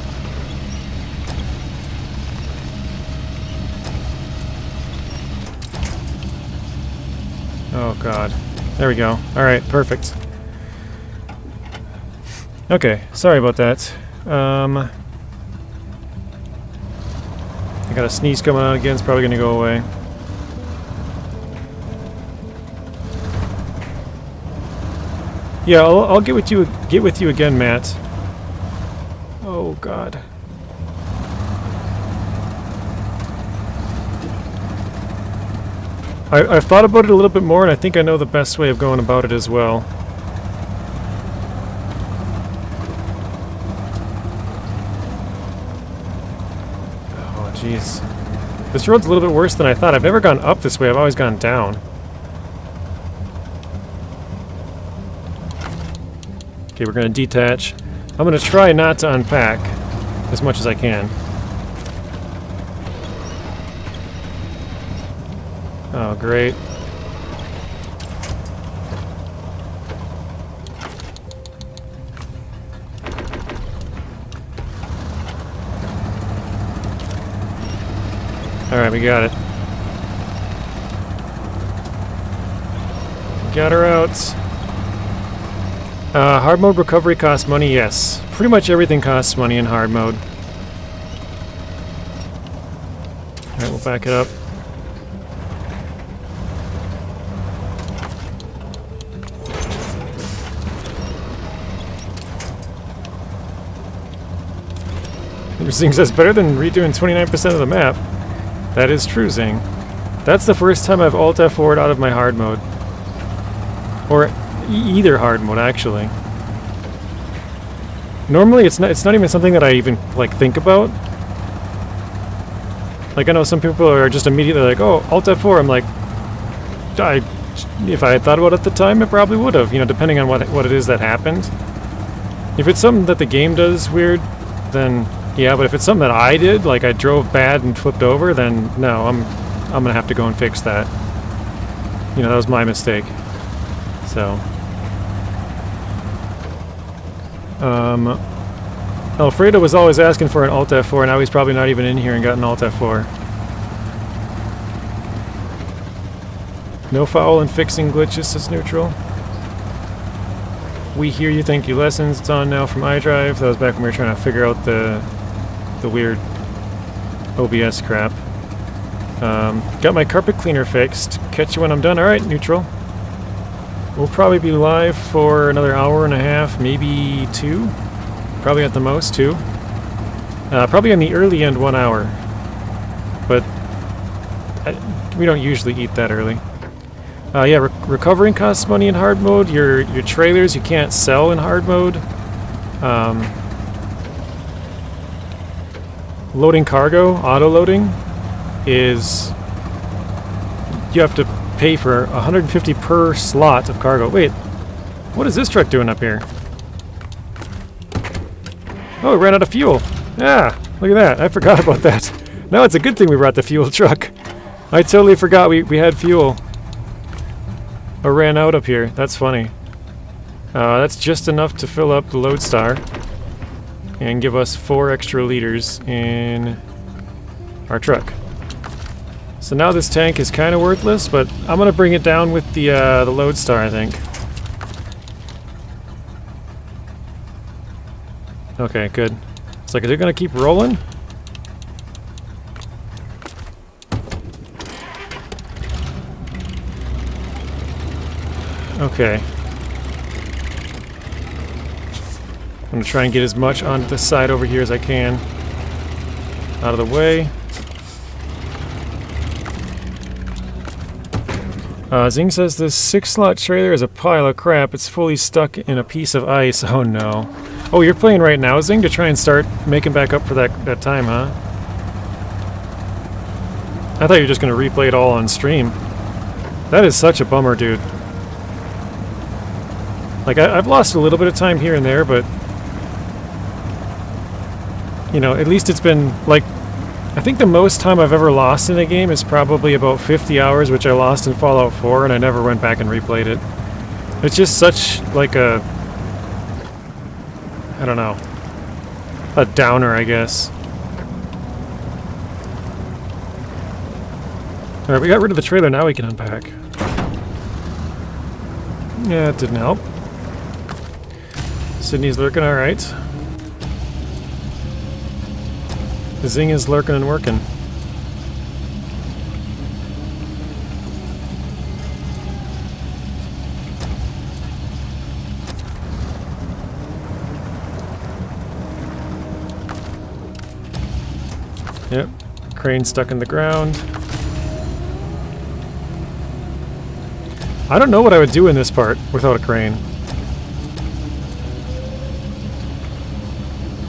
Oh god. There we go. Alright, perfect. Okay, sorry about that. I got a sneeze coming out again, it's probably gonna go away. Yeah, I'll get with you again, Matt. Oh god. I've thought about it a little bit more, and I think I know the best way of going about it as well. Oh jeez. This road's a little bit worse than I thought. I've never gone up this way, I've always gone down. Okay, we're going to detach. I'm going to try not to unpack as much as I can. Oh, great. Alright, we got it. Got her out. Hard mode recovery costs money, yes. Pretty much everything costs money in hard mode. Alright, we'll back it up. Zing says, better than redoing 29% of the map. That is true, Zing. That's the first time I've Alt F4'd out of my hard mode. Or either hard mode, actually. Normally, it's not even something that I even like think about. Like I know some people are just immediately like, "Oh, Alt F4." I'm like, if I had thought about it at the time, I probably would have. You know, depending on what it is that happened. If it's something that the game does weird, then yeah. But if it's something that I did, like I drove bad and flipped over, then no, I'm gonna have to go and fix that. You know, that was my mistake. So. Alfredo was always asking for an Alt F4, now he's probably not even in here and got an Alt F4. No foul in fixing glitches, says Neutral. We hear you, thank you. Lessons, it's on now from iDrive. That was back when we were trying to figure out the weird OBS crap. Got my carpet cleaner fixed. Catch you when I'm done. Alright, Neutral. We'll probably be live for another hour and a half, maybe 2. Probably at the most 2. Probably on the early end 1 hour. But we don't usually eat that early. Yeah, recovering costs money in hard mode. Your trailers you can't sell in hard mode. Loading cargo, auto-loading, is... You have to pay for 150 per slot of cargo. Wait, what is this truck doing up here? Oh, it ran out of fuel. Yeah, look at that. I forgot about that. No, it's a good thing we brought the fuel truck. I totally forgot we had fuel. Or ran out up here. That's funny. That's just enough to fill up the Lodestar and give us 4 extra liters in our truck. So now this tank is kind of worthless, but I'm gonna bring it down with the Lodestar, I think. Okay, good. It's like, is it gonna keep rolling? Okay. I'm gonna try and get as much onto the side over here as I can. Out of the way. Zing says this 6-slot trailer is a pile of crap. It's fully stuck in a piece of ice. Oh no. Oh, you're playing right now, Zing, to try and start making back up for that time, huh? I thought you were just gonna replay it all on stream. That is such a bummer, dude. Like, I've lost a little bit of time here and there, but... You know, at least it's been, like... I think the most time I've ever lost in a game is probably about 50 hours, which I lost in Fallout 4, and I never went back and replayed it. It's just such, like, a... I don't know. A downer, I guess. Alright, we got rid of the trailer, now we can unpack. Yeah, it didn't help. Sydney's lurking alright. Zing is lurking and working. Yep, crane stuck in the ground. I don't know what I would do in this part without a crane.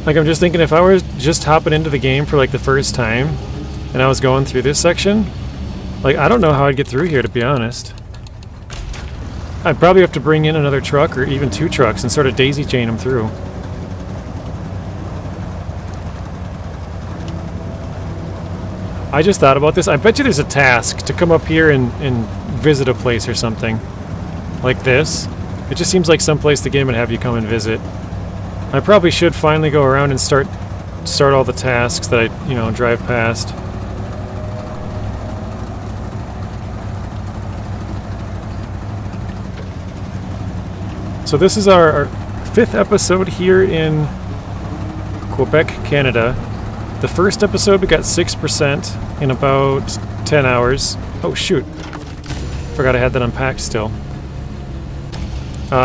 Like, I'm just thinking if I were just hopping into the game for like the first time and I was going through this section, like, I don't know how I'd get through here, to be honest. I'd probably have to bring in another truck or even 2 trucks and sort of daisy chain them through. I just thought about this. I bet you there's a task to come up here and visit a place or something. Like this. It just seems like some place the game would have you come and visit. I probably should finally go around and start all the tasks that I, you know, drive past. So this is our 5th episode here in Quebec, Canada. The first episode we got 6% in about 10 hours. Oh shoot. Forgot I had that unpacked still.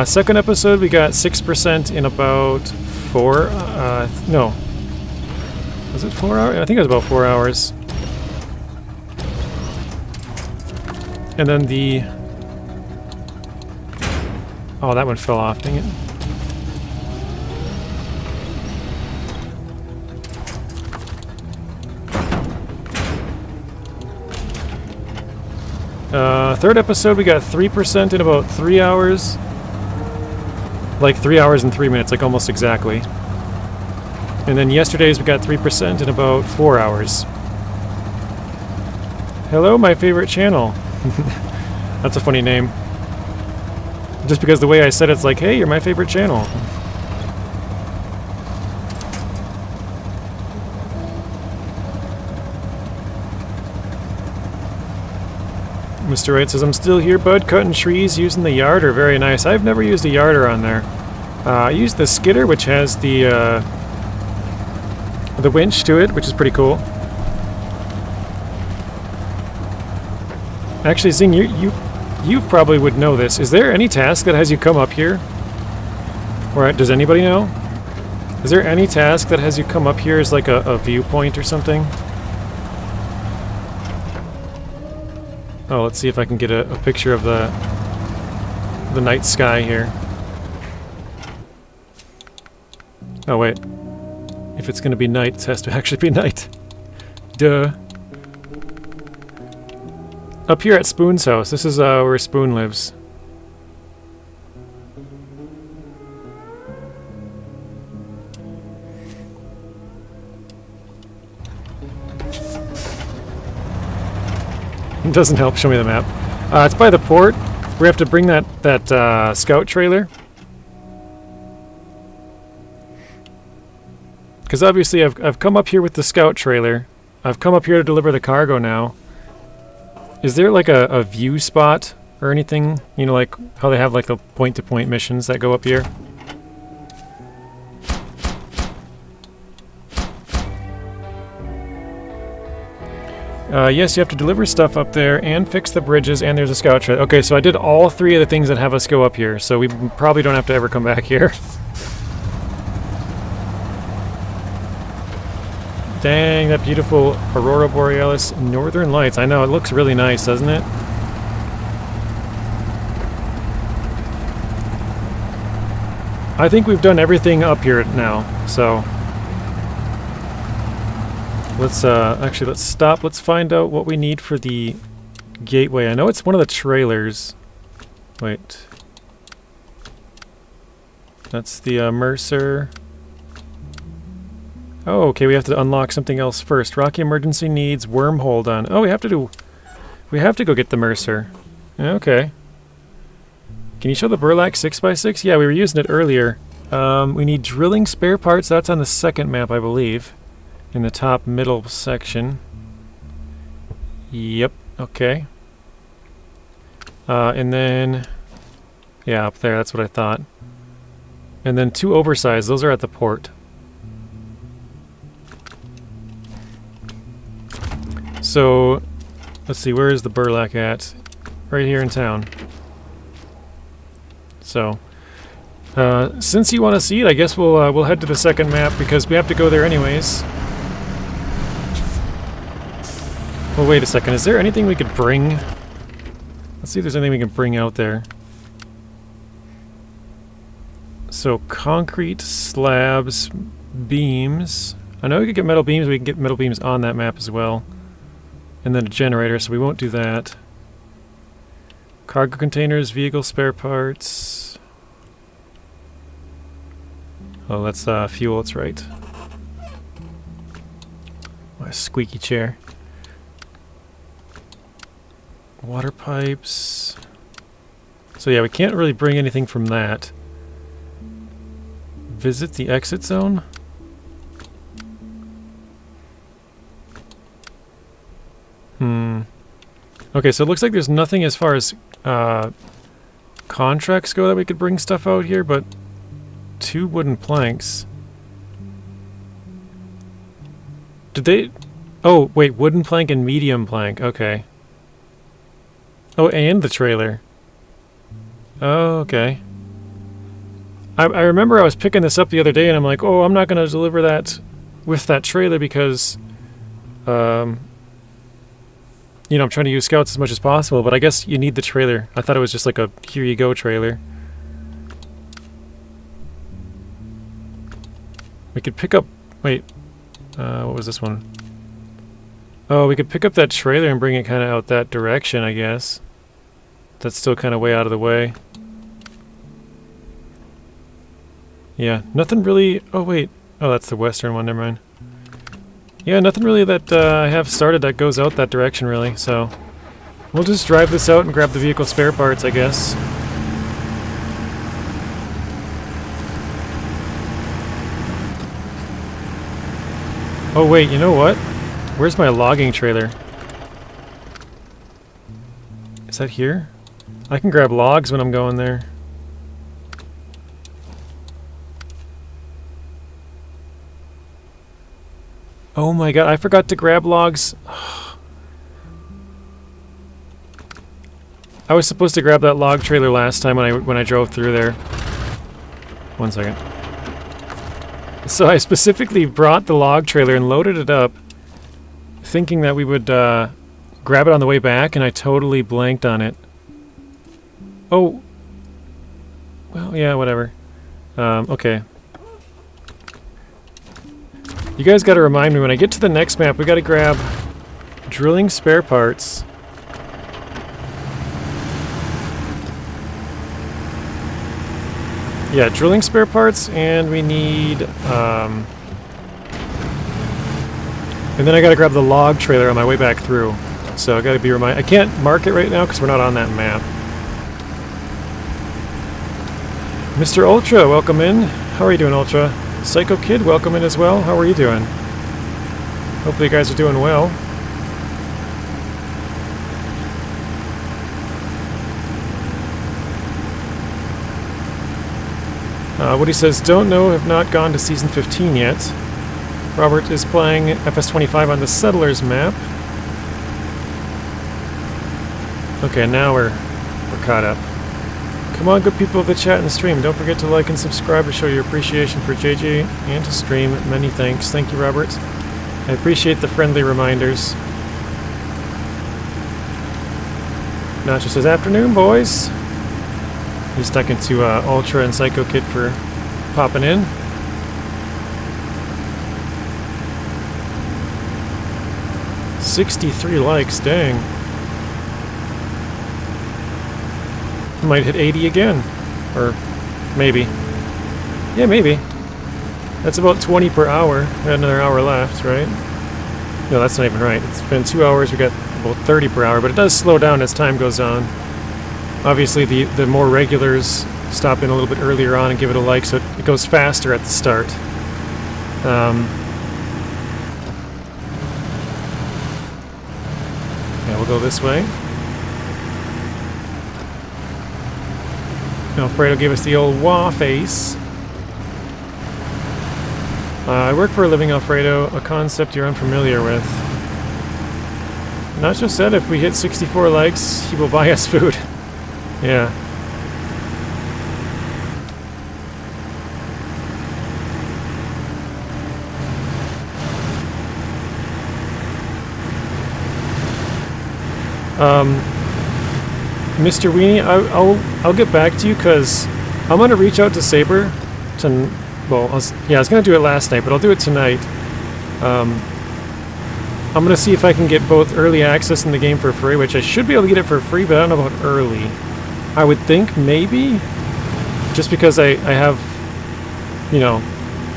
Second episode we got 6% in about 4, no. Was it 4 hours? I think it was about 4 hours. And then the... Oh, that one fell off, dang it. Third episode we got 3% in about 3 hours. Like 3 hours and 3 minutes, like almost exactly. And then yesterday's we got 3% in about 4 hours. Hello, my favorite channel. That's a funny name. Just because the way I said it's like, hey, you're my favorite channel. Mr. Wright says, I'm still here, bud, cutting trees using the yarder. Very nice. I've never used a yarder on there. I used the skidder, which has the winch to it, which is pretty cool. Actually, Zing, you probably would know this. Is there any task that has you come up here? Or does anybody know? Is there any task that has you come up here as like a viewpoint or something? Oh, let's see if I can get a picture of the night sky here. Oh, wait. If it's going to be night, it has to actually be night. Duh. Up here at Spoon's house. This is where Spoon lives. It doesn't help. Show me the map. It's by the port. We have to bring that scout trailer. Because obviously I've come up here with the scout trailer. I've come up here to deliver the cargo now. Is there like a view spot or anything? You know, like how they have like the point-to-point missions that go up here? Yes, you have to deliver stuff up there and fix the bridges, and there's a scout trailer. Okay, so I did all 3 of the things that have us go up here, so we probably don't have to ever come back here. Dang, that beautiful Aurora Borealis Northern Lights. I know, it looks really nice, doesn't it? I think we've done everything up here now, so... let's stop. Let's find out what we need for the gateway. I know it's one of the trailers. Wait. That's the Mercer. Oh, okay, we have to unlock something else first. Rocky emergency needs wormhole done. Oh, we have to go get the Mercer. Okay. Can you show the burlak 6x6? Yeah, we were using it earlier. We need drilling spare parts. That's on the second map, I believe. In the top middle section. Yep, okay. And then... yeah, up there, that's what I thought. And then 2 oversized, those are at the port. So, let's see, where is the burlak at? Right here in town. So, since you want to see it, I guess we'll head to the second map because we have to go there anyways. Well, wait a second. Is there anything we could bring? Let's see if there's anything we can bring out there. So, concrete, slabs, beams. I know we could get metal beams. We can get metal beams on that map as well. And then a generator, so we won't do that. Cargo containers, vehicle spare parts. Oh, that's fuel. That's right. Oh, a squeaky chair. Water pipes. So yeah, we can't really bring anything from that. Visit the exit zone? Okay, so it looks like there's nothing as far as contracts go that we could bring stuff out here, but 2 wooden planks. Did they... oh, wait, wooden plank and medium plank. Okay. Oh, and the trailer. Oh, okay. I remember I was picking this up the other day and I'm like, oh, I'm not going to deliver that with that trailer because, you know, I'm trying to use scouts as much as possible, but I guess you need the trailer. I thought it was just like a here you go trailer. We could pick up... wait. What was this one? Oh, we could pick up that trailer and bring it kind of out that direction, I guess. That's still kind of way out of the way. Yeah, nothing really... oh, wait. Oh, that's the western one, never mind. Yeah, nothing really that I have started that goes out that direction, really, so... we'll just drive this out and grab the vehicle spare parts, I guess. Oh, wait, you know what? Where's my logging trailer? that here? I can grab logs when I'm going there. Oh my god, I forgot to grab logs. I was supposed to grab that log trailer last time when I drove through there. 1 second. So I specifically brought the log trailer and loaded it up, thinking that we would grab it on the way back, and I totally blanked on it. Oh. Well, yeah, whatever. Okay. You guys gotta remind me, when I get to the next map, we gotta grab drilling spare parts. Yeah, drilling spare parts, and we need, and then I gotta grab the log trailer on my way back through. So I gotta be reminded. I can't mark it right now because we're not on that map. Mr. Ultra, welcome in. How are you doing, Ultra? Psycho Kid, welcome in as well. How are you doing? Hopefully you guys are doing well. Woody says, don't know, have not gone to Season 15 yet. Robert is playing FS25 on the Settlers map. Okay, now we're caught up. Come on, good people of the chat and stream. Don't forget to like and subscribe to show your appreciation for JJ and to stream. Many thanks. Thank you, Robert. I appreciate the friendly reminders. Nacho says, afternoon, boys. He's stuck into Ultra and Psycho Kid for popping in. "63 likes, dang. Might hit 80 again. Or maybe. Yeah, maybe. That's about 20 per hour. We got another hour left, right? No, that's not even right. It's been 2 hours, we got about 30 per hour, but it does slow down as time goes on. Obviously, the more regulars stop in a little bit earlier on and give it a like, so it goes faster at the start. Yeah, we'll go this way. Alfredo gave us the old wah face. I work for a living, Alfredo, a concept you're unfamiliar with. Nacho said if we hit 64 likes, he will buy us food. Yeah. Mr. Weenie, I'll get back to you because I'm gonna reach out to Saber to. Well, I was gonna do it last night, but I'll do it tonight. I'm gonna see if I can get both early access in the game for free, which I should be able to get it for free, but I don't know about early. I would think maybe, just because I have,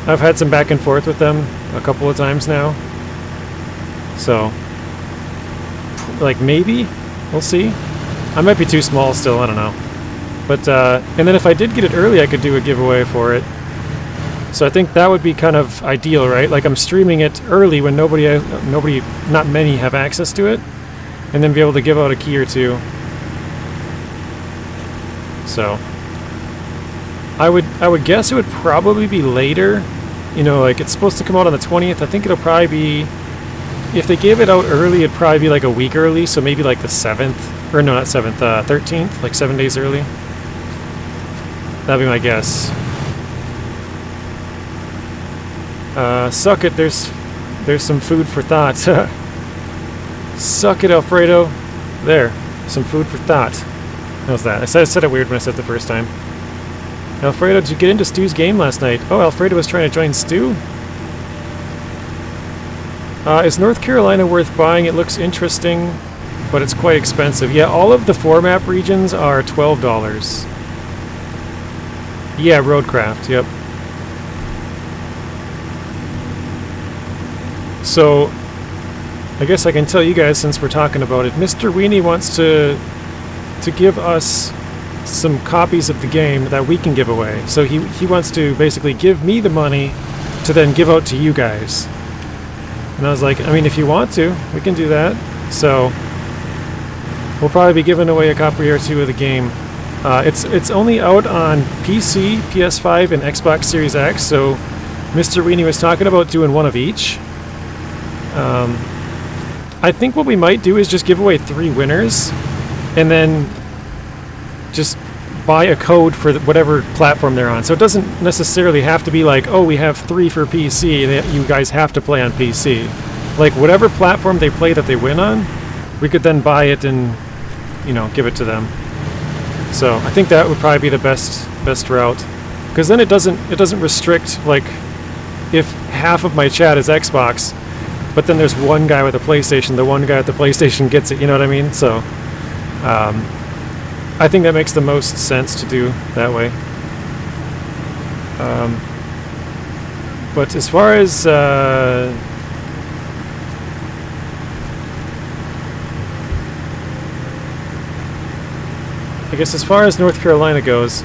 I've had some back and forth with them a couple of times now. So, like maybe, we'll see. I might be too small still, I don't know. But, and then if I did get it early, I could do a giveaway for it. So I think that would be kind of ideal, right? Like I'm streaming it early when not many have access to it, and then be able to give out a key or two. So I would guess it would probably be later. Like it's supposed to come out on the 20th. I think it'll probably be, if they gave it out early, it'd probably be like a week early, so maybe like the 7th. Or no, not 7th, 13th, like 7 days early. That'd be my guess. Suck it, there's some food for thought. Suck it, Alfredo. There, some food for thought. How's that? I said it weird when I said it the first time. Alfredo, did you get into Stu's game last night? Oh, Alfredo was trying to join Stu? Is North Carolina worth buying? It looks interesting, but it's quite expensive. Yeah, all of the 4-map regions are $12. Yeah, Roadcraft, yep. So, I guess I can tell you guys since we're talking about it. Mr. Weenie wants to give us some copies of the game that we can give away. So he wants to basically give me the money to then give out to you guys. And I was like, I mean, if you want to, we can do that. So, we'll probably be giving away a copy or two of the game. It's only out on PC, PS5, and Xbox Series X, so Mr. Weenie was talking about doing one of each. I think what we might do is just give away 3 winners, and then just buy a code for whatever platform they're on. So it doesn't necessarily have to be like, oh, we have 3 for PC, that you guys have to play on PC. Like, whatever platform they play that they win on, we could then buy it and, you know, give it to them. So I think that would probably be the best route, because then it doesn't restrict, like, if half of my chat is Xbox, but then there's one guy with a PlayStation, the one guy with the PlayStation gets it, you know what I mean? So I think that makes the most sense to do that way. But as far as I guess as far as North Carolina goes,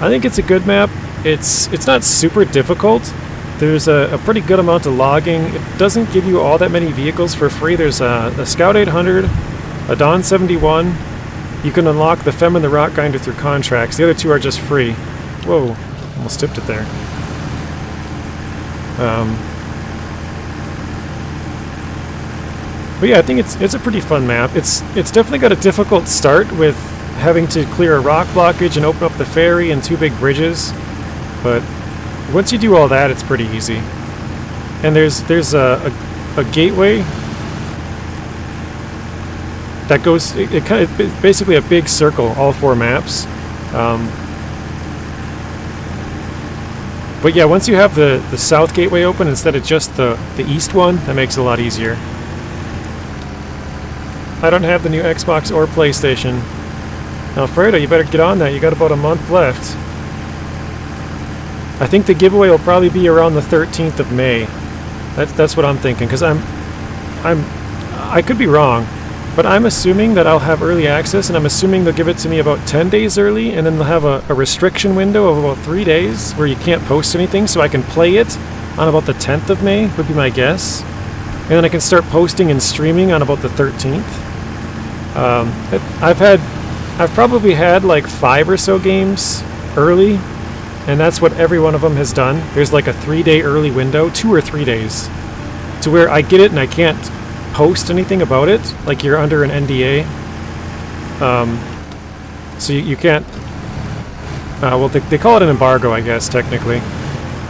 I think it's a good map. It's not super difficult. There's a pretty good amount of logging. It doesn't give you all that many vehicles for free. There's a Scout 800, a Dawn 71. You can unlock the Fem and the Rock Grinder through contracts. The other 2 are just free. Whoa, almost tipped it there. But yeah, I think it's a pretty fun map. It's definitely got a difficult start with having to clear a rock blockage and open up the ferry and 2 big bridges. But once you do all that, it's pretty easy. And there's a gateway that goes, it's basically a big circle, all 4 maps. But yeah, once you have the south gateway open instead of just the east one, that makes it a lot easier. I don't have the new Xbox or PlayStation. Alfredo, you better get on that. You got about a month left. I think the giveaway will probably be around the 13th of May. That's what I'm thinking, because I could be wrong, but I'm assuming that I'll have early access, and I'm assuming they'll give it to me about 10 days early, and then they'll have a restriction window of about 3 days where you can't post anything, so I can play it on about the 10th of May, would be my guess. And then I can start posting and streaming on about the 13th. I've probably had like 5 or so games early, and that's what every one of them has done. There's like a 3-day early window, 2 or 3 days, to where I get it and I can't post anything about it, like you're under an NDA. So you can't, well, they call it an embargo, I guess, technically.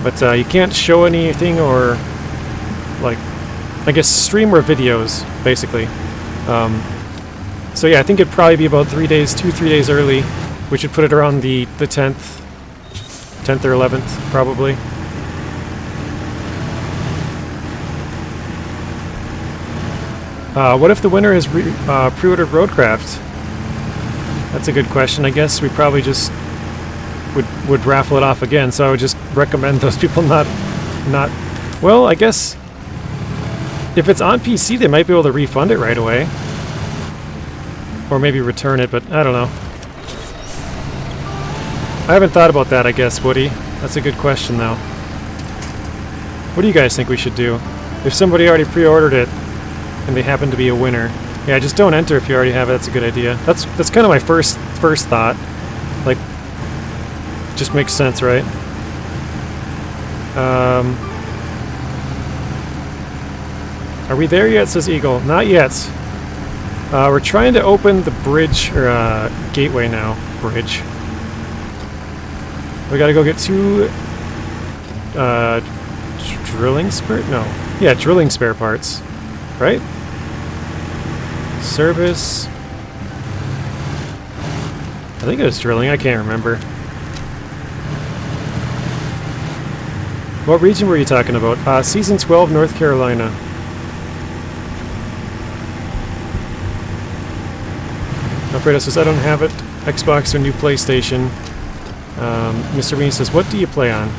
But you can't show anything or, like, I guess stream or videos, basically. So yeah, I think it'd probably be about 3 days, 2-3 days early, which would put it around the 10th or 11th, probably. What if the winner has pre-ordered Roadcraft? That's a good question. I guess we probably just would raffle it off again, so I would just recommend those people not... Well, I guess if it's on PC, they might be able to refund it right away. Or maybe return it, but I don't know. I haven't thought about that, I guess, Woody. That's a good question, though. What do you guys think we should do? If somebody already pre-ordered it, and they happen to be a winner. Yeah, just don't enter if you already have it. That's a good idea. That's kind of my first thought. Like, just makes sense, right? Are we there yet, says Eagle? Not yet. We're trying to open the bridge, or gateway now. Bridge. We gotta go get 2 drilling spare... No. Yeah, drilling spare parts. Right? Service. I think it was drilling, I can't remember. What region were you talking about? Season 12, North Carolina. Alfredo says, I don't have it. Xbox or new PlayStation. Mr. Bean says, what do you play on?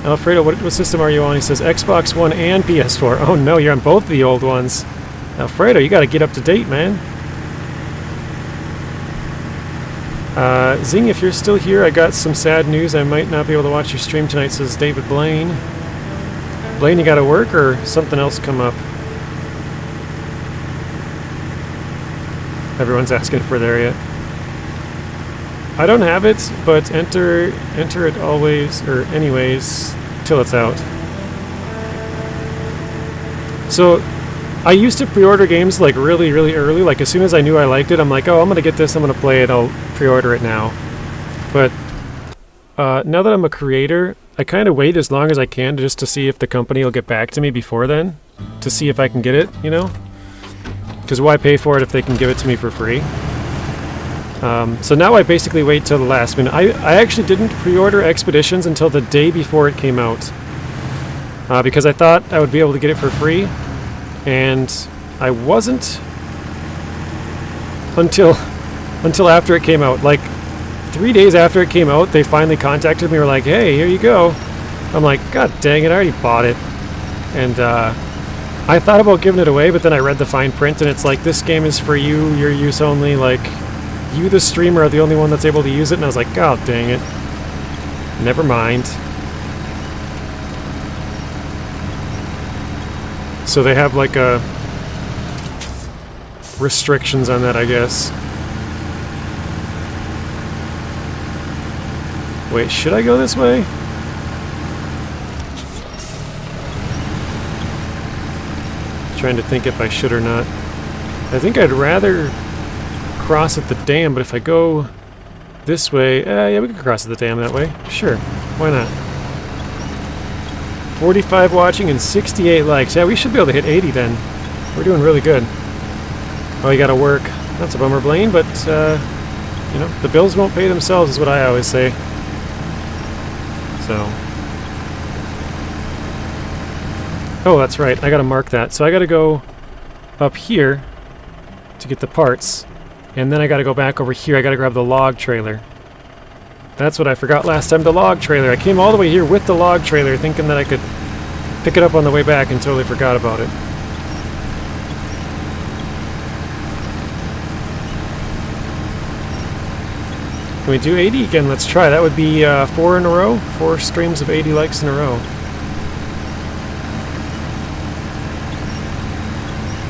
Alfredo, what system are you on? He says, Xbox One and PS4. Oh no, you're on both the old ones. Alfredo, you gotta get up to date, man. Zing, if you're still here, I got some sad news. I might not be able to watch your stream tonight, says David Blaine. Blaine, you gotta work or something else come up? Everyone's asking for there yet. I don't have it, but enter it always, or anyways, till it's out. So, I used to pre-order games like really, really early. Like as soon as I knew I liked it, I'm like, oh, I'm gonna get this, I'm gonna play it, I'll pre-order it now. But now that I'm a creator, I kind of wait as long as I can just to see if the company will get back to me before then, to see if I can get it, you know? Because why pay for it if they can give it to me for free? So now I basically wait till the last minute. I actually didn't pre-order Expeditions until the day before it came out. Because I thought I would be able to get it for free. And I wasn't until after it came out. Like 3 days after it came out, they finally contacted me and were like, hey, here you go. I'm like, god dang it, I already bought it. And I thought about giving it away, but then I read the fine print and it's like, this game is for you, your use only, like, you the streamer are the only one that's able to use it. And I was like, god dang it. Never mind. So they have like a restrictions on that, I guess. Wait, should I go this way? Trying to think if I should or not. I think I'd rather cross at the dam, but if I go this way, yeah, we could cross at the dam that way. Sure, why not? 45 watching and 68 likes. Yeah, we should be able to hit 80 then. We're doing really good. Oh, you gotta work. That's a bummer, Blaine, but, you know, the bills won't pay themselves is what I always say. So. Oh, that's right. I gotta mark that. So I gotta go up here to get the parts. And then I gotta go back over here. I gotta grab the log trailer. That's what I forgot last time, the log trailer. I came all the way here with the log trailer thinking that I could pick it up on the way back and totally forgot about it. Can we do 80 again? Let's try. That would be 4 in a row. 4 streams of 80 likes in a row.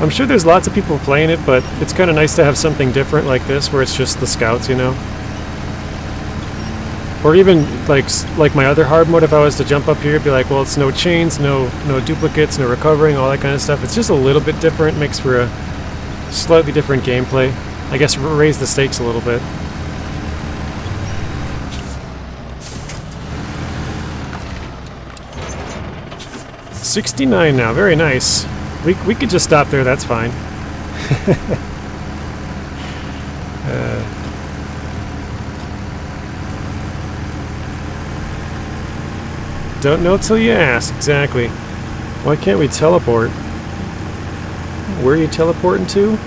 I'm sure there's lots of people playing it, but it's kind of nice to have something different like this where it's just the scouts, you know? Or even like my other hard mode, if I was to jump up here, it'd be like, well, it's no chains, no duplicates, no recovering, all that kind of stuff. It's just a little bit different, makes for a slightly different gameplay. I guess raise the stakes a little bit. $69 now, very nice. We could just stop there, that's fine. Don't know till you ask, exactly. Why can't we teleport? Where are you teleporting to?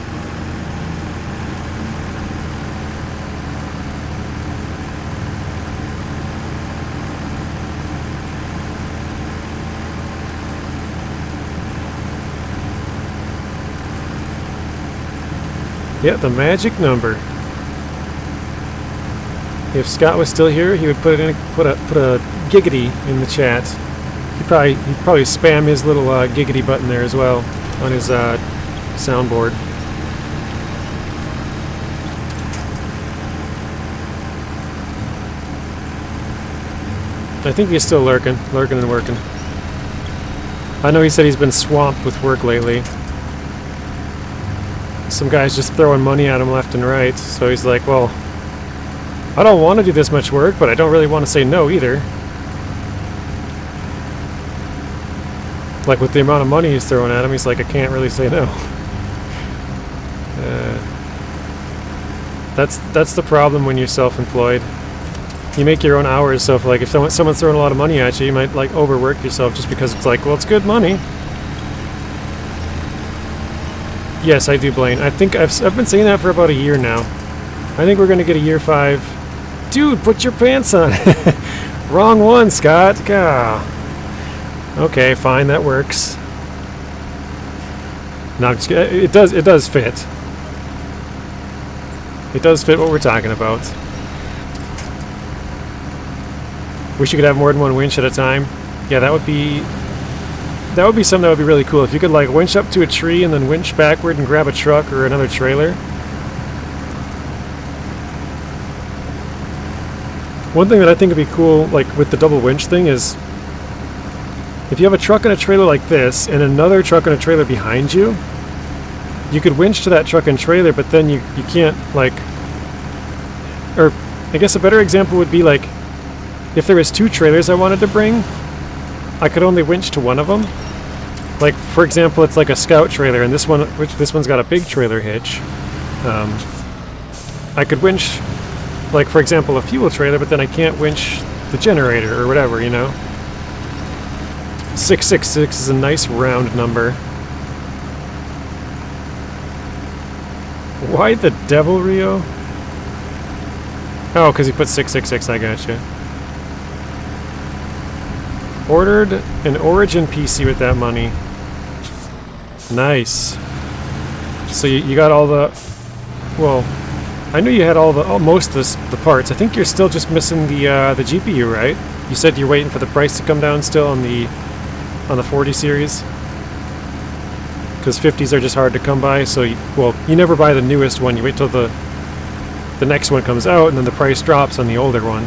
Yeah, the magic number. If Scott was still here, he would put a giggity in the chat. He'd probably spam his little giggity button there as well on his soundboard. I think he's still lurking and working. I know he said he's been swamped with work lately. Some guy's just throwing money at him left and right, so he's like, well, I don't want to do this much work, but I don't really want to say no either. Like with the amount of money he's throwing at him, he's like, I can't really say no. That's the problem when you're self-employed. You make your own hours, so if someone's throwing a lot of money at you, you might like overwork yourself just because it's like, well, it's good money. Yes, I do, Blaine. I think I've been saying that for about a year now. I think we're gonna get a year 5. Dude, put your pants on. Wrong one, Scott. Gah. Okay, fine, that works. No, I'm just kidding. It does fit. It does fit what we're talking about. Wish you could have more than one winch at a time. Yeah, that would be something that would be really cool. If you could like winch up to a tree and then winch backward and grab a truck or another trailer. One thing that I think would be cool, like with the double winch thing, is if you have a truck and a trailer like this, and another truck and a trailer behind you, you could winch to that truck and trailer, but then you can't, like... Or, I guess a better example would be, like, if there was 2 trailers I wanted to bring, I could only winch to one of them. Like, for example, it's like a scout trailer, and this one's got a big trailer hitch. I could winch, like, for example, a fuel trailer, but then I can't winch the generator or whatever, you know? 666 is a nice round number. Why the devil, Rio? Oh, because he put 666, I gotcha. Ordered an Origin PC with that money. Nice. So you got all the... Well, I knew you had most of the parts. I think you're still just missing the GPU, right? You said you're waiting for the price to come down still on the 40 series? Because 50s are just hard to come by, so you never buy the newest one. You wait till the next one comes out, and then the price drops on the older one.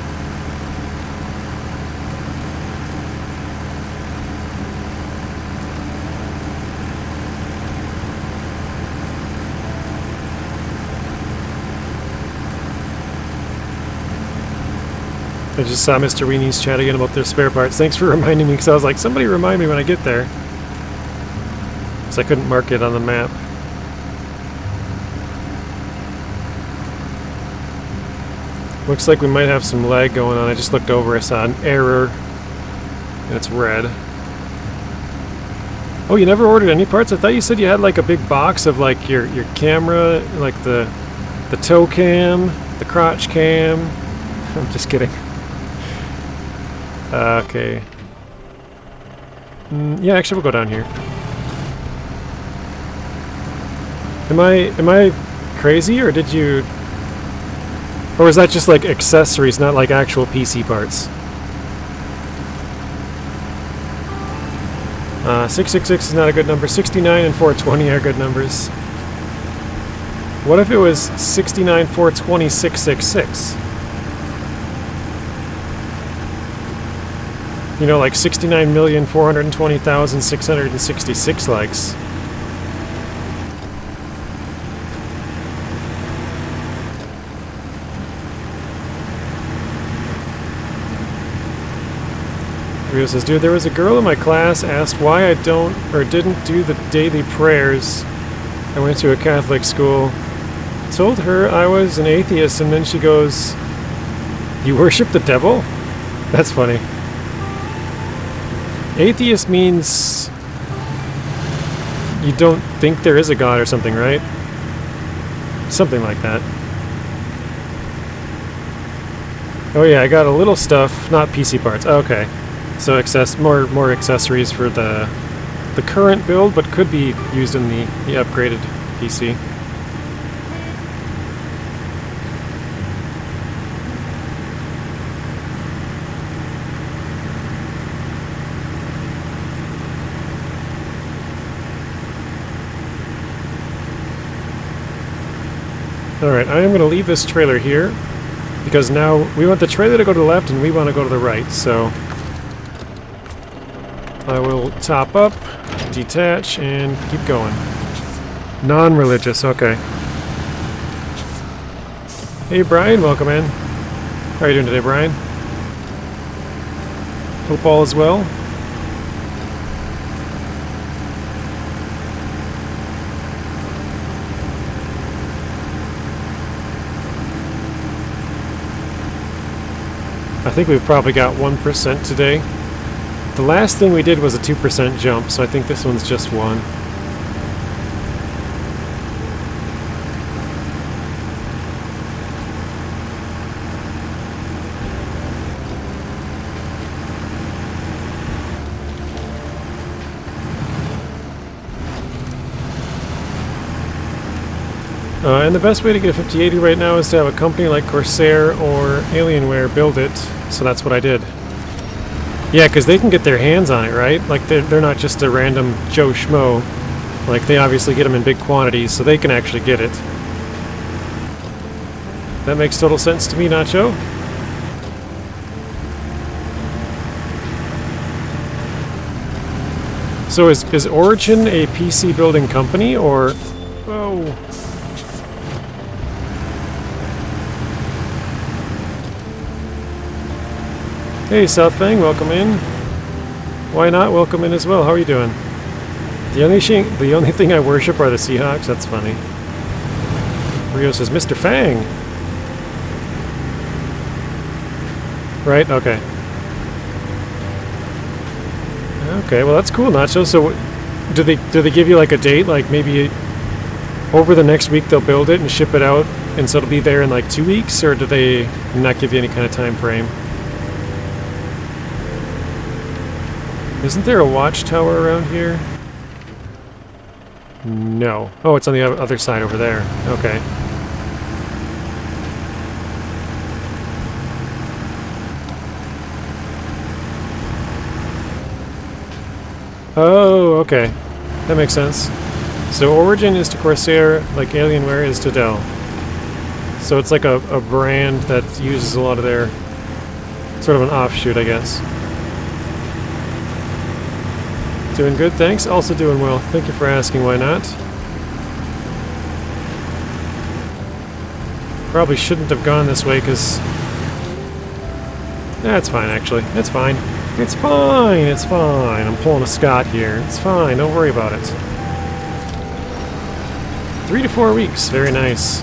I just saw Mr. Weenie's chat again about their spare parts. Thanks for reminding me, because I was like, somebody remind me when I get there. So I couldn't mark it on the map. Looks like we might have some lag going on. I just looked over, I saw an error, and it's red. Oh, you never ordered any parts? I thought you said you had like a big box of like your camera, like the toe cam, the crotch cam. I'm just kidding. Okay. Yeah, actually we'll go down here. Am I crazy, or did you... Or is that just like accessories, not like actual PC parts? 666 is not a good number. 69 and 420 are good numbers. What if it was 69, 420, 666? You know, like 69,420,666 likes. Rio says, dude, there was a girl in my class asked why I don't or didn't do the daily prayers. I went to a Catholic school. Told her I was an atheist, and then she goes, you worship the devil? That's funny. Atheist means you don't think there is a god or something, right? Something like that. Oh yeah, I got a little stuff, not PC parts. Okay. So more accessories for the current build, but could be used in the upgraded PC. Alright, I am going to leave this trailer here, because now we want the trailer to go to the left and we want to go to the right, so I will top up, detach, and keep going. Non-religious, okay. Hey Brian, welcome in. How are you doing today, Brian? Hope all is well. I think we've probably got 1% today. The last thing we did was a 2% jump, so I think this one's just 1. And the best way to get a 5080 right now is to have a company like Corsair or Alienware build it, so that's what I did. Yeah, because they can get their hands on it, right? Like, they're not just a random Joe Schmo. Like, they obviously get them in big quantities, so they can actually get it. That makes total sense to me, Nacho. So is Origin a PC building company, or... Oh... Hey Southfang, welcome in. Why not welcome in as well? How are you doing? The only thing I worship are the Seahawks. That's funny. Rio says, Mr. Fang! Right? Okay. Okay, well that's cool, Nacho. So, do they give you like a date? Like maybe over the next week they'll build it and ship it out, and so it'll be there in like 2 weeks, or do they not give you any kind of time frame? Isn't there a watchtower around here? No. Oh, it's on the other side over there. Okay. Oh, okay. That makes sense. So Origin is to Corsair, like Alienware is to Dell. So it's like a brand that uses a lot of their... sort of an offshoot, I guess. Doing good, thanks. Also doing well. Thank you for asking, why not? Probably shouldn't have gone this way, because... That's fine, actually. It's fine. It's fine, it's fine. I'm pulling a Scott here. It's fine, don't worry about it. 3 to 4 weeks, very nice.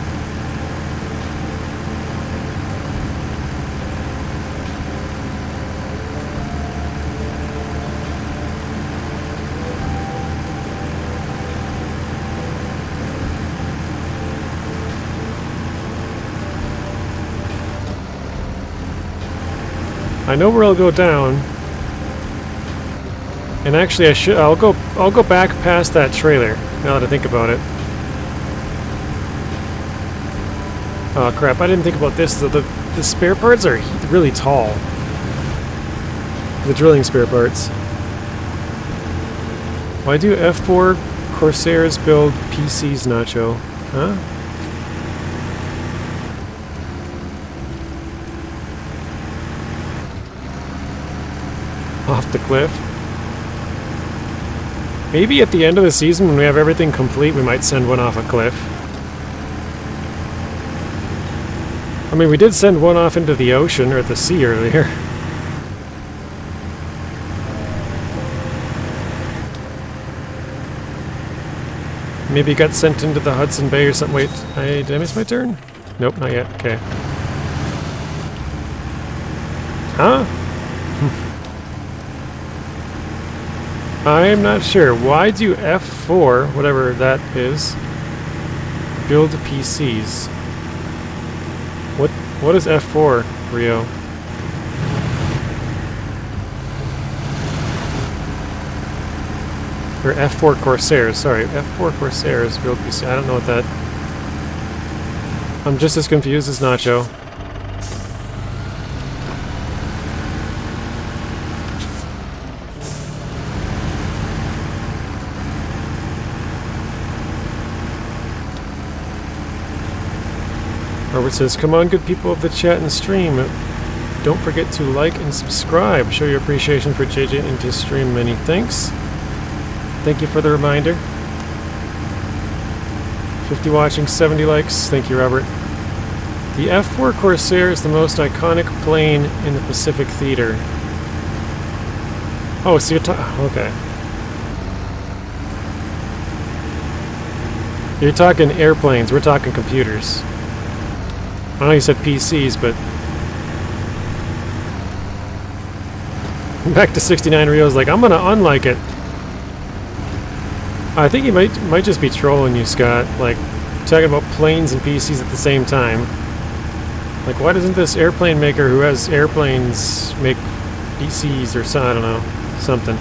I know where I'll go down. And actually I'll go back past that trailer, now that I think about it. Oh crap, I didn't think about this. The spare parts are really tall. The drilling spare parts. Why do F4 Corsairs build PCs, Nacho? Huh? Off the cliff. Maybe at the end of the season, when we have everything complete, we might send one off a cliff. I mean, we did send one off into the ocean, or the sea earlier. Maybe it got sent into the Hudson Bay or something. Wait, did I miss my turn? Nope, not yet. Okay. Huh? I'm not sure. Why do F4, whatever that is, build PCs? What is F4, Rio? Or F4 Corsairs, sorry. F4 Corsairs build PCs. I don't know what that... I'm just as confused as Nacho. Robert says, come on good people of the chat and stream. Don't forget to like and subscribe. Show your appreciation for JJ into stream. Many thanks. Thank you for the reminder. 50 watching, 70 likes. Thank you, Robert. The F4 Corsair is the most iconic plane in the Pacific Theater. Oh, so you're okay. You're talking airplanes, we're talking computers. I know you said PCs, but... Back to 69 Rio's like, I'm gonna unlike it. I think he might just be trolling you, Scott. Like, talking about planes and PCs at the same time. Like, why doesn't this airplane maker who has airplanes make PCs or something? I don't know. Something.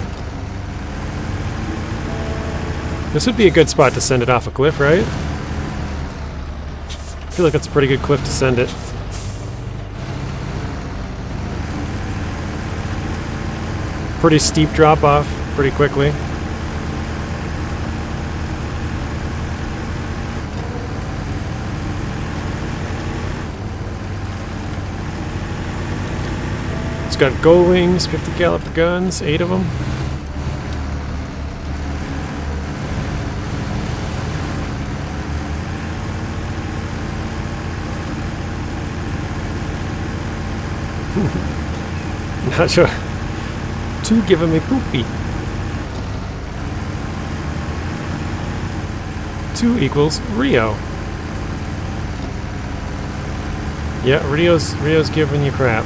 This would be a good spot to send it off a cliff, right? I feel like that's a pretty good cliff to send it. Pretty steep drop off pretty quickly. It's got gull wings, 50 caliber guns, 8 of them. Not sure. Two giving me poopy. 2 equals Rio. Yeah, Rio's giving you crap.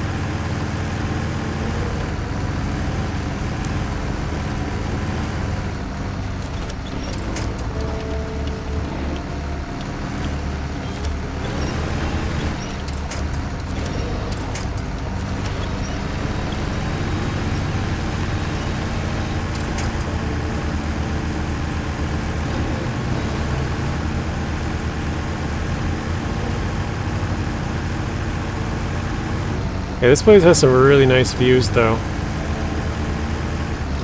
Yeah, this place has some really nice views though.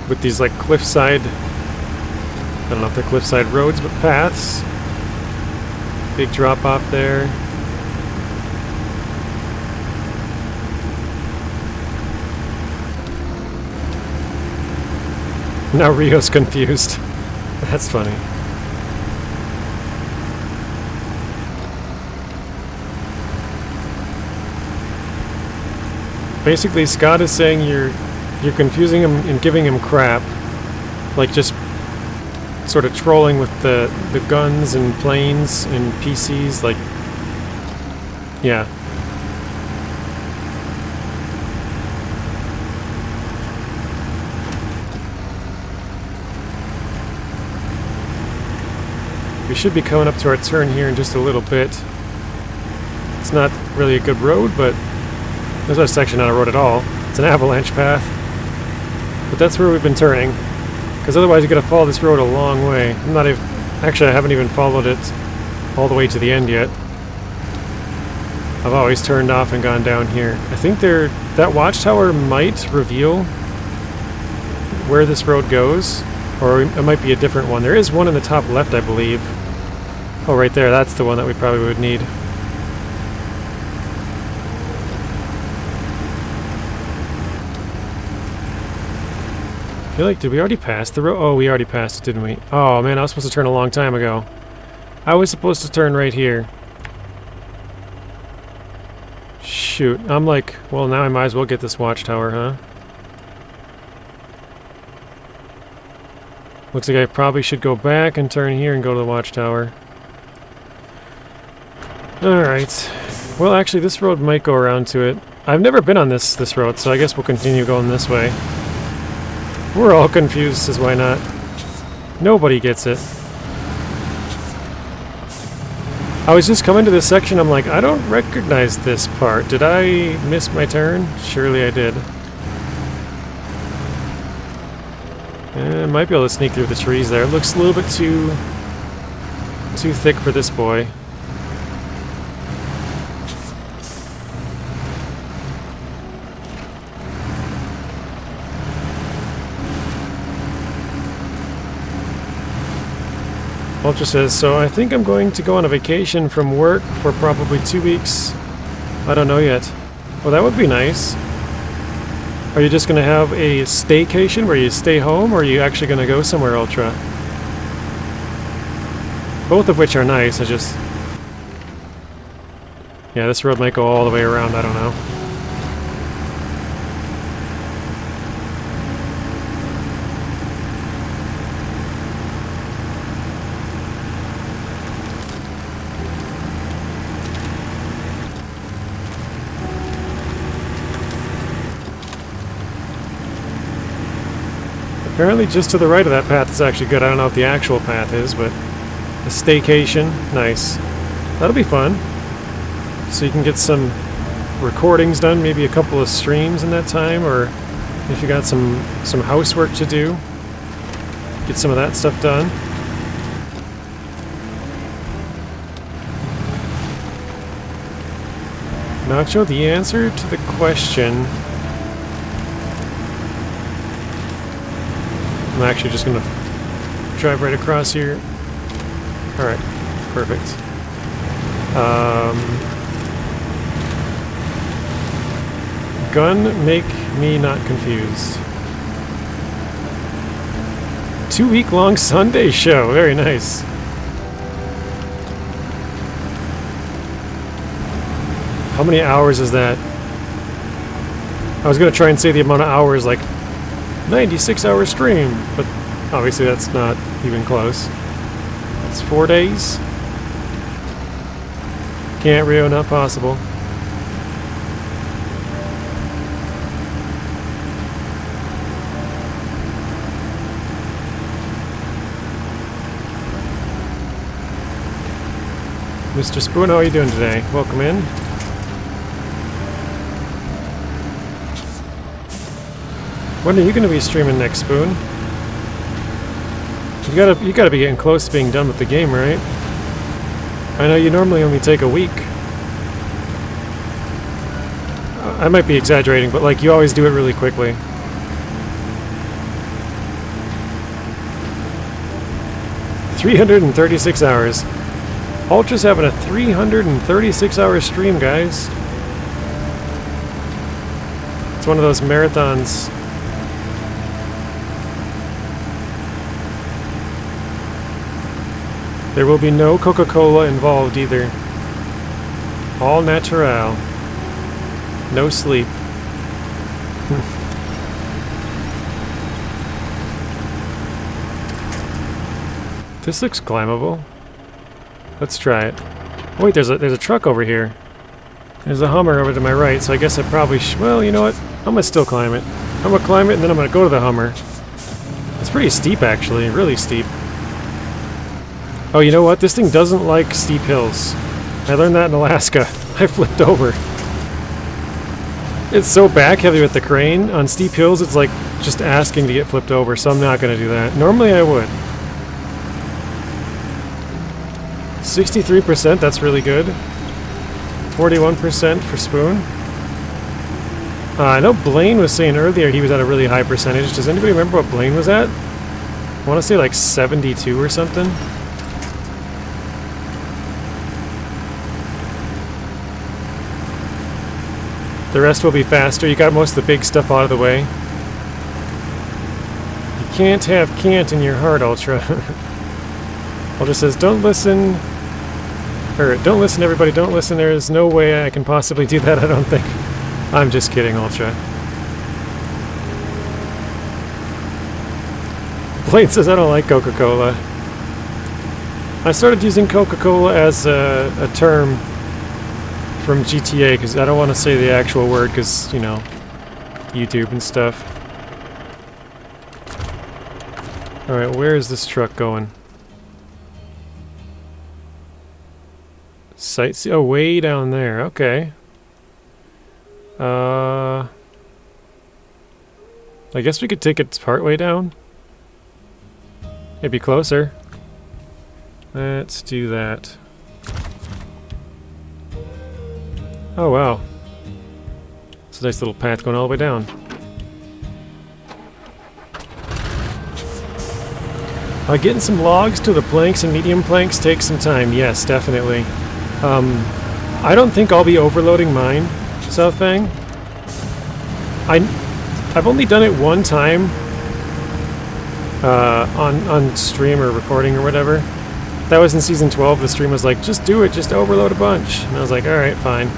With these like cliffside, I don't know if they're cliffside roads, but paths. Big drop off there. Now Rio's confused. That's funny. Basically, Scott is saying you're confusing him and giving him crap, like just sort of trolling with the guns and planes and PCs, like, yeah. We should be coming up to our turn here in just a little bit. It's not really a good road, but there's no section on a road at all. It's an avalanche path. But that's where we've been turning. Because otherwise you gotta follow this road a long way. I'm not even... Actually, I haven't even followed it all the way to the end yet. I've always turned off and gone down here. I think that watchtower might reveal where this road goes. Or it might be a different one. There is one in the top left, I believe. Oh, right there. That's the one that we probably would need. I feel like, did we already pass the road? Oh, we already passed it, didn't we? Oh, man, I was supposed to turn a long time ago. I was supposed to turn right here. Shoot. I'm like, well, now I might as well get this watchtower, huh? Looks like I probably should go back and turn here and go to the watchtower. Alright. Well, actually, this road might go around to it. I've never been on this road, so I guess we'll continue going this way. We're all confused, as why not? Nobody gets it. I was just coming to this section, I'm like, I don't recognize this part. Did I miss my turn? Surely I did. Might be able to sneak through the trees there. It looks a little bit too thick for this boy. Ultra says, so I think I'm going to go on a vacation from work for probably 2 weeks. I don't know yet. Well, that would be nice. Are you just going to have a staycation where you stay home, or are you actually going to go somewhere, Ultra? Both of which are nice, I just... Yeah, this road might go all the way around, I don't know. Apparently just to the right of that path is actually good. I don't know if the actual path is, but a staycation, nice. That'll be fun. So you can get some recordings done, maybe a couple of streams in that time, or if you got some housework to do, get some of that stuff done. Nacho, the answer to the question... I'm actually just going to drive right across here. Alright, perfect. Gun make me not confused. 2-week-long Sunday show, very nice. How many hours is that? I was gonna try and say the amount of hours, like 96-hour stream, but obviously that's not even close. It's 4 days. Can't, Rio, not possible. Mr. Spoon, how are you doing today? Welcome in. When are you going to be streaming next, Spoon? You gotta be getting close to being done with the game, right? I know you normally only take a week. I might be exaggerating, but like you always do it really quickly. $336 hours. Ultra's having a 336-hour stream, guys. It's one of those marathons. There will be no Coca-Cola involved either. All natural. No sleep. This looks climbable. Let's try it. Oh, wait, there's a truck over here. There's a Hummer over to my right, so I guess I probably well, you know what? I'm gonna still climb it. I'm gonna climb it and then I'm gonna go to the Hummer. It's pretty steep, actually. Really steep. Oh, you know what? This thing doesn't like steep hills. I learned that in Alaska. I flipped over. It's so back heavy with the crane. On steep hills, it's like just asking to get flipped over, so I'm not gonna do that. Normally I would. 63%, that's really good. 41% for Spoon. I know Blaine was saying earlier he was at a really high percentage. Does anybody remember what Blaine was at? I want to say like 72 or something. The rest will be faster. You got most of the big stuff out of the way. You can't have can't in your heart, Ultra. Ultra says, don't listen. Or, don't listen, everybody, don't listen. There is no way I can possibly do that, I don't think. I'm just kidding, Ultra. Blaine says, I don't like Coca-Cola. I started using Coca-Cola as a term from GTA, because I don't want to say the actual word, because, you know, YouTube and stuff. Alright, where is this truck going? Sightsee. Oh, way down there. Okay. I guess we could take it part way down. Maybe closer. Let's do that. Oh, wow. It's a nice little path going all the way down. Getting some logs to the planks and medium planks takes some time. Yes, definitely. I don't think I'll be overloading mine, South Fang. I've only done it one time on stream or recording or whatever. That was in Season 12. The stream was like, just do it, just overload a bunch. And I was like, alright, fine.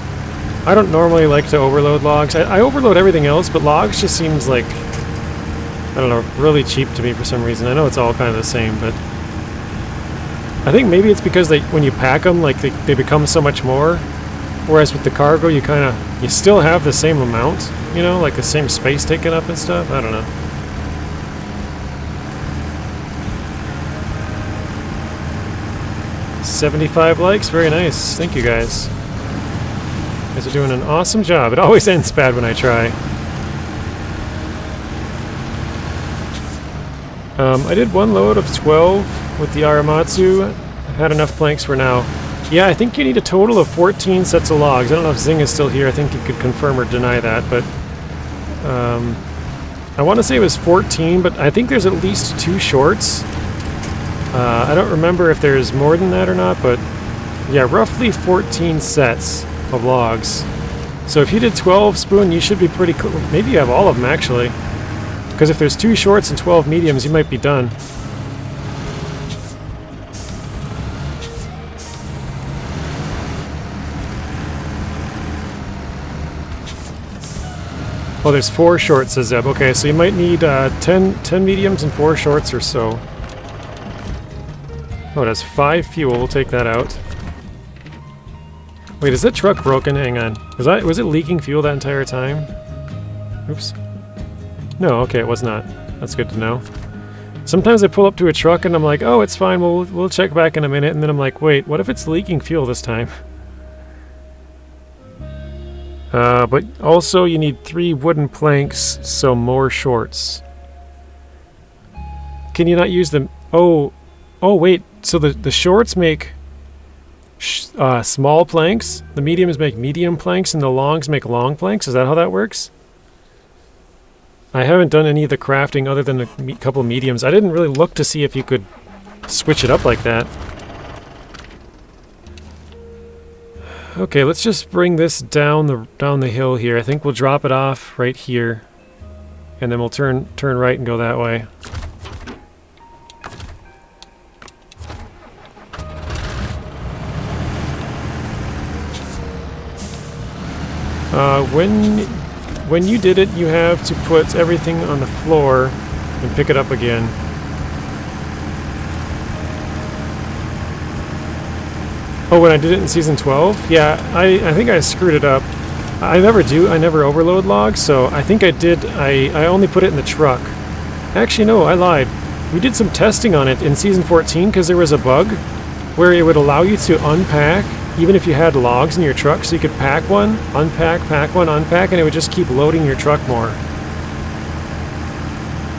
I don't normally like to overload logs. I overload everything else, but logs just seems like, I don't know, really cheap to me for some reason. I know it's all kind of the same, but I think maybe it's because when you pack them, like they become so much more. Whereas with the cargo, you still have the same amount, you know, like the same space taken up and stuff. I don't know. $75 likes, very nice. Thank you guys. You guys are doing an awesome job. It always ends bad when I try. I did one load of 12 with the Aramatsu. I had enough planks for now. Yeah, I think you need a total of 14 sets of logs. I don't know if Zing is still here. I think he could confirm or deny that, but I want to say it was 14, but I think there's at least 2 shorts. I don't remember if there's more than that or not, but yeah, roughly 14 sets of logs. So if you did 12 Spoon, you should be pretty cool. Maybe you have all of them, actually. Because if there's 2 shorts and 12 mediums, you might be done. Oh, there's 4 shorts, says Zeb. Okay, so you might need 10 mediums and 4 shorts or so. Oh, it has 5 fuel. We'll take that out. Wait, is that truck broken? Hang on. Was it leaking fuel that entire time? Oops. No, okay, it was not. That's good to know. Sometimes I pull up to a truck and I'm like, oh, it's fine, we'll check back in a minute, and then I'm like, wait, what if it's leaking fuel this time? But also you need 3 wooden planks, so more shorts. Can you not use them? Oh wait, so the shorts make small planks, the mediums make medium planks, and the longs make long planks? Is that how that works? I haven't done any of the crafting other than a couple mediums. I didn't really look to see if you could switch it up like that. Okay, let's just bring this down the hill here. I think we'll drop it off right here, and then we'll turn right and go that way. When you did it, you have to put everything on the floor and pick it up again. Oh, when I did it in Season 12? Yeah, I think I screwed it up. I never overload logs, so I think I only put it in the truck. Actually, no, I lied. We did some testing on it in Season 14 because there was a bug where it would allow you to unpack even if you had logs in your truck, so you could pack one, unpack, pack one, unpack, and it would just keep loading your truck more.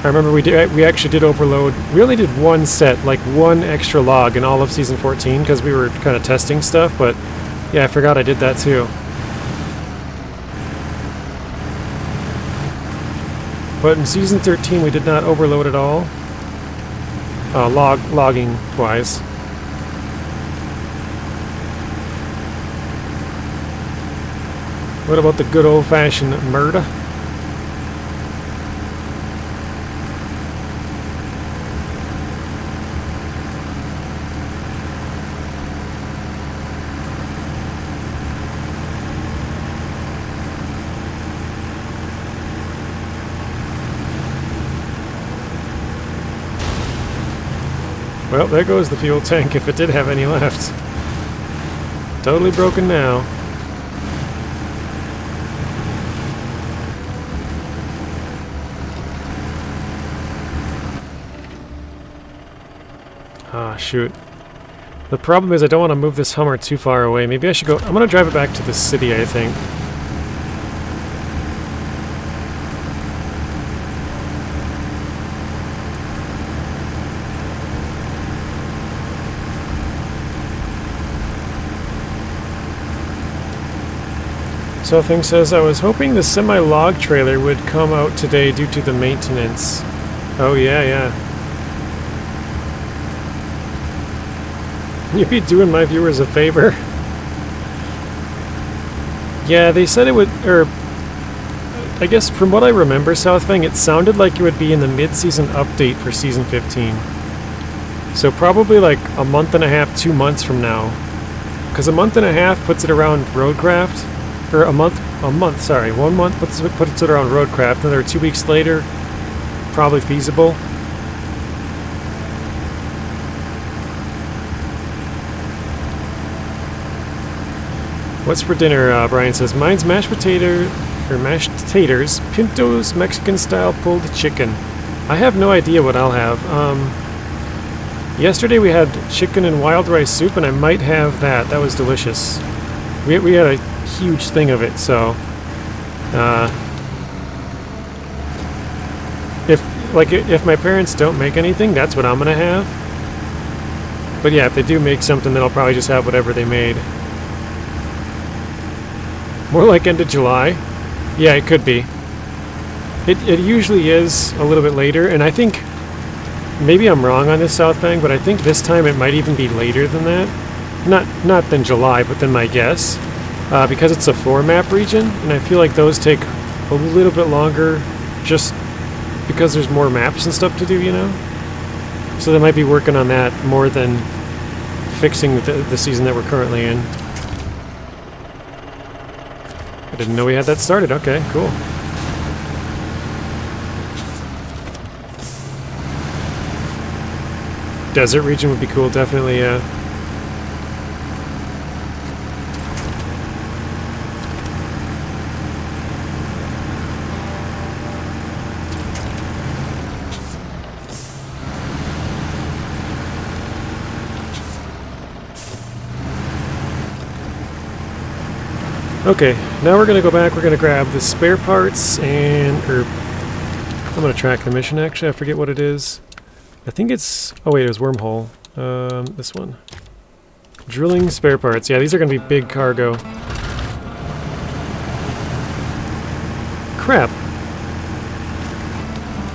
I remember we actually did overload. We only did one set, like 1 extra log in all of Season 14 because we were kind of testing stuff, but yeah, I forgot I did that too. But in Season 13 we did not overload at all, logging wise. What about the good old-fashioned murder? Well, there goes the fuel tank if it did have any left. Totally broken now. Ah, shoot. The problem is I don't want to move this Hummer too far away. Maybe I should go... I'm going to drive it back to the city, I think. So thing says, I was hoping the semi-log trailer would come out today due to the maintenance. Oh, yeah. You'd be doing my viewers a favor. Yeah, they said it would, or I guess from what I remember, Southfang, it sounded like it would be in the mid-season update for Season 15. So probably like a month and a half, 2 months from now. Because a month and a half puts it around Roadcraft, or 1 month puts it around Roadcraft, another 2 weeks later, probably feasible. What's for dinner? Brian says, mine's mashed taters, Pinto's Mexican-style pulled chicken. I have no idea what I'll have. Yesterday we had chicken and wild rice soup, and I might have that. That was delicious. We had a huge thing of it, so... If my parents don't make anything, that's what I'm gonna have. But yeah, if they do make something, then I'll probably just have whatever they made. More like end of July. Yeah, it could be. It usually is a little bit later, and I think maybe I'm wrong on this Southfang, but I think this time it might even be later than that. Not than July, but than my guess, because it's a 4-map region, and I feel like those take a little bit longer, just because there's more maps and stuff to do, you know. So they might be working on that more than fixing the season that we're currently in. I didn't know we had that started. Okay, cool. desert region would be cool, definitely, yeah. Okay, now we're gonna go back, we're gonna grab the spare parts and, I'm gonna track the mission actually, I forget what it is. I think it's, oh wait, it was wormhole. This one. Drilling spare parts, yeah, these are gonna be big cargo. Crap.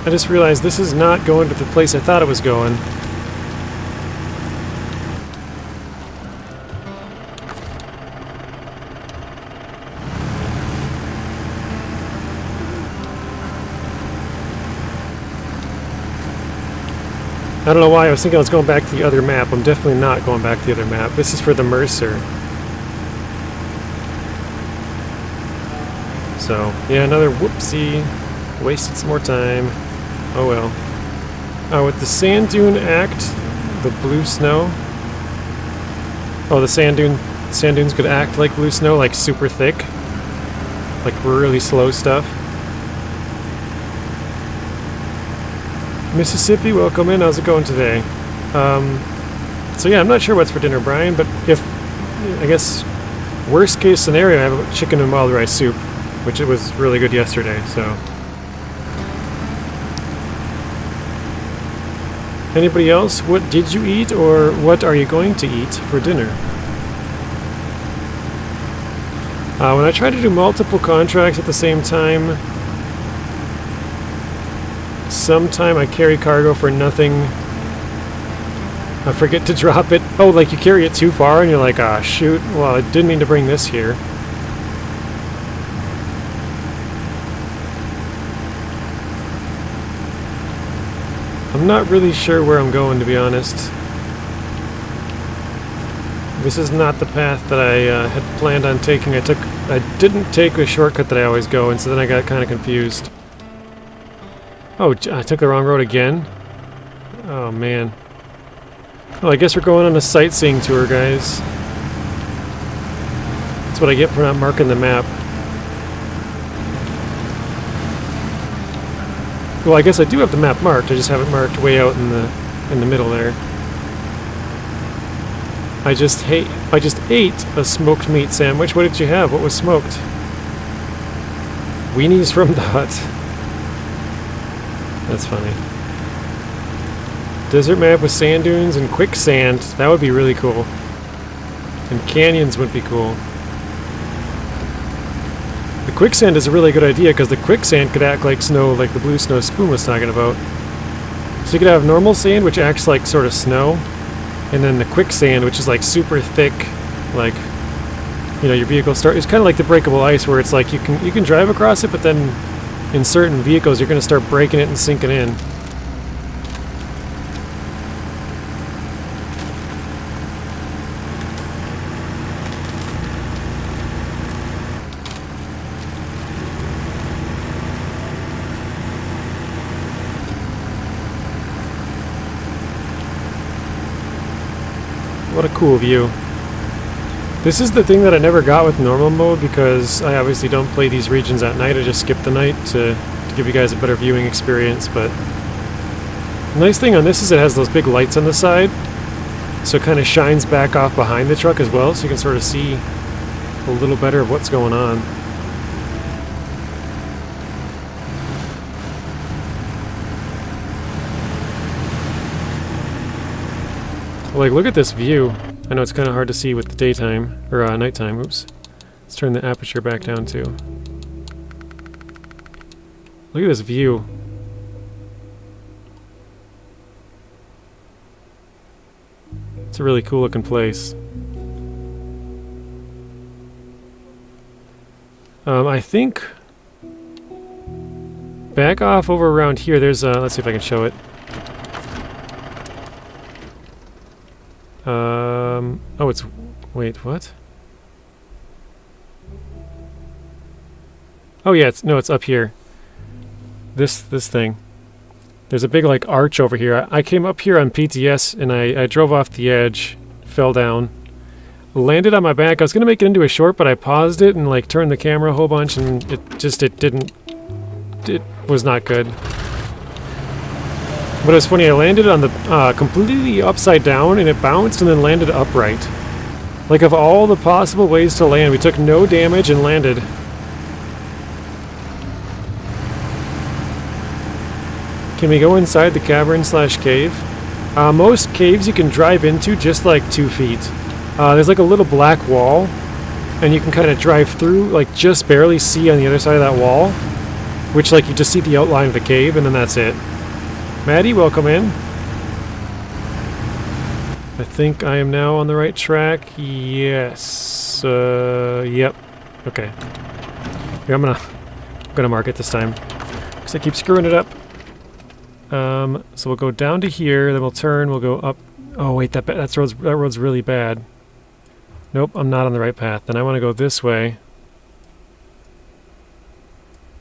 I just realized this is not going to the place I thought it was going. I don't know why I was thinking I was going back to the other map. I'm definitely not going back to the other map. This is for the Mercer. So, yeah, another whoopsie. Wasted some more time. Oh well. With the sand dune act, the blue snow. Oh, the sand dunes could act like blue snow, like super thick. Like really slow stuff. Mississippi, welcome in. How's it going today? So yeah, I'm not sure what's for dinner, Brian, but if, I guess, worst case scenario, I have chicken and wild rice soup, which it was really good yesterday, so. Anybody else? What did you eat, or what are you going to eat for dinner? When I try to do multiple contracts at the same time, sometime I carry cargo for nothing. I forget to drop it. Oh, like you carry it too far and you're like, ah, shoot. Well, I didn't mean to bring this here. I'm not really sure where I'm going, to be honest. This is not the path that I had planned on taking. I didn't take a shortcut that I always go, and so then I got kind of confused. Oh, I took the wrong road again? Oh, man. Well, I guess we're going on a sightseeing tour, guys. That's what I get for not marking the map. Well, I guess I do have the map marked, I just have it marked way out in the middle there. I just ate a smoked meat sandwich. What did you have? What was smoked? Weenies from the hut. That's funny. Desert map with sand dunes and quicksand. That would be really cool. And canyons would be cool. The quicksand is a really good idea because the quicksand could act like snow, like the blue snow Spoon was talking about. So you could have normal sand, which acts like sort of snow, and then the quicksand, which is like super thick, like, you know, your vehicle it's kind of like the breakable ice, where it's like you can drive across it, but then in certain vehicles you're going to start breaking it and sinking in. What a cool view. This is the thing that I never got with normal mode, because I obviously don't play these regions at night. I just skip the night to give you guys a better viewing experience. But the nice thing on this is it has those big lights on the side, so it kind of shines back off behind the truck as well, so you can sort of see a little better of what's going on. Like, look at this view. I know it's kind of hard to see with the daytime, or nighttime, oops. Let's turn the aperture back down too. Look at this view. It's a really cool looking place. I think back off over around here, there's let's see if I can show it. Oh, it's, wait, what? Oh yeah, it's up here. This thing. There's a big like arch over here. I came up here on PTS and I drove off the edge, fell down, landed on my back. I was gonna make it into a short, but I paused it and like turned the camera a whole bunch, and it was not good. But it was funny. I landed on the completely upside down, and it bounced and then landed upright. Like of all the possible ways to land, we took no damage and landed. Can we go inside the cavern / cave? Most caves you can drive into just like 2 feet. There's like a little black wall, and you can kind of drive through, like just barely see on the other side of that wall, which like you just see the outline of the cave, and then that's it. Maddie, welcome in. I think I am now on the right track. Yes. Yep. Okay. Here, I'm gonna mark it this time, because I keep screwing it up. So we'll go down to here, then we'll turn, we'll go up. Oh wait, that road's really bad. Nope, I'm not on the right path. Then I want to go this way.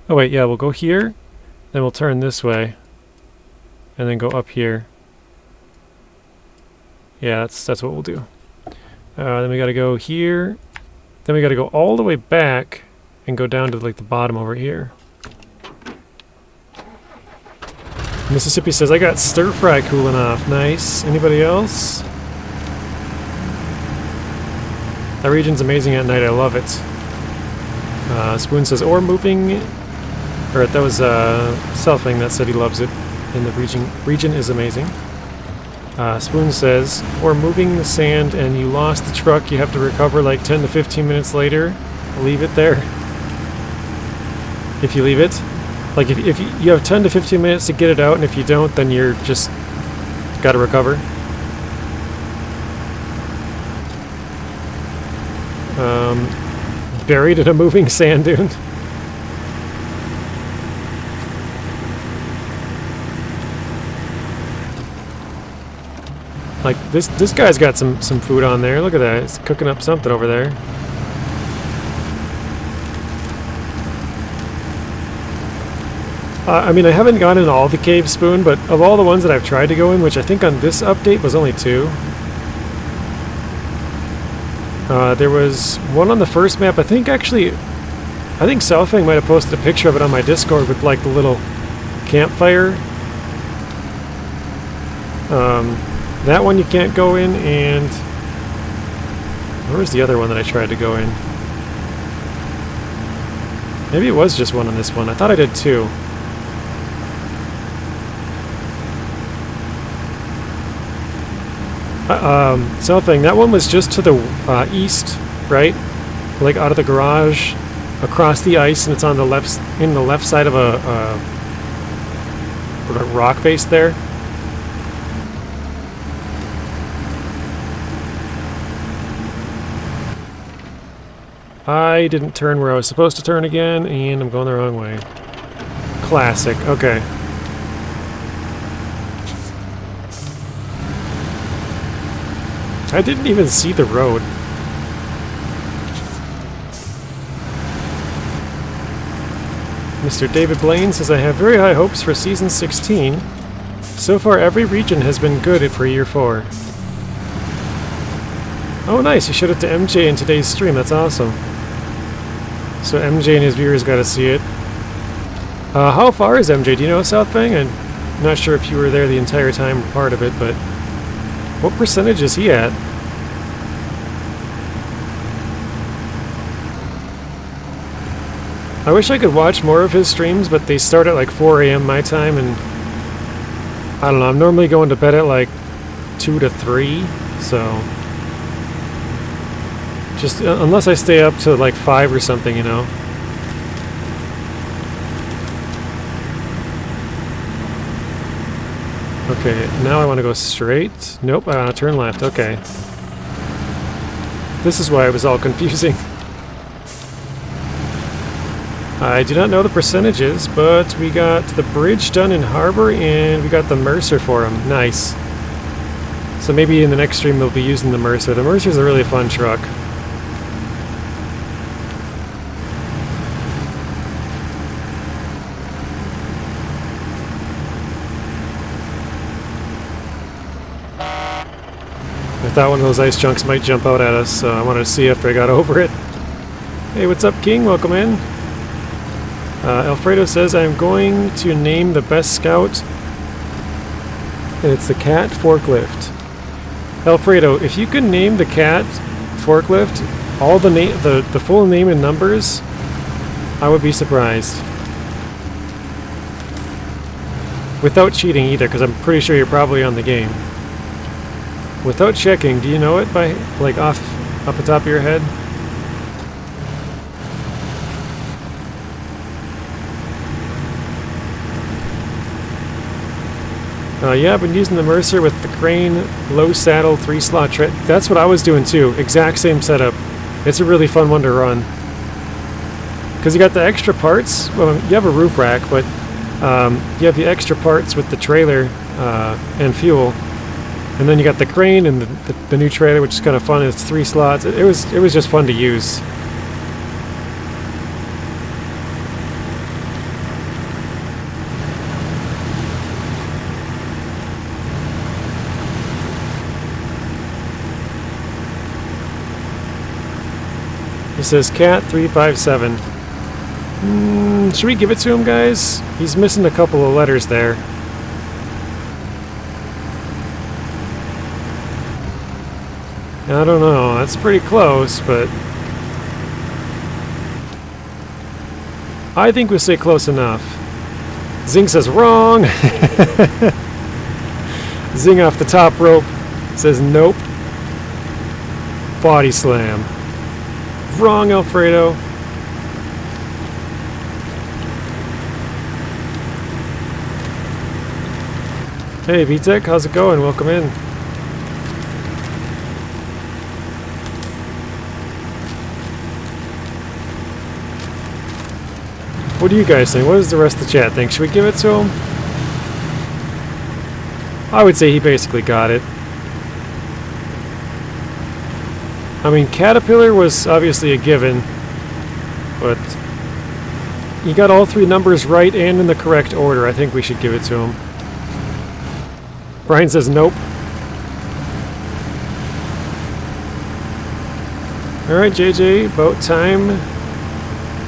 Oh wait, yeah, we'll go here, then we'll turn this way, and then go up here. Yeah, that's what we'll do. Then we gotta go here, then we gotta go all the way back and go down to like the bottom over here. Mississippi says, I got stir fry cooling off. Nice. Anybody else? That region's amazing at night. I love it. Spoon says, or moving. Or that was Selfing that said he loves it. And the region is amazing. Spoon says, or moving the sand and you lost the truck, you have to recover like 10 to 15 minutes later. Leave it there. If you leave it. Like, if you have 10 to 15 minutes to get it out, and if you don't, then you're just gotta recover. Buried in a moving sand dune. Like, this guy's got some food on there. Look at that. He's cooking up something over there. I mean, I haven't gone in all the caves, Spoon, but of all the ones that I've tried to go in, which I think on this update was only 2. There was one on the first map. I think Southfang might have posted a picture of it on my Discord with like the little campfire. That one you can't go in, and where was the other one that I tried to go in? Maybe it was just one on this one. I thought I did 2. Something. That one was just to the east, right? Like out of the garage, across the ice, and it's on the left side of a rock face there. I didn't turn where I was supposed to turn again, and I'm going the wrong way. Classic. Okay. I didn't even see the road. Mr. David Blaine says, I have very high hopes for Season 16. So far, every region has been good for Year 4. Oh, nice. You showed it to MJ in today's stream. That's awesome. So MJ and his viewers got to see it. How far is MJ? Do you know, Southfang? I'm not sure if you were there the entire time or part of it, but what percentage is he at? I wish I could watch more of his streams, but they start at like 4 a.m. my time, and I don't know, I'm normally going to bed at like 2 to 3, so just unless I stay up to like 5 or something, you know. Okay, now I want to go straight. Nope, I want to turn left. Okay. This is why it was all confusing. I do not know the percentages, but we got the bridge done in Harbor, and we got the Mercer for him. Nice. So maybe in the next stream they'll be using the Mercer. The Mercer's a really fun truck. thought one of those ice chunks might jump out at us, so I wanted to see after I got over it. Hey, what's up, King? Welcome in. Alfredo says, I'm going to name the best scout, and it's the cat forklift. Alfredo, if you could name the cat forklift, all the full name and numbers, I would be surprised. Without cheating either, because I'm pretty sure you're probably on the game. Without checking, do you know it by, like, off the top of your head? Yeah, I've been using the Mercer with the crane, low saddle, 3-slot tray. That's what I was doing too. Exact same setup. It's a really fun one to run. Because you got the extra parts. Well, you have a roof rack, but you have the extra parts with the trailer and fuel. And then you got the crane and the new trailer, which is kind of fun. It's 3 slots. It was just fun to use. He says cat 357. Should we give it to him, guys? He's missing a couple of letters there. I don't know. That's pretty close, but I think we'll say close enough. Zing says wrong. Zing off the top rope says nope. Body slam. Wrong, Alfredo. Hey, VTech, how's it going? Welcome in. What do you guys think? What does the rest of the chat think? Should we give it to him? I would say he basically got it. I mean, Caterpillar was obviously a given, but he got all 3 numbers right and in the correct order. I think we should give it to him. Brian says nope. Alright, JJ, about time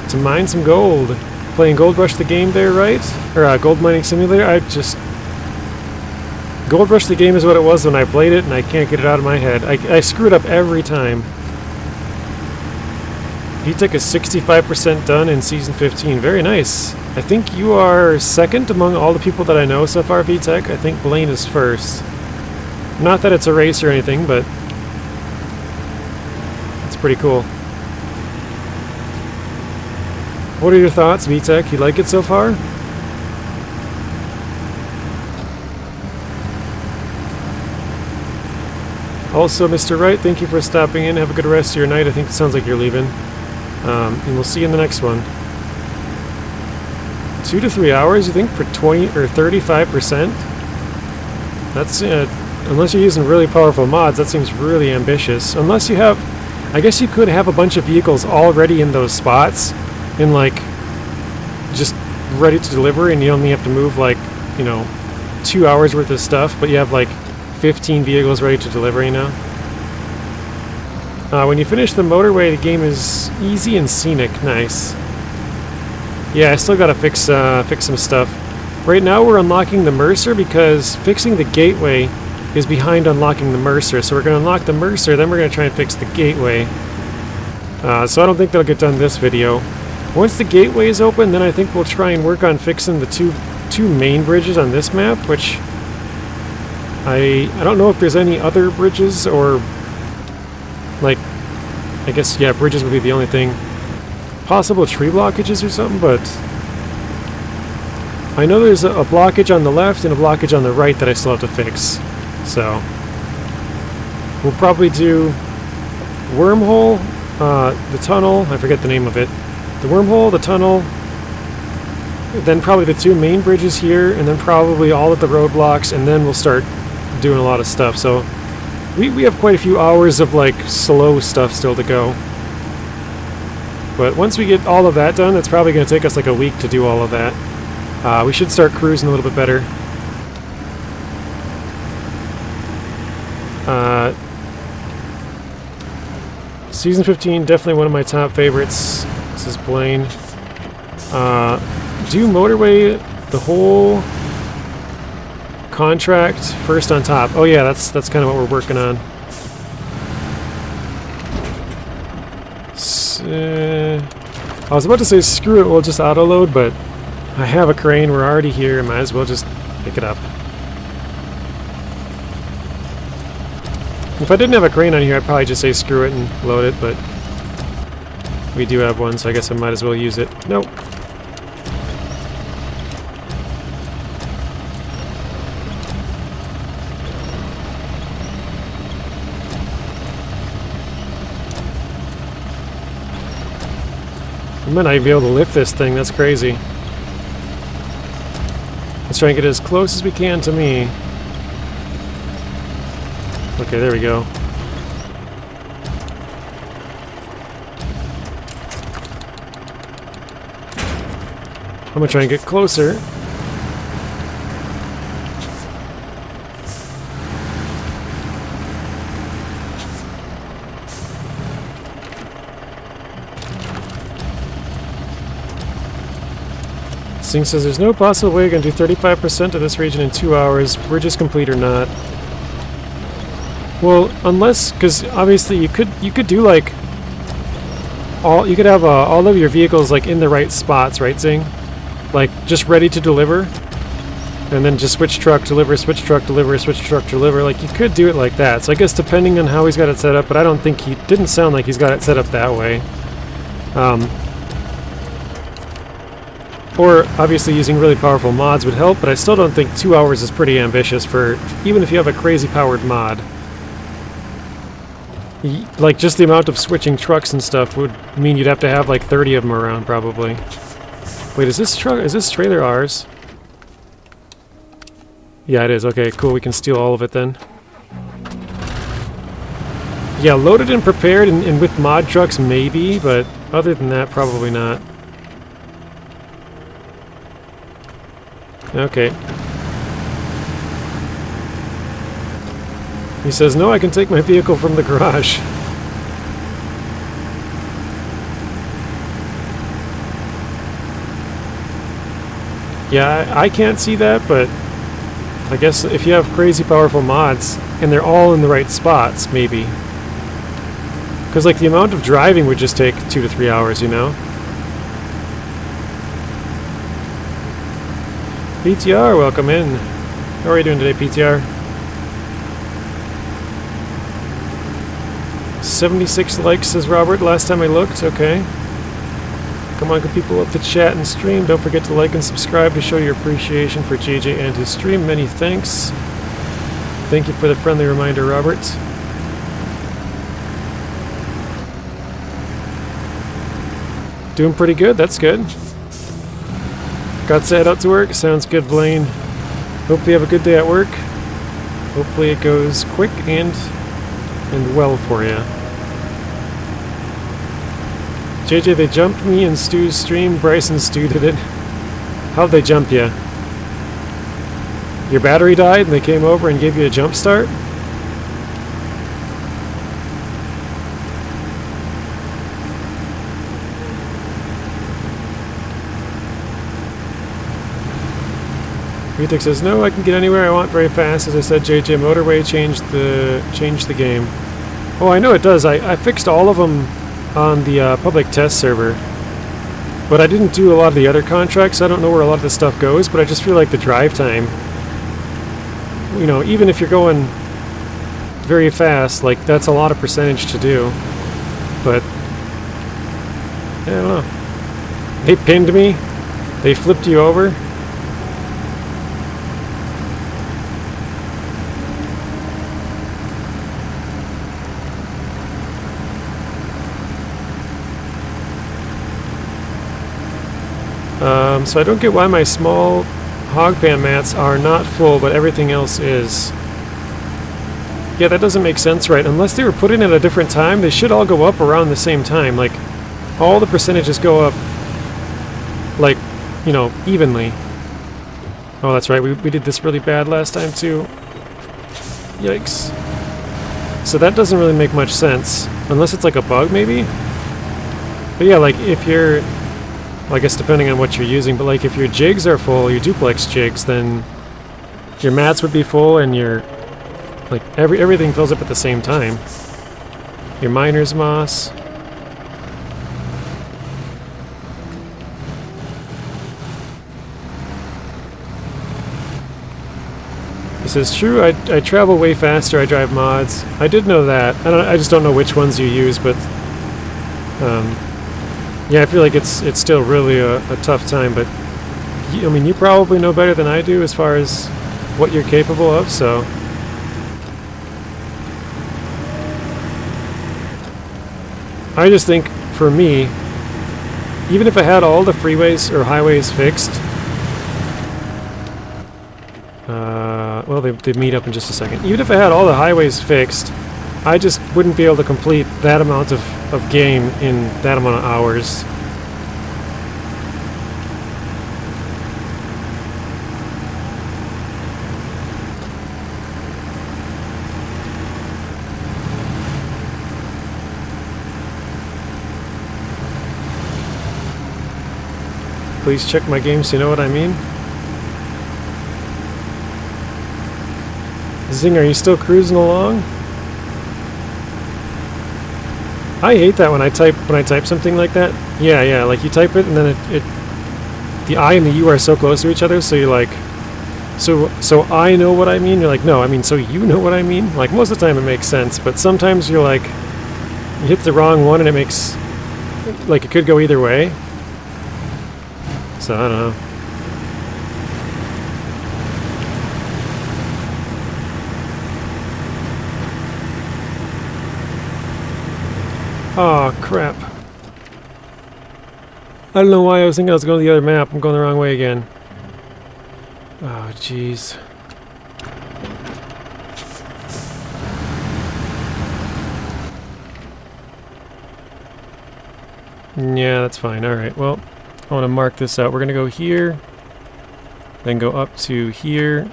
to mine some gold. Playing Gold Rush the game there, right? Or Gold Mining Simulator? Gold Rush the game is what it was when I played it, and I can't get it out of my head. I screw it up every time. VTech is 65% done in Season 15. Very nice. I think you are second among all the people that I know so far, VTech. I think Blaine is first. Not that it's a race or anything, but it's pretty cool. What are your thoughts, VTech? You like it so far? Also, Mr. Wright, thank you for stopping in. Have a good rest of your night. I think it sounds like you're leaving. And we'll see you in the next one. 2 to 3 hours, you think, for 20 or 35%? That's, unless you're using really powerful mods, that seems really ambitious. Unless you have, I guess you could have a bunch of vehicles already in those spots, and like, just ready to deliver, and you only have to move like, 2 hours worth of stuff, but you have like 15 vehicles ready to deliver, when you finish the motorway, the game is easy and scenic. Nice. Yeah, I still gotta fix some stuff. Right now we're unlocking the Mercer because fixing the gateway is behind unlocking the Mercer. So we're gonna unlock the Mercer, then we're gonna try and fix the gateway. So I don't think that'll get done this video. Once the gateway is open, then I think we'll try and work on fixing the two main bridges on this map, which I don't know if there's any other bridges, or like, I guess, yeah, bridges would be the only thing. Possible tree blockages or something, but I know there's a blockage on the left and a blockage on the right that I still have to fix. So we'll probably do wormhole, the tunnel, I forget the name of it. The wormhole, the tunnel, then probably the 2 main bridges here, and then probably all of the roadblocks, and then we'll start doing a lot of stuff. So we have quite a few hours of like slow stuff still to go. But once we get all of that done, it's probably going to take us like a week to do all of that. We should start cruising a little bit better. Season 15, definitely one of my top favorites. This is Blaine. Do motorway the whole contract first on top. Oh yeah, that's kind of what we're working on. I was about to say screw it, we'll just auto-load, but I have a crane, we're already here, I might as well just pick it up. If I didn't have a crane on here, I'd probably just say screw it and load it, but we do have one, so I guess I might as well use it. Nope. I might not even be able to lift this thing, that's crazy. Let's try and get as close as we can to me. Okay, there we go. I'm gonna try and get closer. This thing says there's no possible way you're gonna do 35% of this region in 2 hours. We're just complete or not. Well, unless, because obviously you could do like you could have all of your vehicles like in the right spots, right, Zing? Like just ready to deliver, and then just switch truck, deliver, switch truck, deliver, switch truck, deliver. Like you could do it like that. So I guess depending on how he's got it set up, but I don't think didn't sound like he's got it set up that way. Or obviously using really powerful mods would help, but I still don't think 2 hours is pretty ambitious for even if you have a crazy powered mod. Like, just the amount of switching trucks and stuff would mean you'd have to have like 30 of them around, probably. Wait, is this trailer ours? Yeah, it is. Okay, cool. We can steal all of it then. Yeah, loaded and prepared and with mod trucks, maybe, but other than that, probably not. Okay. He says, no, I can take my vehicle from the garage. Yeah, I can't see that, but I guess if you have crazy powerful mods, and they're all in the right spots, maybe. Because, like, the amount of driving would just take 2 to 3 hours, you know? PTR, welcome in. How are you doing today, PTR? 76 likes, says Robert, last time I looked. Okay. Come on, good people up the chat and stream. Don't forget to like and subscribe to show your appreciation for JJ and his stream. Many thanks. Thank you for the friendly reminder, Robert. Doing pretty good, that's good. Got to head out to work. Sounds good, Blaine. Hope you have a good day at work. Hopefully it goes quick and well for you. JJ, they jumped me in Stu's stream. Bryce and Stu did it. How'd they jump you? Your battery died and they came over and gave you a jump start? Retix says, no, I can get anywhere I want very fast. As I said, JJ, motorway changed the game. Oh, I know it does. I fixed all of them on the public test server. But I didn't do a lot of the other contracts. I don't know where a lot of this stuff goes, but I just feel like the drive time, you know, even if you're going very fast, like, that's a lot of percentage to do. But I don't know. They pinned me. They flipped you over. So I don't get why my small hog pan mats are not full, but everything else is. Yeah, that doesn't make sense, right? Unless they were put in at a different time, they should all go up around the same time. Like, all the percentages go up, like, you know, evenly. Oh, that's right. We did this really bad last time, too. Yikes. So that doesn't really make much sense, unless it's like a bug maybe. But yeah, like if you're, well, I guess depending on what you're using, but like if your jigs are full, your duplex jigs, then your mats would be full and your, like everything fills up at the same time. Your miner's moss. This is true. I travel way faster. I drive mods. I did know that. I just don't know which ones you use, but yeah, I feel like it's still really a tough time. But I mean, you probably know better than I do as far as what you're capable of. So I just think for me, even if I had all the freeways or highways fixed. Well, they meet up in just a second. Even if I had all the highways fixed, I just wouldn't be able to complete that amount of game in that amount of hours. Please check my game so you know what I mean. Zing, are you still cruising along? I hate that when I type something like that. Yeah, like you type it and then the I and the U are so close to each other, so you're like, so I know what I mean. You're like, no, I mean, so you know what I mean. Like most of the time it makes sense, but sometimes you're like, you hit the wrong one and it makes, like it could go either way. So I don't know. Oh crap. I don't know why I was thinking I was going to the other map. I'm going the wrong way again. Oh jeez. Yeah, that's fine. Alright, well, I want to mark this out. We're going to go here, then go up to here,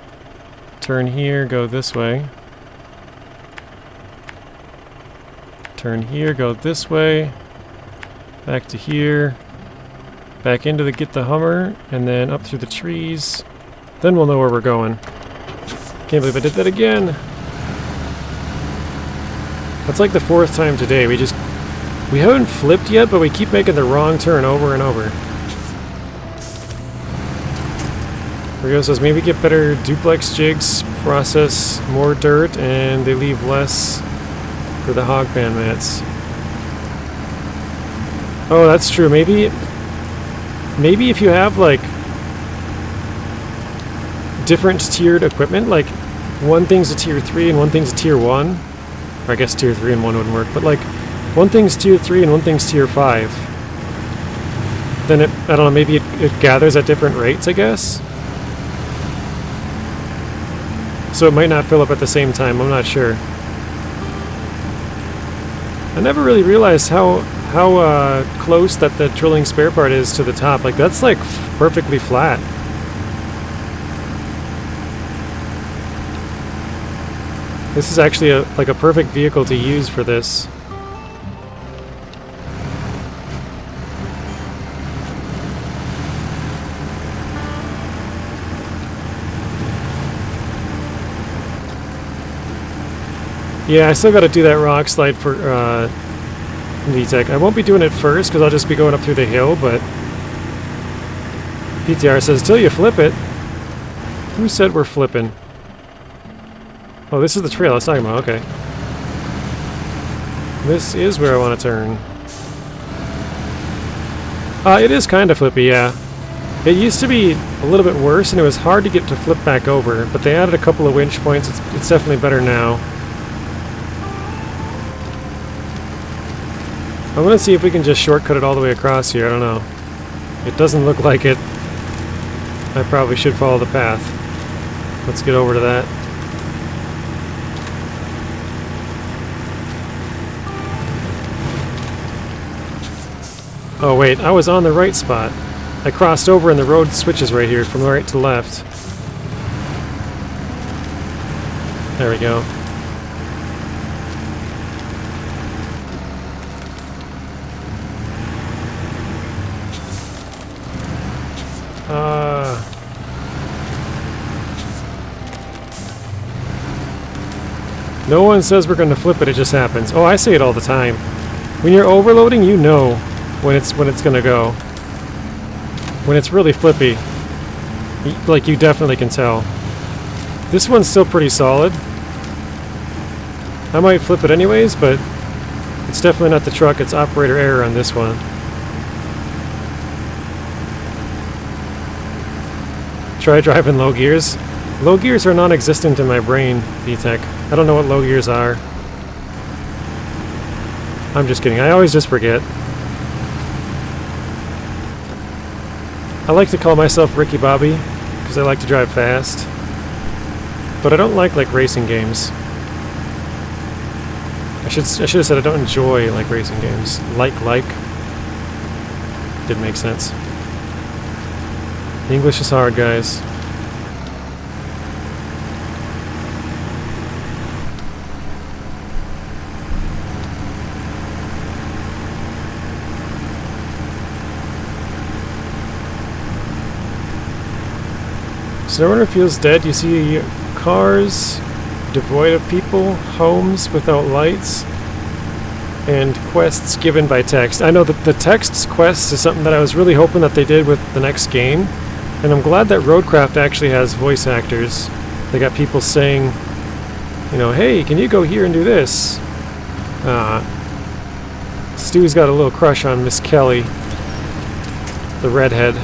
turn here, go this way. Turn here, go this way, back to here, back into the get the Hummer, and then up through the trees. Then we'll know where we're going. Can't believe I did that again. That's like the 4th time today. We haven't flipped yet, but we keep making the wrong turn over and over. Rio says maybe get better duplex jigs, process more dirt, and they leave less for the hog pan mats. Oh, that's true. Maybe if you have like different tiered equipment, like one thing's a tier 3 and one thing's a tier 1, or I guess tier 3 and 1 wouldn't work, but like one thing's tier 3 and one thing's tier 5, then I don't know, maybe it gathers at different rates, I guess. So it might not fill up at the same time, I'm not sure. I never really realized how close that the drilling spare part is to the top. Like that's like perfectly flat. This is actually like a perfect vehicle to use for this. Yeah, I still got to do that rock slide for VTech. I won't be doing it first because I'll just be going up through the hill, but PTR says, till you flip it. Who said we're flipping? Oh, this is the trail I was talking about, okay. This is where I want to turn. It is kind of flippy, yeah. It used to be a little bit worse and it was hard to get to flip back over, but they added a couple of winch points. It's definitely better now. I'm gonna see if we can just shortcut it all the way across here, I don't know. It doesn't look like it. I probably should follow the path. Let's get over to that. Oh wait, I was on the right spot. I crossed over and the road switches right here from right to left. There we go. No one says we're going to flip it, it just happens. Oh, I say it all the time. When you're overloading, you know when it's going to go. When it's really flippy, like you definitely can tell. This one's still pretty solid. I might flip it anyways, but it's definitely not the truck, it's operator error on this one. Try driving low gears. Low gears are non-existent in my brain, VTech. I don't know what low gears are. I'm just kidding, I always just forget. I like to call myself Ricky Bobby, because I like to drive fast. But I don't like racing games. I should have said I don't enjoy racing games. Like. Didn't make sense. English is hard, guys. SnowRunner feels dead. You see cars devoid of people, homes without lights, and quests given by text. I know that the text's quests is something that I was really hoping that they did with the next game, and I'm glad that Roadcraft actually has voice actors. They got people saying, you know, hey, can you go here and do this? Stu's got a little crush on Miss Kelly, the redhead,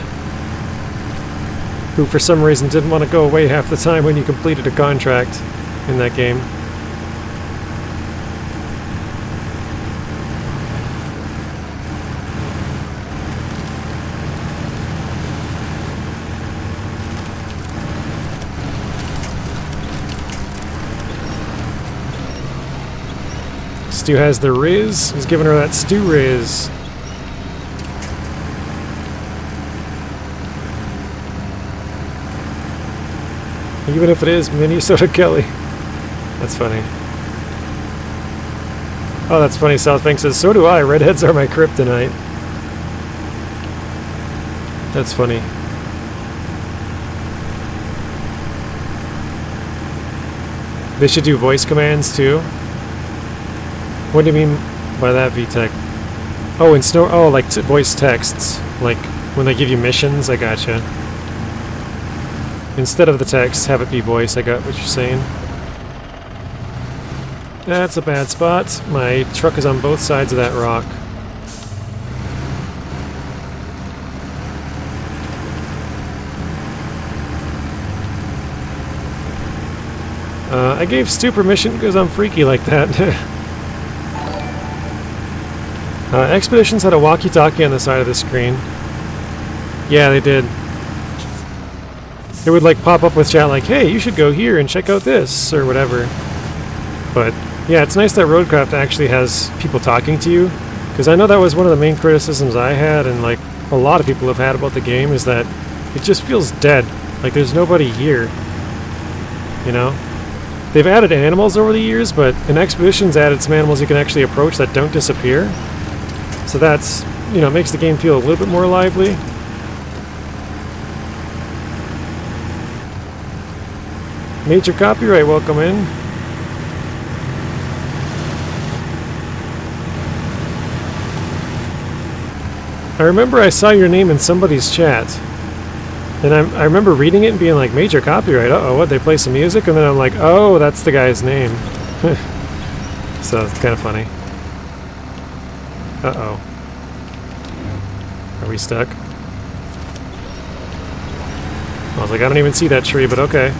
who for some reason didn't want to go away half the time when you completed a contract in that game. Stu has the Riz. He's giving her that Stu Riz. Even if it is Minnesota Kelly. That's funny. Oh, that's funny. Southbank says, so do I. Redheads are my kryptonite. That's funny. They should do voice commands too. What do you mean by that, VTech? Oh, in Snow... Oh, like voice texts. Like, when they give you missions, I gotcha. Instead of the text, have it be voice. I got what you're saying. That's a bad spot. My truck is on both sides of that rock. I gave Stu permission because I'm freaky like that. Expeditions had a walkie-talkie on the side of the screen. Yeah, they did. It would like pop up with chat like, hey, you should go here and check out this, or whatever. But yeah, it's nice that Roadcraft actually has people talking to you, because I know that was one of the main criticisms I had, and like a lot of people have had about the game, is that it just feels dead. Like there's nobody here. You know? They've added animals over the years, but in Expeditions added some animals you can actually approach that don't disappear. So that's, you know, makes the game feel a little bit more lively. Major Copyright, welcome in. I remember I saw your name in somebody's chat. And I remember reading it and being like, Major Copyright, uh-oh, what, they play some music? And then I'm like, oh, that's the guy's name. So it's kind of funny. Uh-oh. Are we stuck? I was like, I don't even see that tree, but okay.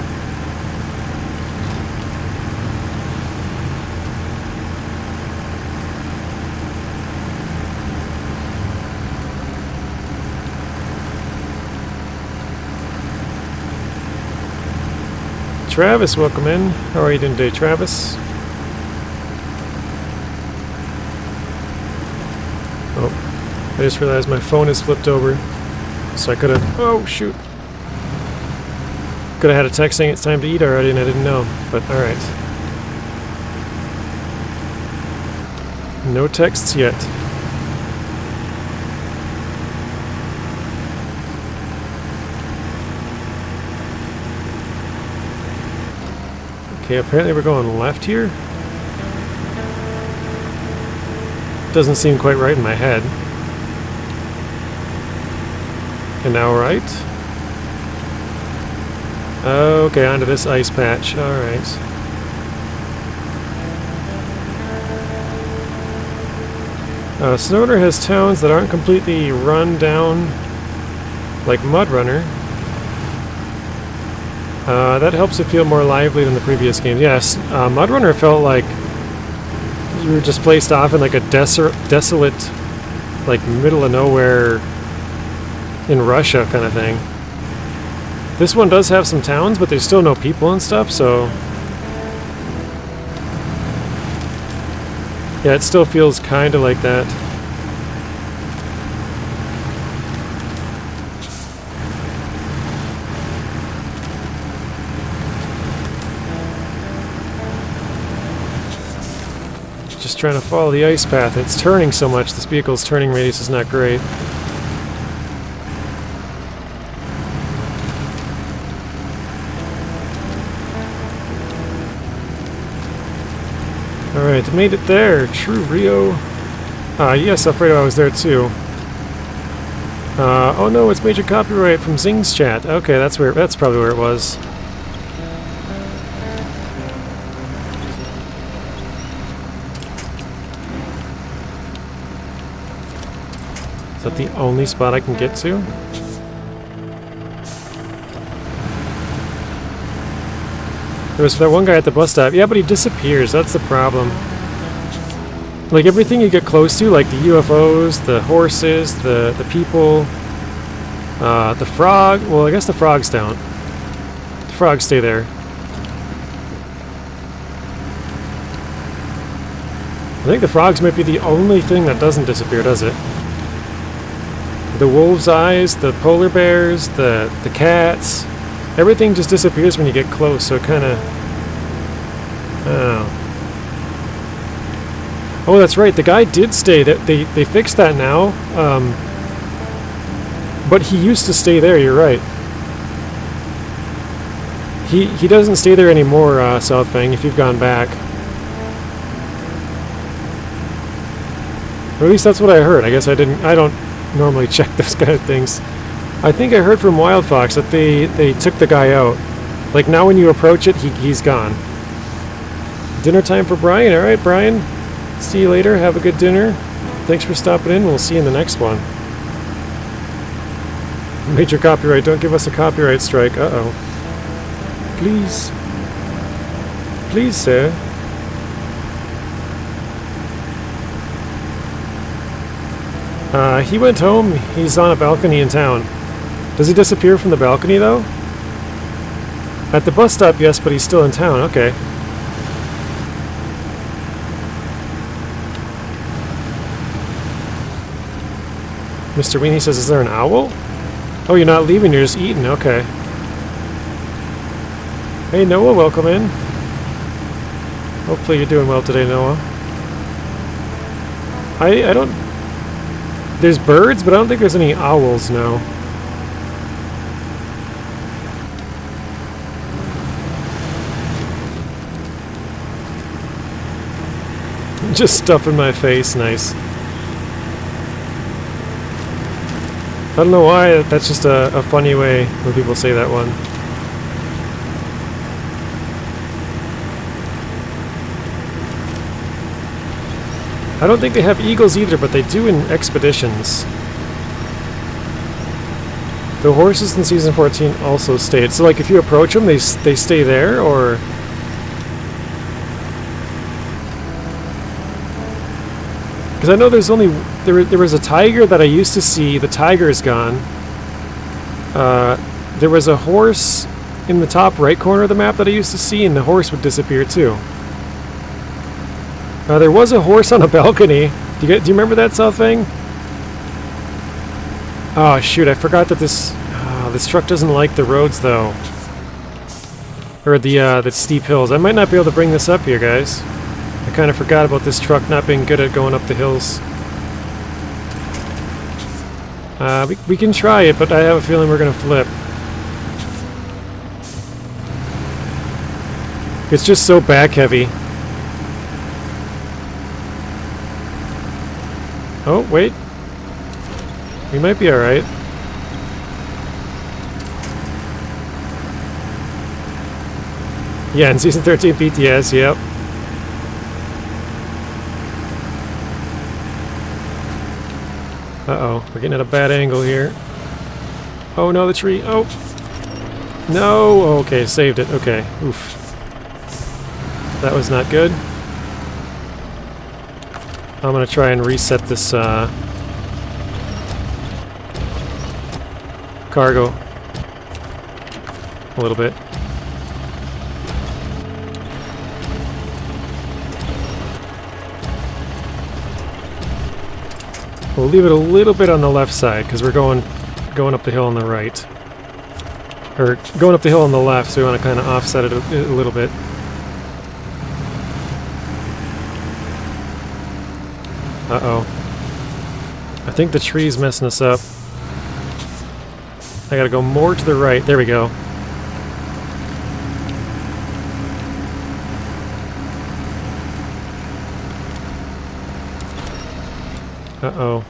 Travis, welcome in. How are you doing today, Travis? Oh, I just realized my phone is flipped over. So I could have... Oh, shoot. Could have had a text saying it's time to eat already and I didn't know. But alright. No texts yet. Okay, apparently we're going left here. Doesn't seem quite right in my head. And now right. Okay, onto this ice patch. Alright. SnowRunner has towns that aren't completely run down like MudRunner. That helps it feel more lively than the previous games. Yes, MudRunner felt like you were just placed off in like a desolate, like middle of nowhere in Russia kind of thing. This one does have some towns, but there's still no people and stuff, so... yeah, it still feels kind of like that. Just trying to follow the ice path. It's turning so much. This vehicle's turning radius is not great. Alright, made it there. True Rio. Yes, Alfredo, I was there too. Oh no, it's major copyright from Zing's chat. Okay, that's probably where it was. Is that the only spot I can get to? There was that one guy at the bus stop. Yeah, but he disappears. That's the problem. Like, everything you get close to, like the UFOs, the horses, the people, the frog... well, I guess the frogs don't. The frogs stay there. I think the frogs might be the only thing that doesn't disappear, does it? The wolves' eyes, the polar bears, the cats... everything just disappears when you get close, so it kind of... oh, that's right, the guy did stay. They fixed that now. But he used to stay there, you're right. He doesn't stay there anymore, Southfang, if you've gone back. Or at least that's what I heard. I guess I don't normally check those kind of things. I think I heard from Wildfox that they took the guy out. Like, now when you approach it, he's gone. Dinner time for Brian. Alright, Brian. See you later. Have a good dinner. Thanks for stopping in. We'll see you in the next one. Major copyright. Don't give us a copyright strike. Uh-oh. Please. Please, sir. He went home. He's on a balcony in town. Does he disappear from the balcony, though? At the bus stop, yes, but he's still in town. Okay. Mr. Weenie says, is there an owl? Oh, you're not leaving, you're just eating. Okay. Hey, Noah, welcome in. Hopefully you're doing well today, Noah. I don't... there's birds, but I don't think there's any owls, no. Just stuff in my face, nice. I don't know why, that's just a funny way when people say that one. I don't think they have eagles either, but they do in expeditions. The horses in Season 14 also stayed. So, like, if you approach them, they stay there, or... because I know there's only... There was a tiger that I used to see. The tiger is gone. There was a horse in the top right corner of the map that I used to see, and the horse would disappear too. There was a horse on a balcony. Do you remember that, Southfang? Oh shoot! I forgot that this truck doesn't like the roads though, or the steep hills. I might not be able to bring this up here, guys. I kind of forgot about this truck not being good at going up the hills. We can try it, but I have a feeling we're gonna flip. It's just so back heavy. Oh, wait. We might be alright. Yeah, in Season 13 PTS, yep. Uh-oh, we're getting at a bad angle here. Oh no, the tree. Oh! No! Oh, okay, saved it. Okay, oof. That was not good. I'm gonna try and reset this, cargo a little bit. We'll leave it a little bit on the left side because we're going up the hill on the right, or going up the hill on the left. So we want to kind of offset it a little bit. Uh-oh. I think the tree's messing us up. I gotta go more to the right. There we go. Uh-oh.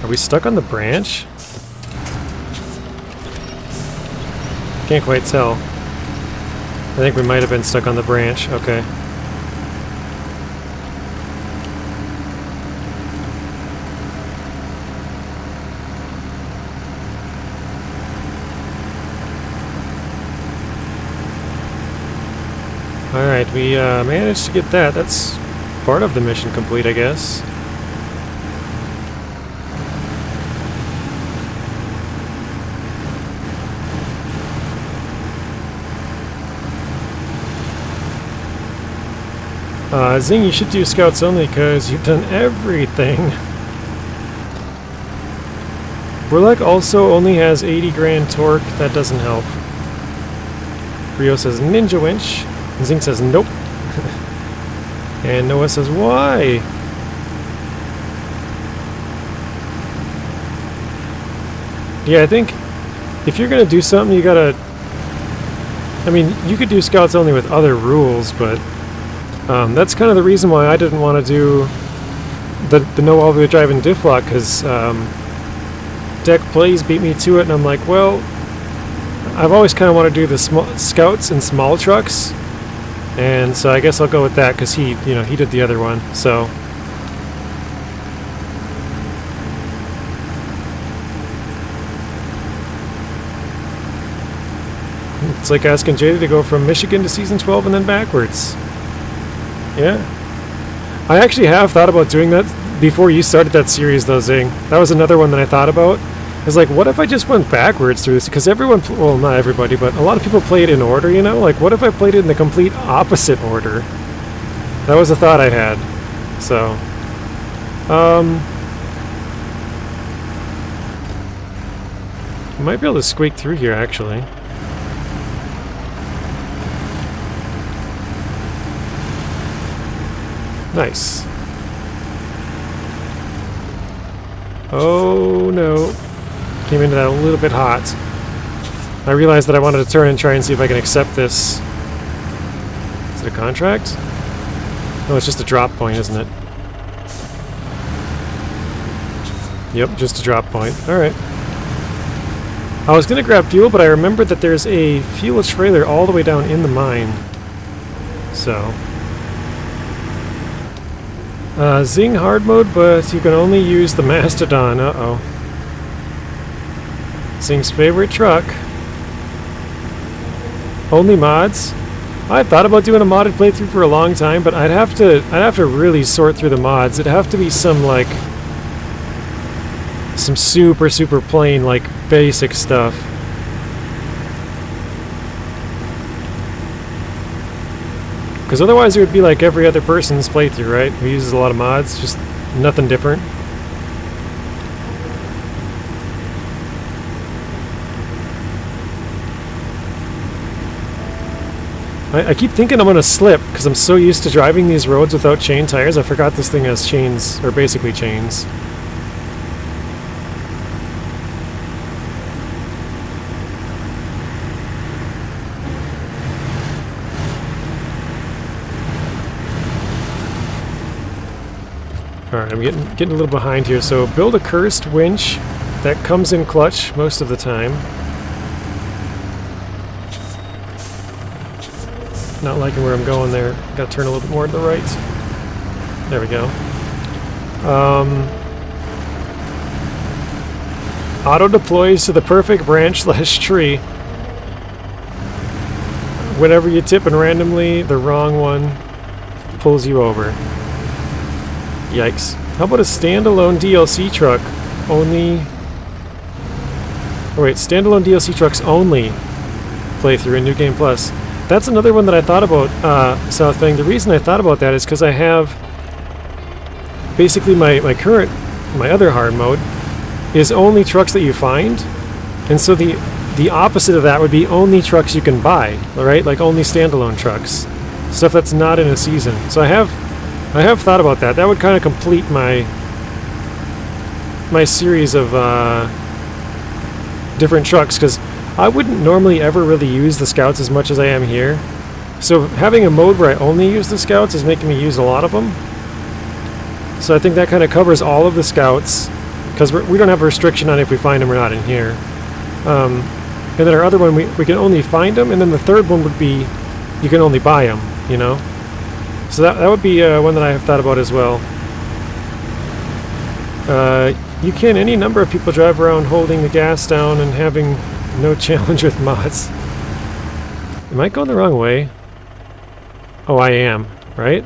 Are we stuck on the branch? Can't quite tell. I think we might have been stuck on the branch. Okay. Alright, we managed to get that. That's part of the mission complete, I guess. Zing, you should do scouts only because you've done everything. Burlak also only has 80 grand torque. That doesn't help. Brio says ninja winch. And Zing says nope. And Noah says why? Yeah, I think if you're gonna do something, you gotta... I mean, you could do scouts only with other rules, but that's kind of the reason why I didn't want to do the no all-wheel drive and diff lock, because Deck Plays beat me to it, and I'm like, well, I've always kind of wanted to do the scouts and small trucks, and so I guess I'll go with that because he did the other one. So it's like asking Jada to go from Michigan to Season 12 and then backwards. Yeah. I actually have thought about doing that before you started that series, though, Zing. That was another one that I thought about. I was like, what if I just went backwards through this? Because everyone, well, not everybody, but a lot of people play it in order, you know? Like, what if I played it in the complete opposite order? That was a thought I had. So, I might be able to squeak through here, actually. Nice. Oh no. Came into that a little bit hot. I realized that I wanted to turn and try and see if I can accept this. Is it a contract? No, it's just a drop point, isn't it? Yep, just a drop point. Alright. I was gonna grab fuel, but I remembered that there's a fuel trailer all the way down in the mine. So... Zing hard mode, but you can only use the Mastodon. Uh-oh. Zing's favorite truck. Only mods. I thought about doing a modded playthrough for a long time, but I'd have to really sort through the mods. It'd have to be some, like... some super, super plain, like, basic stuff. Because otherwise it would be like every other person's playthrough, right? Who uses a lot of mods, just nothing different. I keep thinking I'm going to slip because I'm so used to driving these roads without chain tires. I forgot this thing has chains, or basically chains. Alright, I'm getting a little behind here. So build a cursed winch that comes in clutch most of the time. Not liking where I'm going there. Gotta turn a little bit more to the right. There we go. Auto deploys to the perfect branch / tree. Whenever you tip and randomly the wrong one pulls you over. Yikes. How about a standalone DLC truck only... Oh wait, standalone DLC trucks only playthrough in New Game Plus. That's another one that I thought about, South Bang. The reason I thought about that is because I have basically my other hard mode is only trucks that you find, and so the opposite of that would be only trucks you can buy, right? Like only standalone trucks, stuff that's not in a season. So I have thought about that. That would kind of complete my series of different trucks, because I wouldn't normally ever really use the Scouts as much as I am here. So having a mode where I only use the Scouts is making me use a lot of them. So I think that kind of covers all of the Scouts, because we don't have a restriction on if we find them or not in here. And then our other one, we can only find them, and then the third one would be you can only buy them, you know? So that would be one that I have thought about as well. You can any number of people drive around holding the gas down and having no challenge with mods. Am I going the wrong way? Oh, I am, right?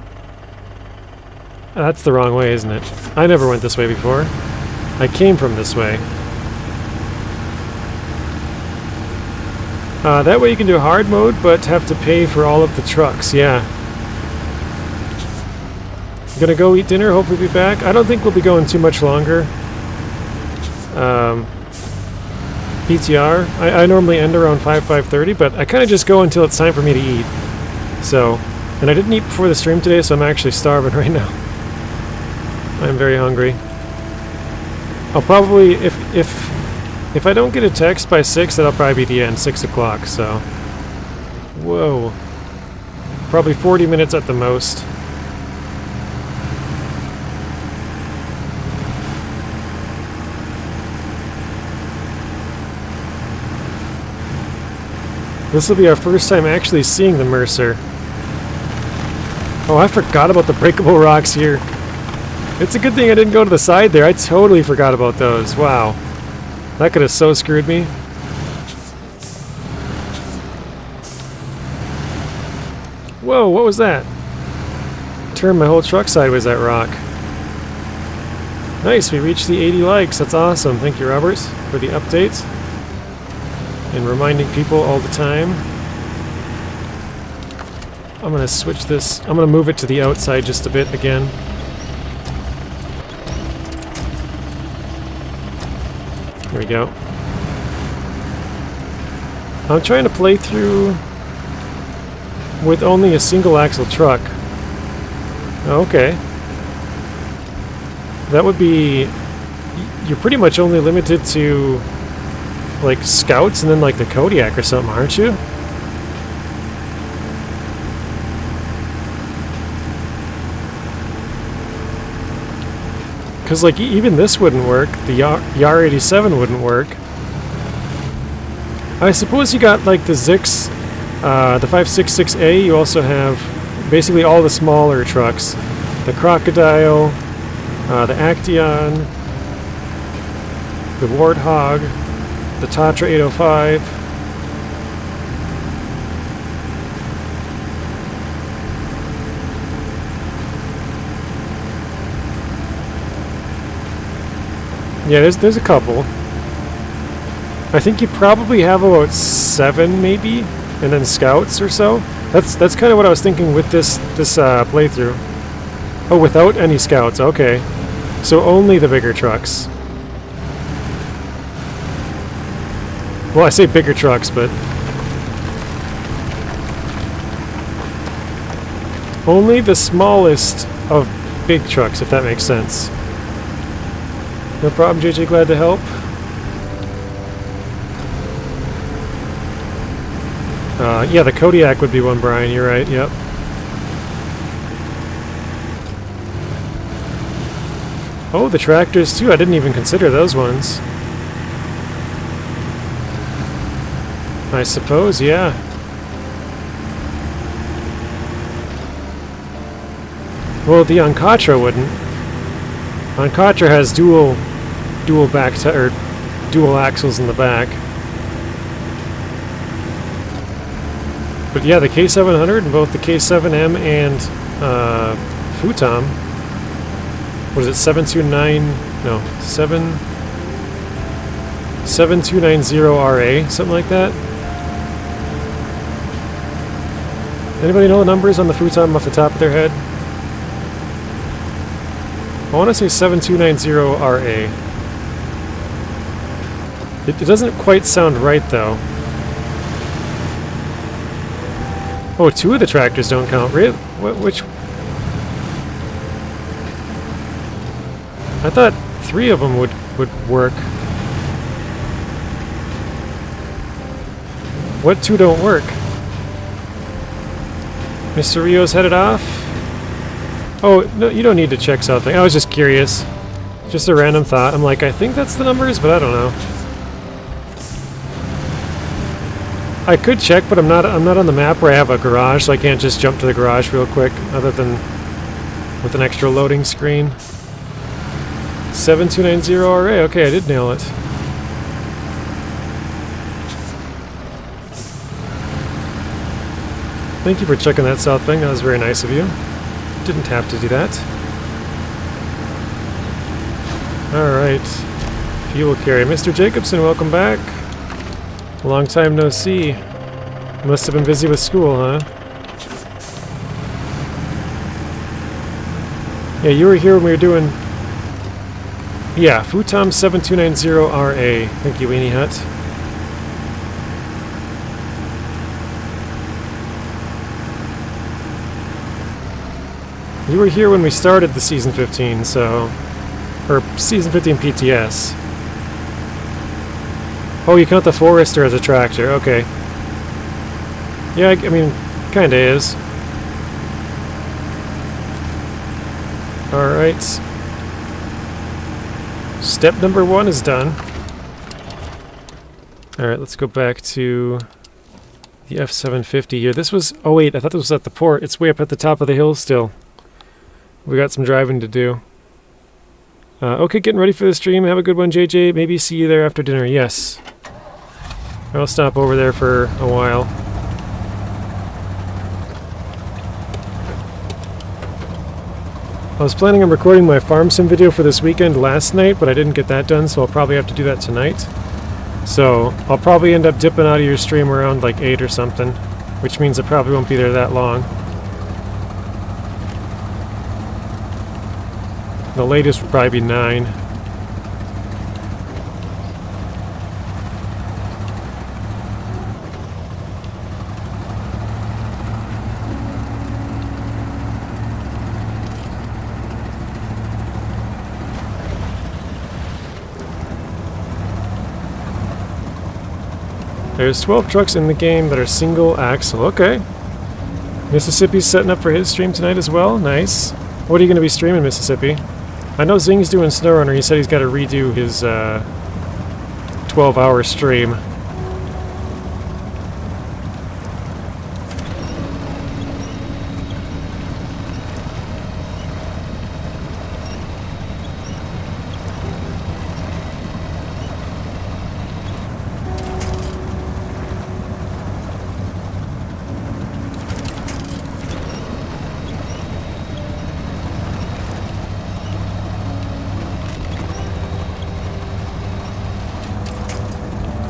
That's the wrong way, isn't it? I never went this way before. I came from this way. That way you can do hard mode, but have to pay for all of the trucks, yeah. Gonna go eat dinner, hopefully be back. I don't think we'll be going too much longer. PTR, I normally end around 5:30, but I kind of just go until it's time for me to eat. So, and I didn't eat before the stream today, so I'm actually starving right now. I'm very hungry. I'll probably, if I don't get a text by 6, that'll probably be the end, 6 o'clock, so. Whoa. Probably 40 minutes at the most. This will be our first time actually seeing the Mercer. Oh, I forgot about the breakable rocks here. It's a good thing I didn't go to the side there. I totally forgot about those. Wow. That could have so screwed me. Whoa, what was that? Turned my whole truck sideways, that rock. Nice, we reached the 80 likes. That's awesome. Thank you, Robert, for the updates. And reminding people all the time. I'm going to switch this. I'm going to move it to the outside just a bit again. There we go. I'm trying to play through with only a single axle truck. Okay. That would be... You're pretty much only limited to... like Scouts and then like the Kodiak or something, aren't you? Because like even this wouldn't work. The Yar 87 wouldn't work. I suppose you got like the Zix, the 566A. You also have basically all the smaller trucks. The Crocodile, the Actaeon, the Warthog, the Tatra 805. Yeah, there's a couple. I think you probably have about 7 maybe, and then scouts or so. That's kind of what I was thinking with this playthrough. Oh, without any scouts. Okay, so only the bigger trucks. Well, I say bigger trucks, but only the smallest of big trucks, if that makes sense. No problem, JJ. Glad to help. Yeah, the Kodiak would be one, Brian. You're right. Yep. Oh, the tractors too. I didn't even consider those ones. I suppose, yeah. Well, the Ancatra wouldn't. Ancatra has dual dual axles in the back. But yeah, the K700 and both the K7M and futom. What is it? 7290 RA, something like that. Anybody know the numbers on the futom off the top of their head? I want to say 7290 RA. It doesn't quite sound right though. Oh, 2 of the tractors don't count. Really? Which? I thought 3 of them would work. What 2 don't work? Mr. Rio's headed off? Oh, no, you don't need to check something. I was just curious. Just a random thought. I'm like, I think that's the numbers, but I don't know. I could check, but I'm not on the map where I have a garage, so I can't just jump to the garage real quick, other than with an extra loading screen. 7290 RA. Okay, I did nail it. Thank you for checking that south thing. That was very nice of you. Didn't have to do that. Alright. Fuel carry. Mr. Jacobson, welcome back. Long time no see. Must have been busy with school, huh? Yeah, you were here when we were doing... Yeah, futom 7290 RA. Thank you, Weenie Hut. You were here when we started the Season 15, so... Or Season 15 PTS. Oh, you count the Forester as a tractor, okay. Yeah, I mean, kinda is. Alright. Step number 1 is done. Alright, let's go back to the F750 here. This was... Oh wait, I thought this was at the port. It's way up at the top of the hill still. We got some driving to do. Okay, getting ready for the stream. Have a good one, JJ. Maybe see you there after dinner. Yes. I'll stop over there for a while. I was planning on recording my farm sim video for this weekend last night, but I didn't get that done, so I'll probably have to do that tonight. So, I'll probably end up dipping out of your stream around like 8 or something, which means I probably won't be there that long. The latest would probably be 9. There's 12 trucks in the game that are single axle. Okay. Mississippi's setting up for his stream tonight as well. Nice. What are you going to be streaming, Mississippi? I know Zing's doing SnowRunner. He said he's got to redo his 12-hour stream.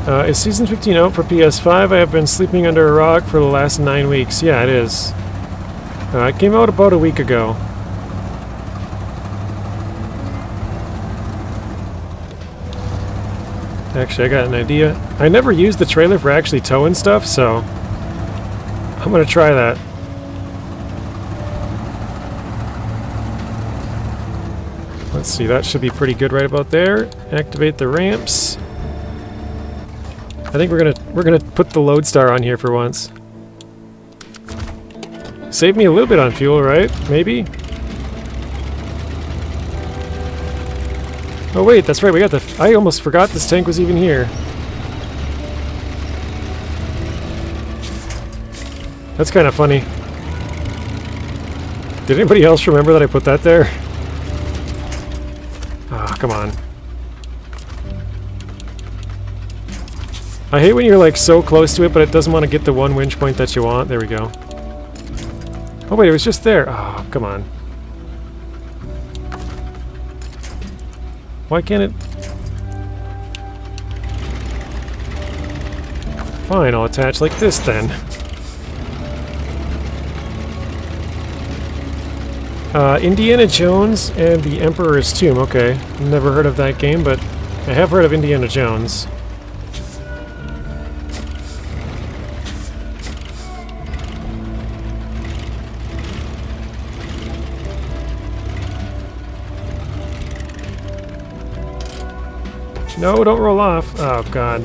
Is Season 15 out for PS5? I have been sleeping under a rock for the last 9 weeks. Yeah, it is. It came out about a week ago. Actually, I got an idea. I never used the trailer for actually towing stuff, so I'm gonna try that. Let's see, that should be pretty good right about there. Activate the ramps. I think we're gonna put the Lodestar on here for once. Save me a little bit on fuel, right? Maybe? Oh wait, that's right, we got the... I almost forgot this tank was even here. That's kind of funny. Did anybody else remember that I put that there? Ah, come on. I hate when you're like so close to it, but it doesn't want to get the one winch point that you want. There we go. Oh wait, it was just there. Oh, come on. Why can't it... Fine, I'll attach like this then. Indiana Jones and the Emperor's Tomb. Okay, never heard of that game, but I have heard of Indiana Jones. No, don't roll off. Oh, God.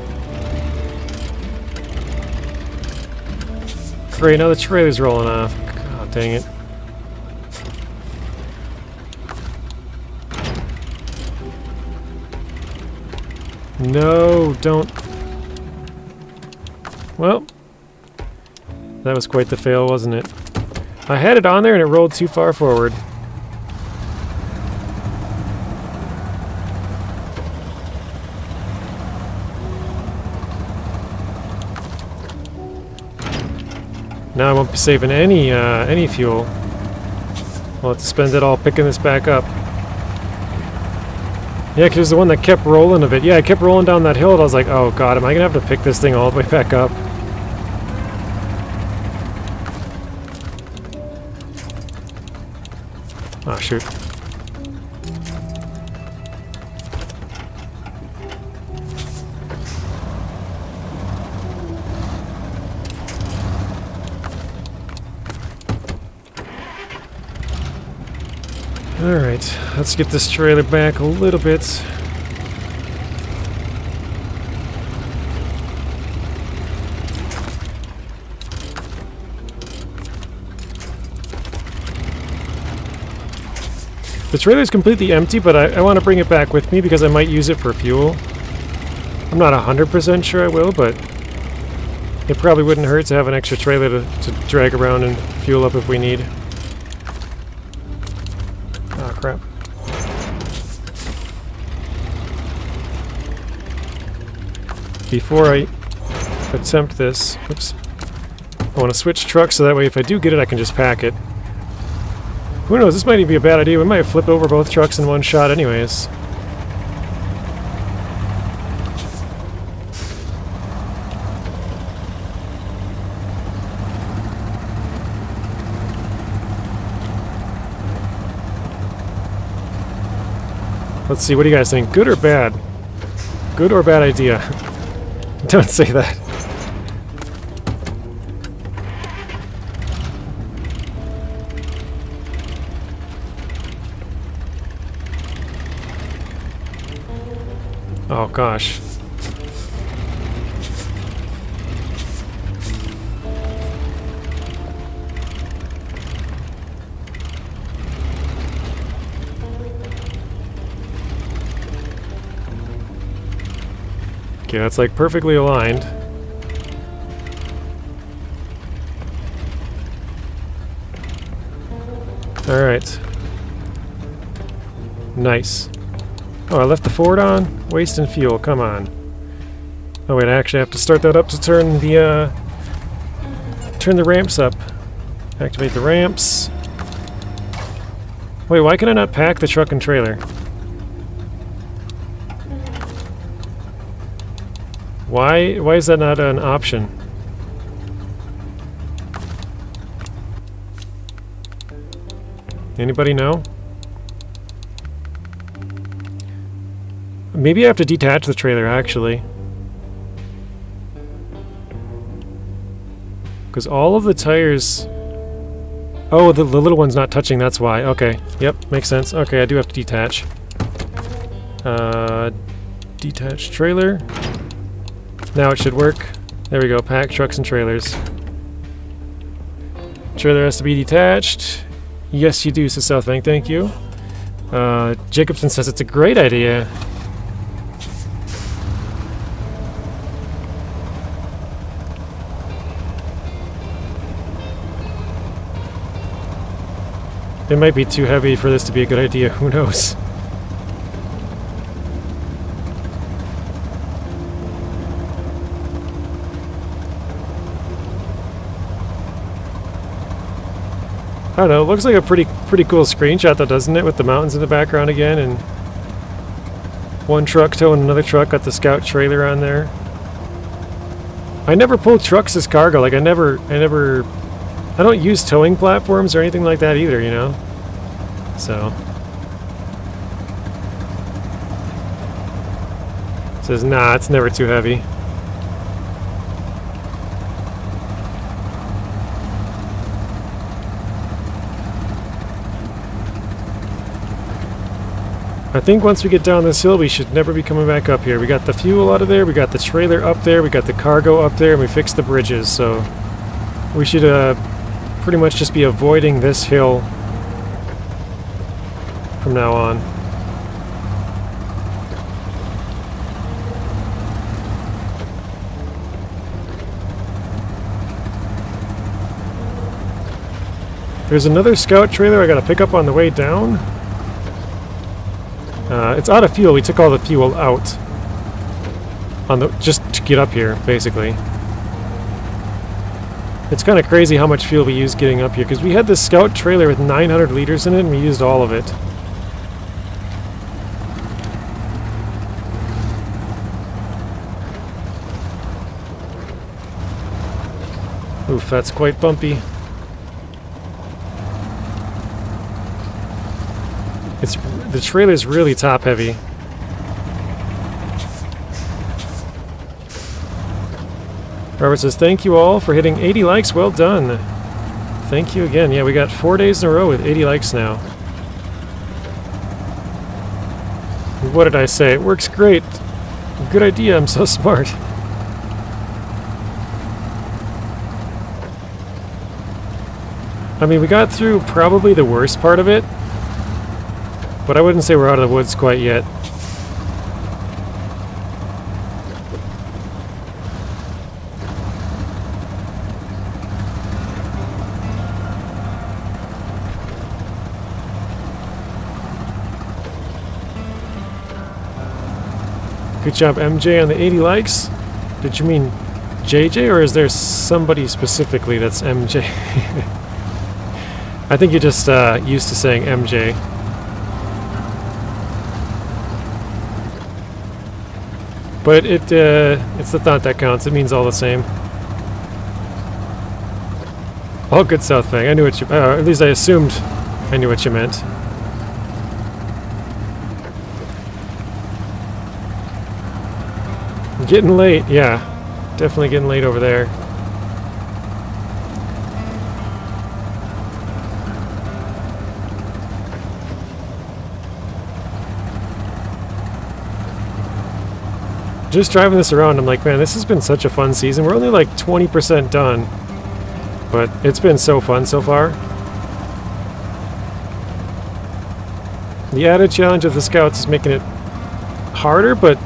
Great, now the trailer's rolling off. God dang it. No, don't. Well, that was quite the fail, wasn't it? I had it on there and it rolled too far forward. Now I won't be saving any fuel. We'll have to spend it all picking this back up. Yeah, because the one that kept rolling a bit. Yeah, I kept rolling down that hill and I was like, oh god, am I going to have to pick this thing all the way back up? Oh, shoot. Alright, let's get this trailer back a little bit. The trailer is completely empty, but I want to bring it back with me because I might use it for fuel. I'm not 100% sure I will, but it probably wouldn't hurt to have an extra trailer to drag around and fuel up if we need. Oh, crap. Before I attempt this, oops, I want to switch trucks so that way if I do get it, I can just pack it. Who knows, this might even be a bad idea. We might flip over both trucks in one shot anyways. Let's see, what do you guys think? Good or bad? Good or bad idea? Don't say that. Oh gosh. Okay, that's like perfectly aligned. Alright. Nice. Oh, I left the Ford on? Wasting fuel, come on. Oh wait, I actually have to start that up to turn the ramps up. Activate the ramps. Wait, why can I not pack the truck and trailer? Why is that not an option? Anybody know? Maybe I have to detach the trailer, actually. Because all of the tires... Oh, the little one's not touching, that's why. Okay, yep, makes sense. Okay, I do have to detach. Detach trailer. Now it should work. There we go, pack, trucks, and trailers. Trailer has to be detached. Yes, you do, says Southbank, thank you. Jacobson says it's a great idea. It might be too heavy for this to be a good idea, who knows? I don't know, it looks like a pretty cool screenshot though, doesn't it? With the mountains in the background again, and one truck towing another truck, got the scout trailer on there. I never pull trucks as cargo, like I don't use towing platforms or anything like that either, you know? So. Says, nah, it's never too heavy. I think once we get down this hill, we should never be coming back up here. We got the fuel out of there, we got the trailer up there, we got the cargo up there, and we fixed the bridges, so we should pretty much just be avoiding this hill from now on. There's another scout trailer I gotta pick up on the way down. It's out of fuel. We took all the fuel out on the just to get up here, basically. It's kind of crazy how much fuel we used getting up here, because we had this scout trailer with 900 liters in it, and we used all of it. Oof, that's quite bumpy. The trailer's really top heavy. Robert says, thank you all for hitting 80 likes. Well done. Thank you again. Yeah, we got 4 days in a row with 80 likes now. What did I say? It works great. Good idea. I'm so smart. I mean, we got through probably the worst part of it. But I wouldn't say we're out of the woods quite yet. Good job, MJ, on the 80 likes. Did you mean JJ, or is there somebody specifically that's MJ? I think you're just used to saying MJ. But it's the thought that counts. It means all the same. All good, Southbank. I knew what you... at least I assumed I knew what you meant. Getting late, yeah. Definitely getting late over there. Just driving this around, I'm like, man, this has been such a fun season. We're only like 20% done, but it's been so fun so far. The added challenge of the Scouts is making it harder, but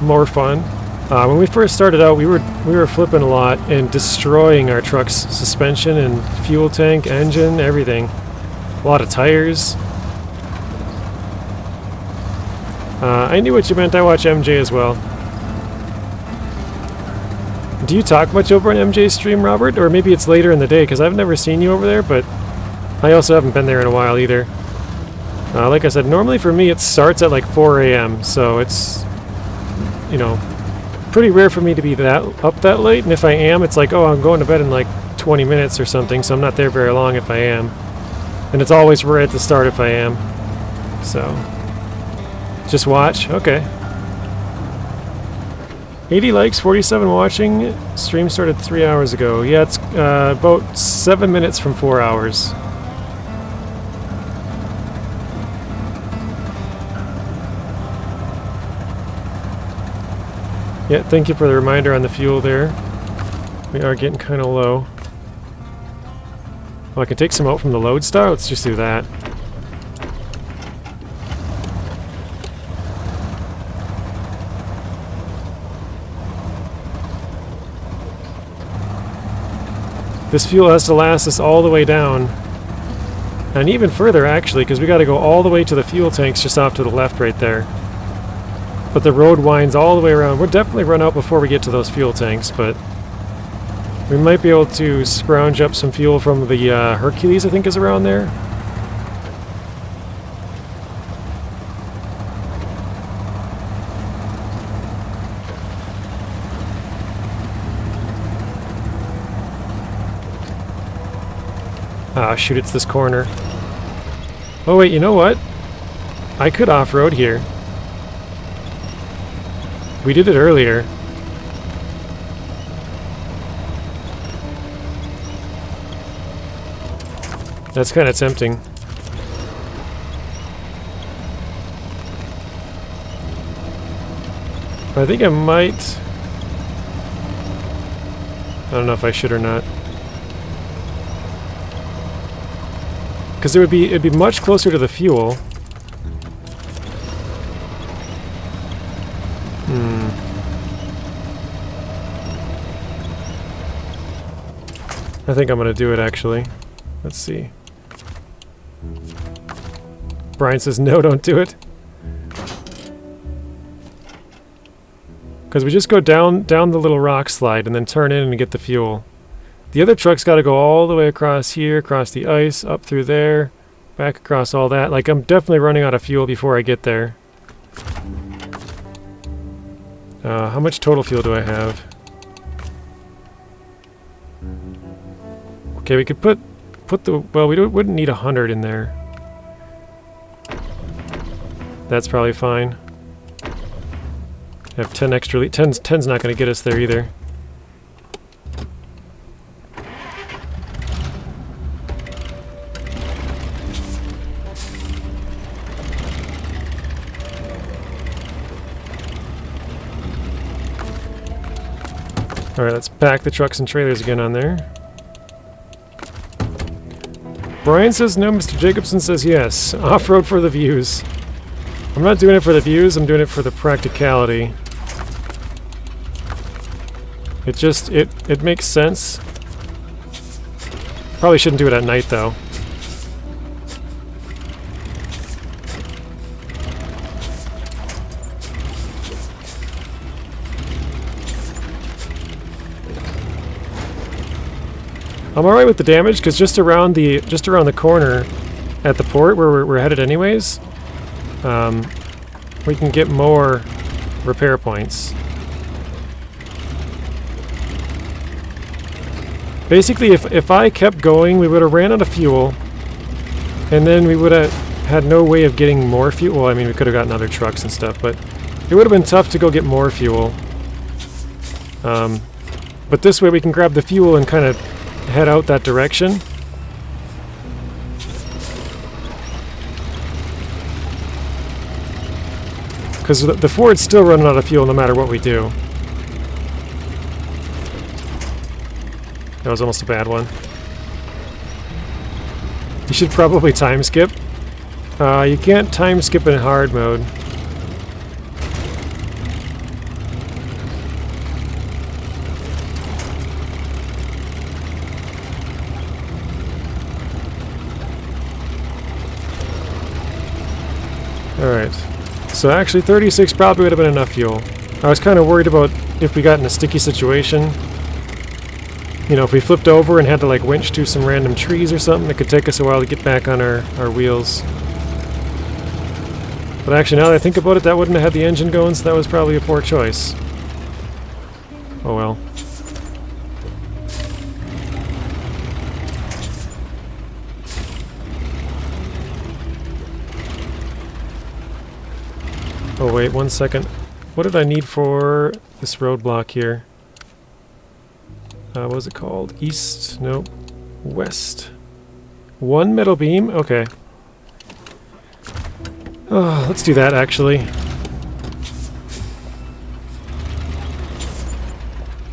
more fun. When we first started out, we were flipping a lot and destroying our truck's suspension and fuel tank, engine, everything. A lot of tires. I knew what you meant. I watch MJ as well. Do you talk much over on MJ's stream, Robert? Or maybe it's later in the day, because I've never seen you over there, but I also haven't been there in a while either. Like I said, normally for me it starts at like 4 a.m., so it's, you know, pretty rare for me to be up that late, and if I am, it's like, oh, I'm going to bed in like 20 minutes or something, so I'm not there very long if I am. And it's always right at the start if I am. So, just watch. Okay. 80 likes, 47 watching. Stream started 3 hours ago. Yeah, it's about 7 minutes from 4 hours. Yeah, thank you for the reminder on the fuel there. We are getting kind of low. Well, I can take some out from the load star. Let's just do that. This fuel has to last us all the way down. And even further, actually, because we got to go all the way to the fuel tanks just off to the left right there. But the road winds all the way around. We'll definitely run out before we get to those fuel tanks, but we might be able to scrounge up some fuel from the Hercules, I think is around there. Ah, shoot, it's this corner. Oh wait, you know what? I could off-road here. We did it earlier. That's kind of tempting. I think I might... I don't know if I should or not. Because it'd be much closer to the fuel. I think I'm gonna do it actually. Let's see. Brian says no, don't do it. Because we just go down the little rock slide and then turn in and get the fuel. The other truck's got to go all the way across here, across the ice, up through there, back across all that. Like, I'm definitely running out of fuel before I get there. How much total fuel do I have? Okay, we could put the... Well, we wouldn't need 100 in there. That's probably fine. I have 10 extra... 10's not going to get us there either. Alright, let's pack the trucks and trailers again on there. Brian says no, Mr. Jacobson says yes. Off-road for the views. I'm not doing it for the views, I'm doing it for the practicality. It just, it makes sense. Probably shouldn't do it at night though. I'm alright with the damage because just around the corner at the port where we're headed anyways, we can get more repair points. Basically, if I kept going, we would have ran out of fuel, and then we would have had no way of getting more fuel. Well, I mean, we could have gotten other trucks and stuff, but it would have been tough to go get more fuel. But this way we can grab the fuel and kind of head out that direction. Because the Ford's still running out of fuel no matter what we do. That was almost a bad one. You should probably time skip. You can't time skip in hard mode. Alright. So actually 36 probably would have been enough fuel. I was kind of worried about if we got in a sticky situation. You know, if we flipped over and had to like winch to some random trees or something, it could take us a while to get back on our wheels. But actually now that I think about it, that wouldn't have had the engine going, so that was probably a poor choice. Oh well. Oh wait, 1 second. What did I need for this roadblock here? What was it called? East? No. West. 1 metal beam? Okay. Oh, let's do that actually.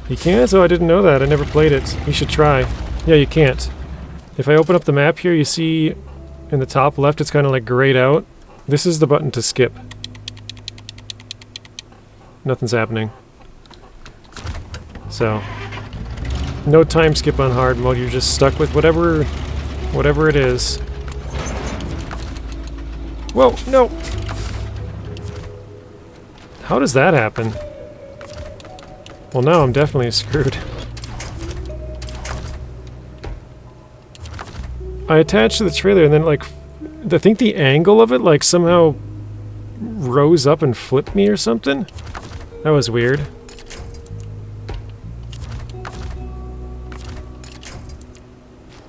You can't? Oh, I didn't know that. I never played it. You should try. Yeah, you can't. If I open up the map here, you see in the top left it's kind of like grayed out. This is the button to skip. Nothing's happening. So, no time skip on hard mode. You're just stuck with whatever it is. Whoa, no! How does that happen? Well, now I'm definitely screwed. I attached to the trailer and then, like, I think the angle of it, like, somehow rose up and flipped me or something? That was weird.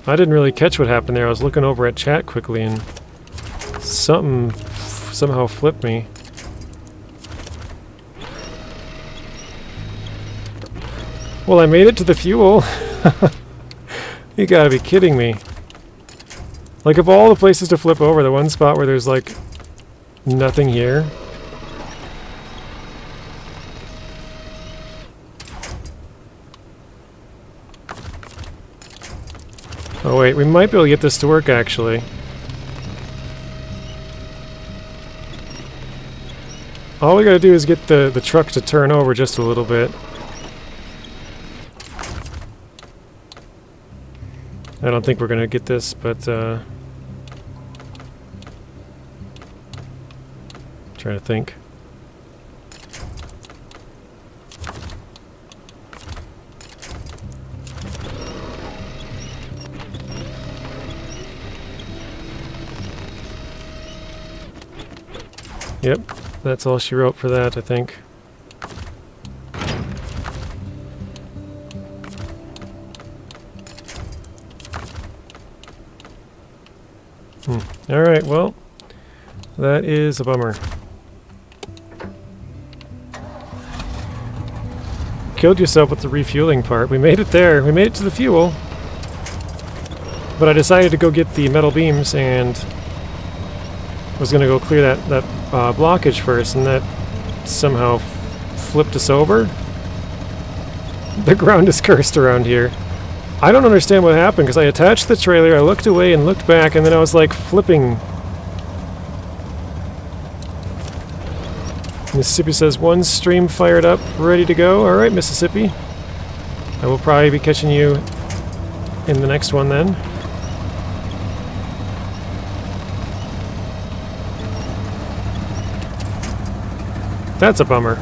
I didn't really catch what happened there. I was looking over at chat quickly and something somehow flipped me. Well, I made it to the fuel. You gotta be kidding me. Like, of all the places to flip over, the one spot where there's, like, nothing here. Oh wait, we might be able to get this to work actually. All we gotta do is get the truck to turn over just a little bit. I don't think we're gonna get this, but trying to think. Yep, that's all she wrote for that, I think. Alright, well, that is a bummer. Killed yourself with the refueling part. We made it there. We made it to the fuel. But I decided to go get the metal beams and was going to go clear that blockage first, and that somehow flipped us over. The ground is cursed around here. I don't understand what happened, because I attached the trailer, I looked away and looked back, and then I was like flipping. Mississippi says, 1 stream fired up, ready to go. Alright, Mississippi. I will probably be catching you in the next one then. That's a bummer.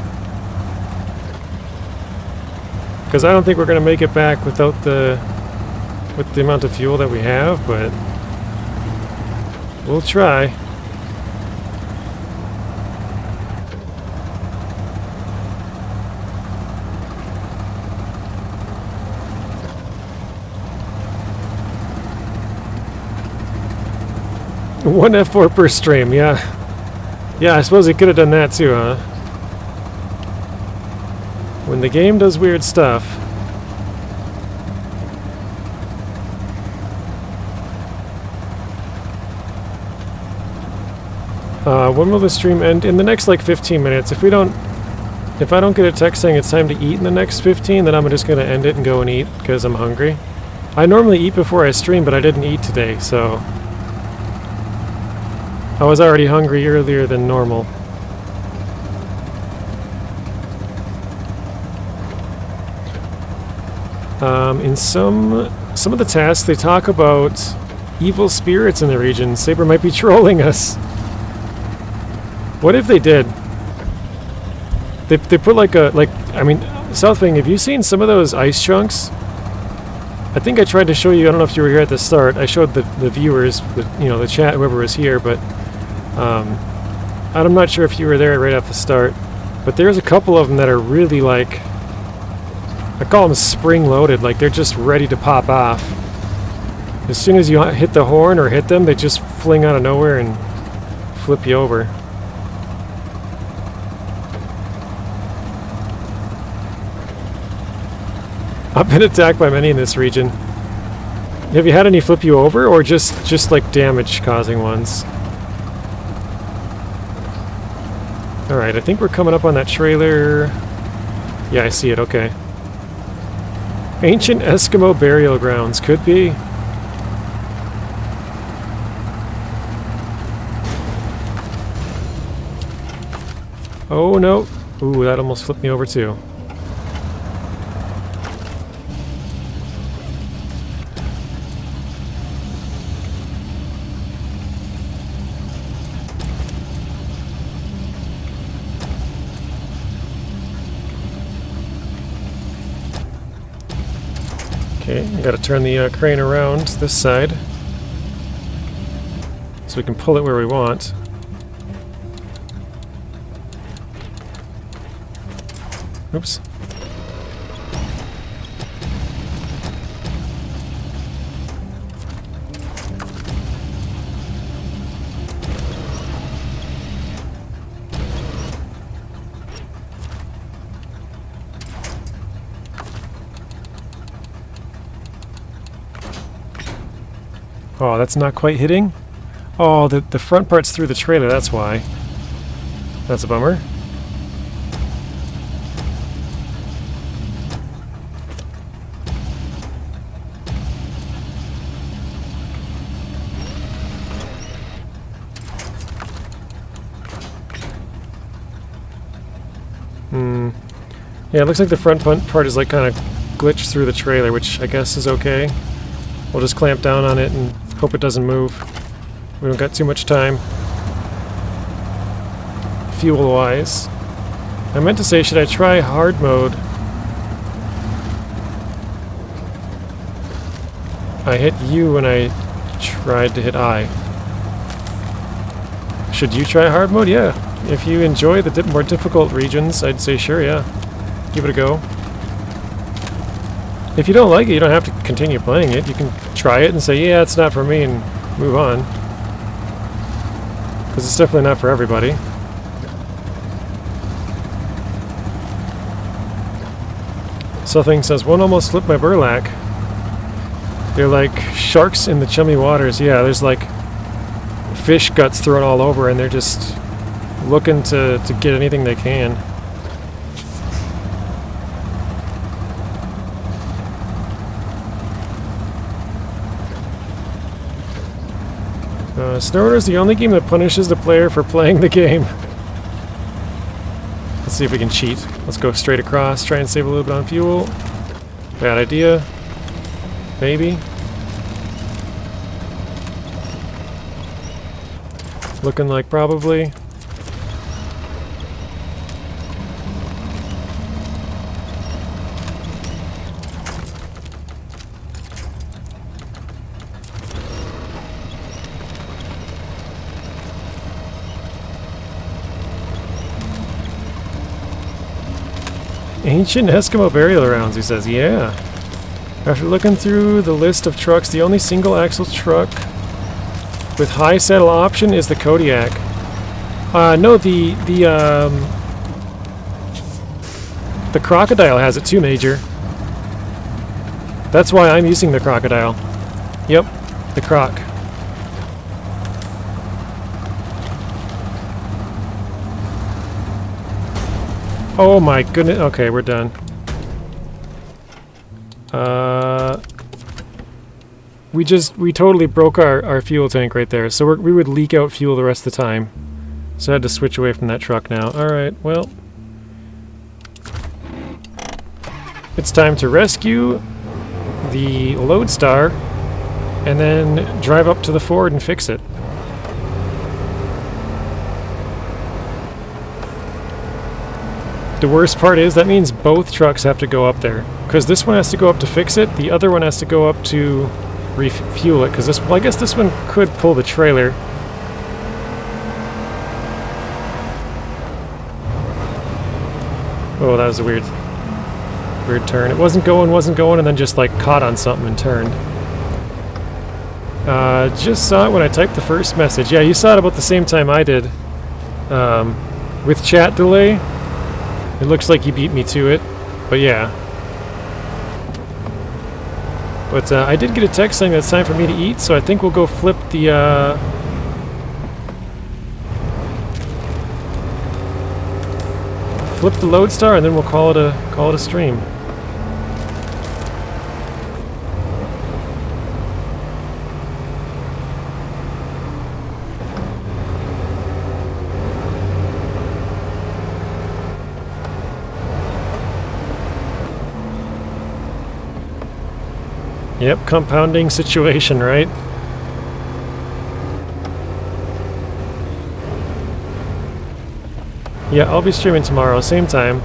Because I don't think we're going to make it back with the amount of fuel that we have, but we'll try. One F4 per stream, yeah. Yeah, I suppose he could have done that too, huh? When the game does weird stuff. When will the stream end? In the next like 15 minutes. If I don't get a text saying it's time to eat in the next 15, then I'm just gonna end it and go and eat because I'm hungry. I normally eat before I stream, but I didn't eat today, so I was already hungry earlier than normal. In some of the tasks, they talk about evil spirits in the region. Saber might be trolling us. What if they did? They put I mean, Southwing, have you seen some of those ice chunks? I think I tried to show you, I don't know if you were here at the start, I showed the viewers, the chat, whoever was here, but I'm not sure if you were there right off the start, but there's a couple of them that are really like I call them spring-loaded, like they're just ready to pop off. As soon as you hit the horn or hit them, they just fling out of nowhere and flip you over. I've been attacked by many in this region. Have you had any flip you over, or just like damage-causing ones? Alright, I think we're coming up on that trailer. Yeah, I see it, okay. Ancient Eskimo burial grounds, could be. Oh no. Ooh, that almost flipped me over too. Okay, I gotta turn the crane around this side so we can pull it where we want. Oops. Oh, that's not quite hitting? Oh, the front part's through the trailer, that's why. That's a bummer. Yeah, it looks like the front part is like kind of glitched through the trailer, which I guess is okay. We'll just clamp down on it and hope it doesn't move. We don't got too much time. Fuel-wise. I meant to say, should I try hard mode? I hit U when I tried to hit I. Should you try hard mode? Yeah. If you enjoy the more difficult regions, I'd say sure, yeah. Give it a go. If you don't like it, you don't have to continue playing it. You can try it and say, yeah, it's not for me, and move on. Because it's definitely not for everybody. Something says, one almost slipped my burlak. They're like sharks in the chummy waters. Yeah, there's like fish guts thrown all over, and they're just looking to get anything they can. SnowRunner is the only game that punishes the player for playing the game. Let's see if we can cheat. Let's go straight across, try and save a little bit on fuel. Bad idea. Maybe. Looking like probably. Ancient Eskimo burial grounds, he says, yeah. After looking through the list of trucks, the only single axle truck with high saddle option is the Kodiak. No, the Crocodile has it too, Major. That's why I'm using the Crocodile. Yep, the Croc. Oh my goodness. Okay, we're done. We totally broke our fuel tank right there. So we would leak out fuel the rest of the time. So I had to switch away from that truck now. Alright, well. It's time to rescue the Lodestar and then drive up to the Ford and fix it. The worst part is that means both trucks have to go up there. Because this one has to go up to fix it, the other one has to go up to refuel it. Because this, well, I guess this one could pull the trailer. Oh, that was weird. Weird turn. It wasn't going, and then just like caught on something and turned. Just saw it when I typed the first message. Yeah, you saw it about the same time I did. With chat delay, it looks like you beat me to it. But yeah. But I did get a text saying that it's time for me to eat, so I think we'll go flip the... flip the Lodestar, and then we'll call it a stream. Yep, compounding situation, right? Yeah, I'll be streaming tomorrow, same time.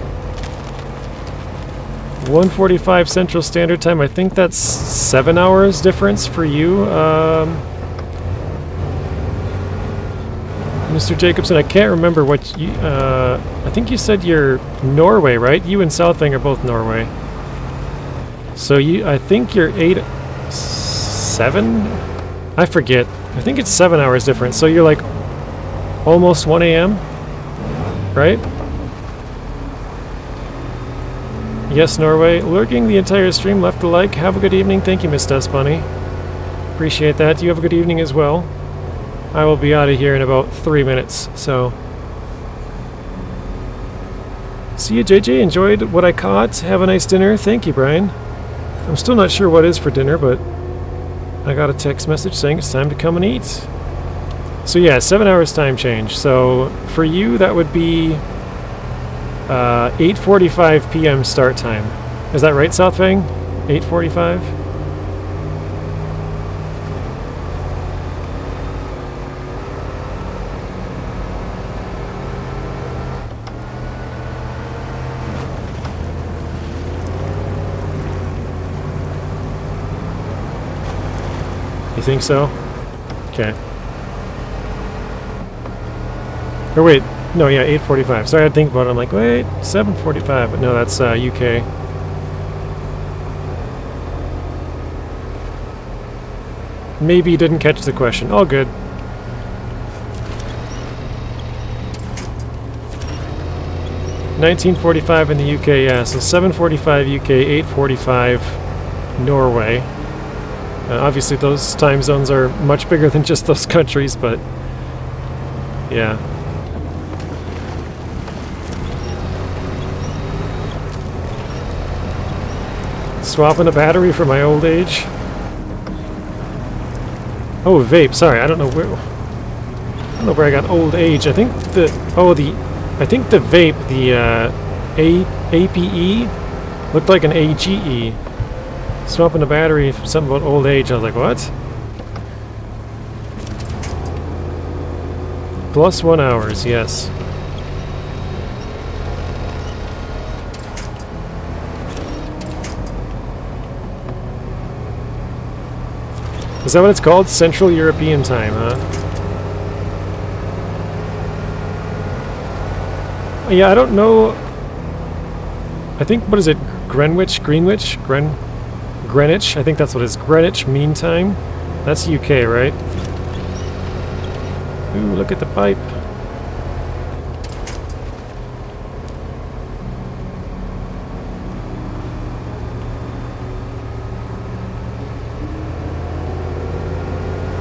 1:45 Central Standard Time. I think that's 7 hours difference for you, Mr. Jacobson. I can't remember what you... I think you said you're Norway, right? You and Southing are both Norway. So I think you're 7? I forget. I think it's 7 hours difference. So you're like almost 1 a.m., right? Yes, Norway. Lurking the entire stream, left a like. Have a good evening. Thank you, Miss Dust Bunny. Appreciate that. You have a good evening as well. I will be out of here in about 3 minutes, so... See you, JJ. Enjoyed what I caught. Have a nice dinner. Thank you, Brian. I'm still not sure what is for dinner, but I got a text message saying it's time to come and eat. So yeah, 7 hours time change. So for you, that would be 8:45 p.m. start time. Is that right, Southfang? 8:45? You think so? Okay. Or wait, no, yeah, 8:45. Sorry, I had to think about it. I'm like, wait, 7:45, but no, that's UK. Maybe you didn't catch the question. All good. $19:45 in the UK, yeah, so 7:45 UK, 8:45 Norway. Obviously those time zones are much bigger than just those countries, but yeah. Swapping a battery for my old age. Oh, vape. Sorry, I don't know where I got old age. I think the vape, the APE looked like an AGE. Swapping a battery for something about old age. I was like, what? +1 hours, yes. Is that what it's called? Central European Time, huh? Yeah, I don't know. I think, what is it? Greenwich? Greenwich? I think that's what it is. Greenwich Mean Time. That's UK, right? Ooh, look at the pipe.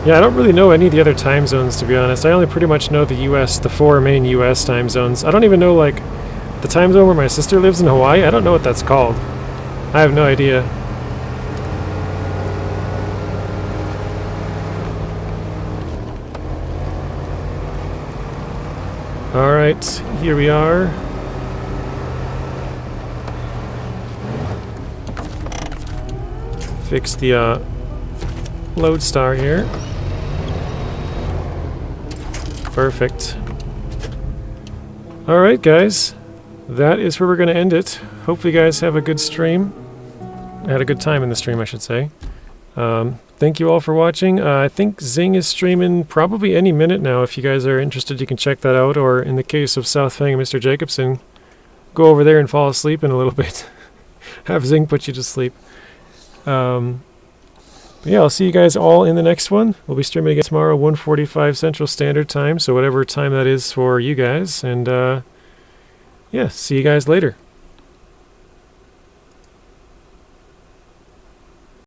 Yeah, I don't really know any of the other time zones, to be honest. I only pretty much know the US, the 4 main US time zones. I don't even know, like, the time zone where my sister lives in Hawaii. I don't know what that's called. I have no idea. Alright, here we are. Fix the Lodestar here. Perfect. Alright guys, that is where we're going to end it. Hopefully you guys have a good stream. Had a good time in the stream, I should say. Thank you all for watching. I think Zing is streaming probably any minute now. If you guys are interested, you can check that out. Or in the case of Southfang and Mr. Jacobson, go over there and fall asleep in a little bit. have zinc put you to sleep. Yeah, I'll see you guys all in the next one. We'll be streaming again tomorrow, 1:45 Central Standard Time, so whatever time that is for you guys. And yeah, see you guys later.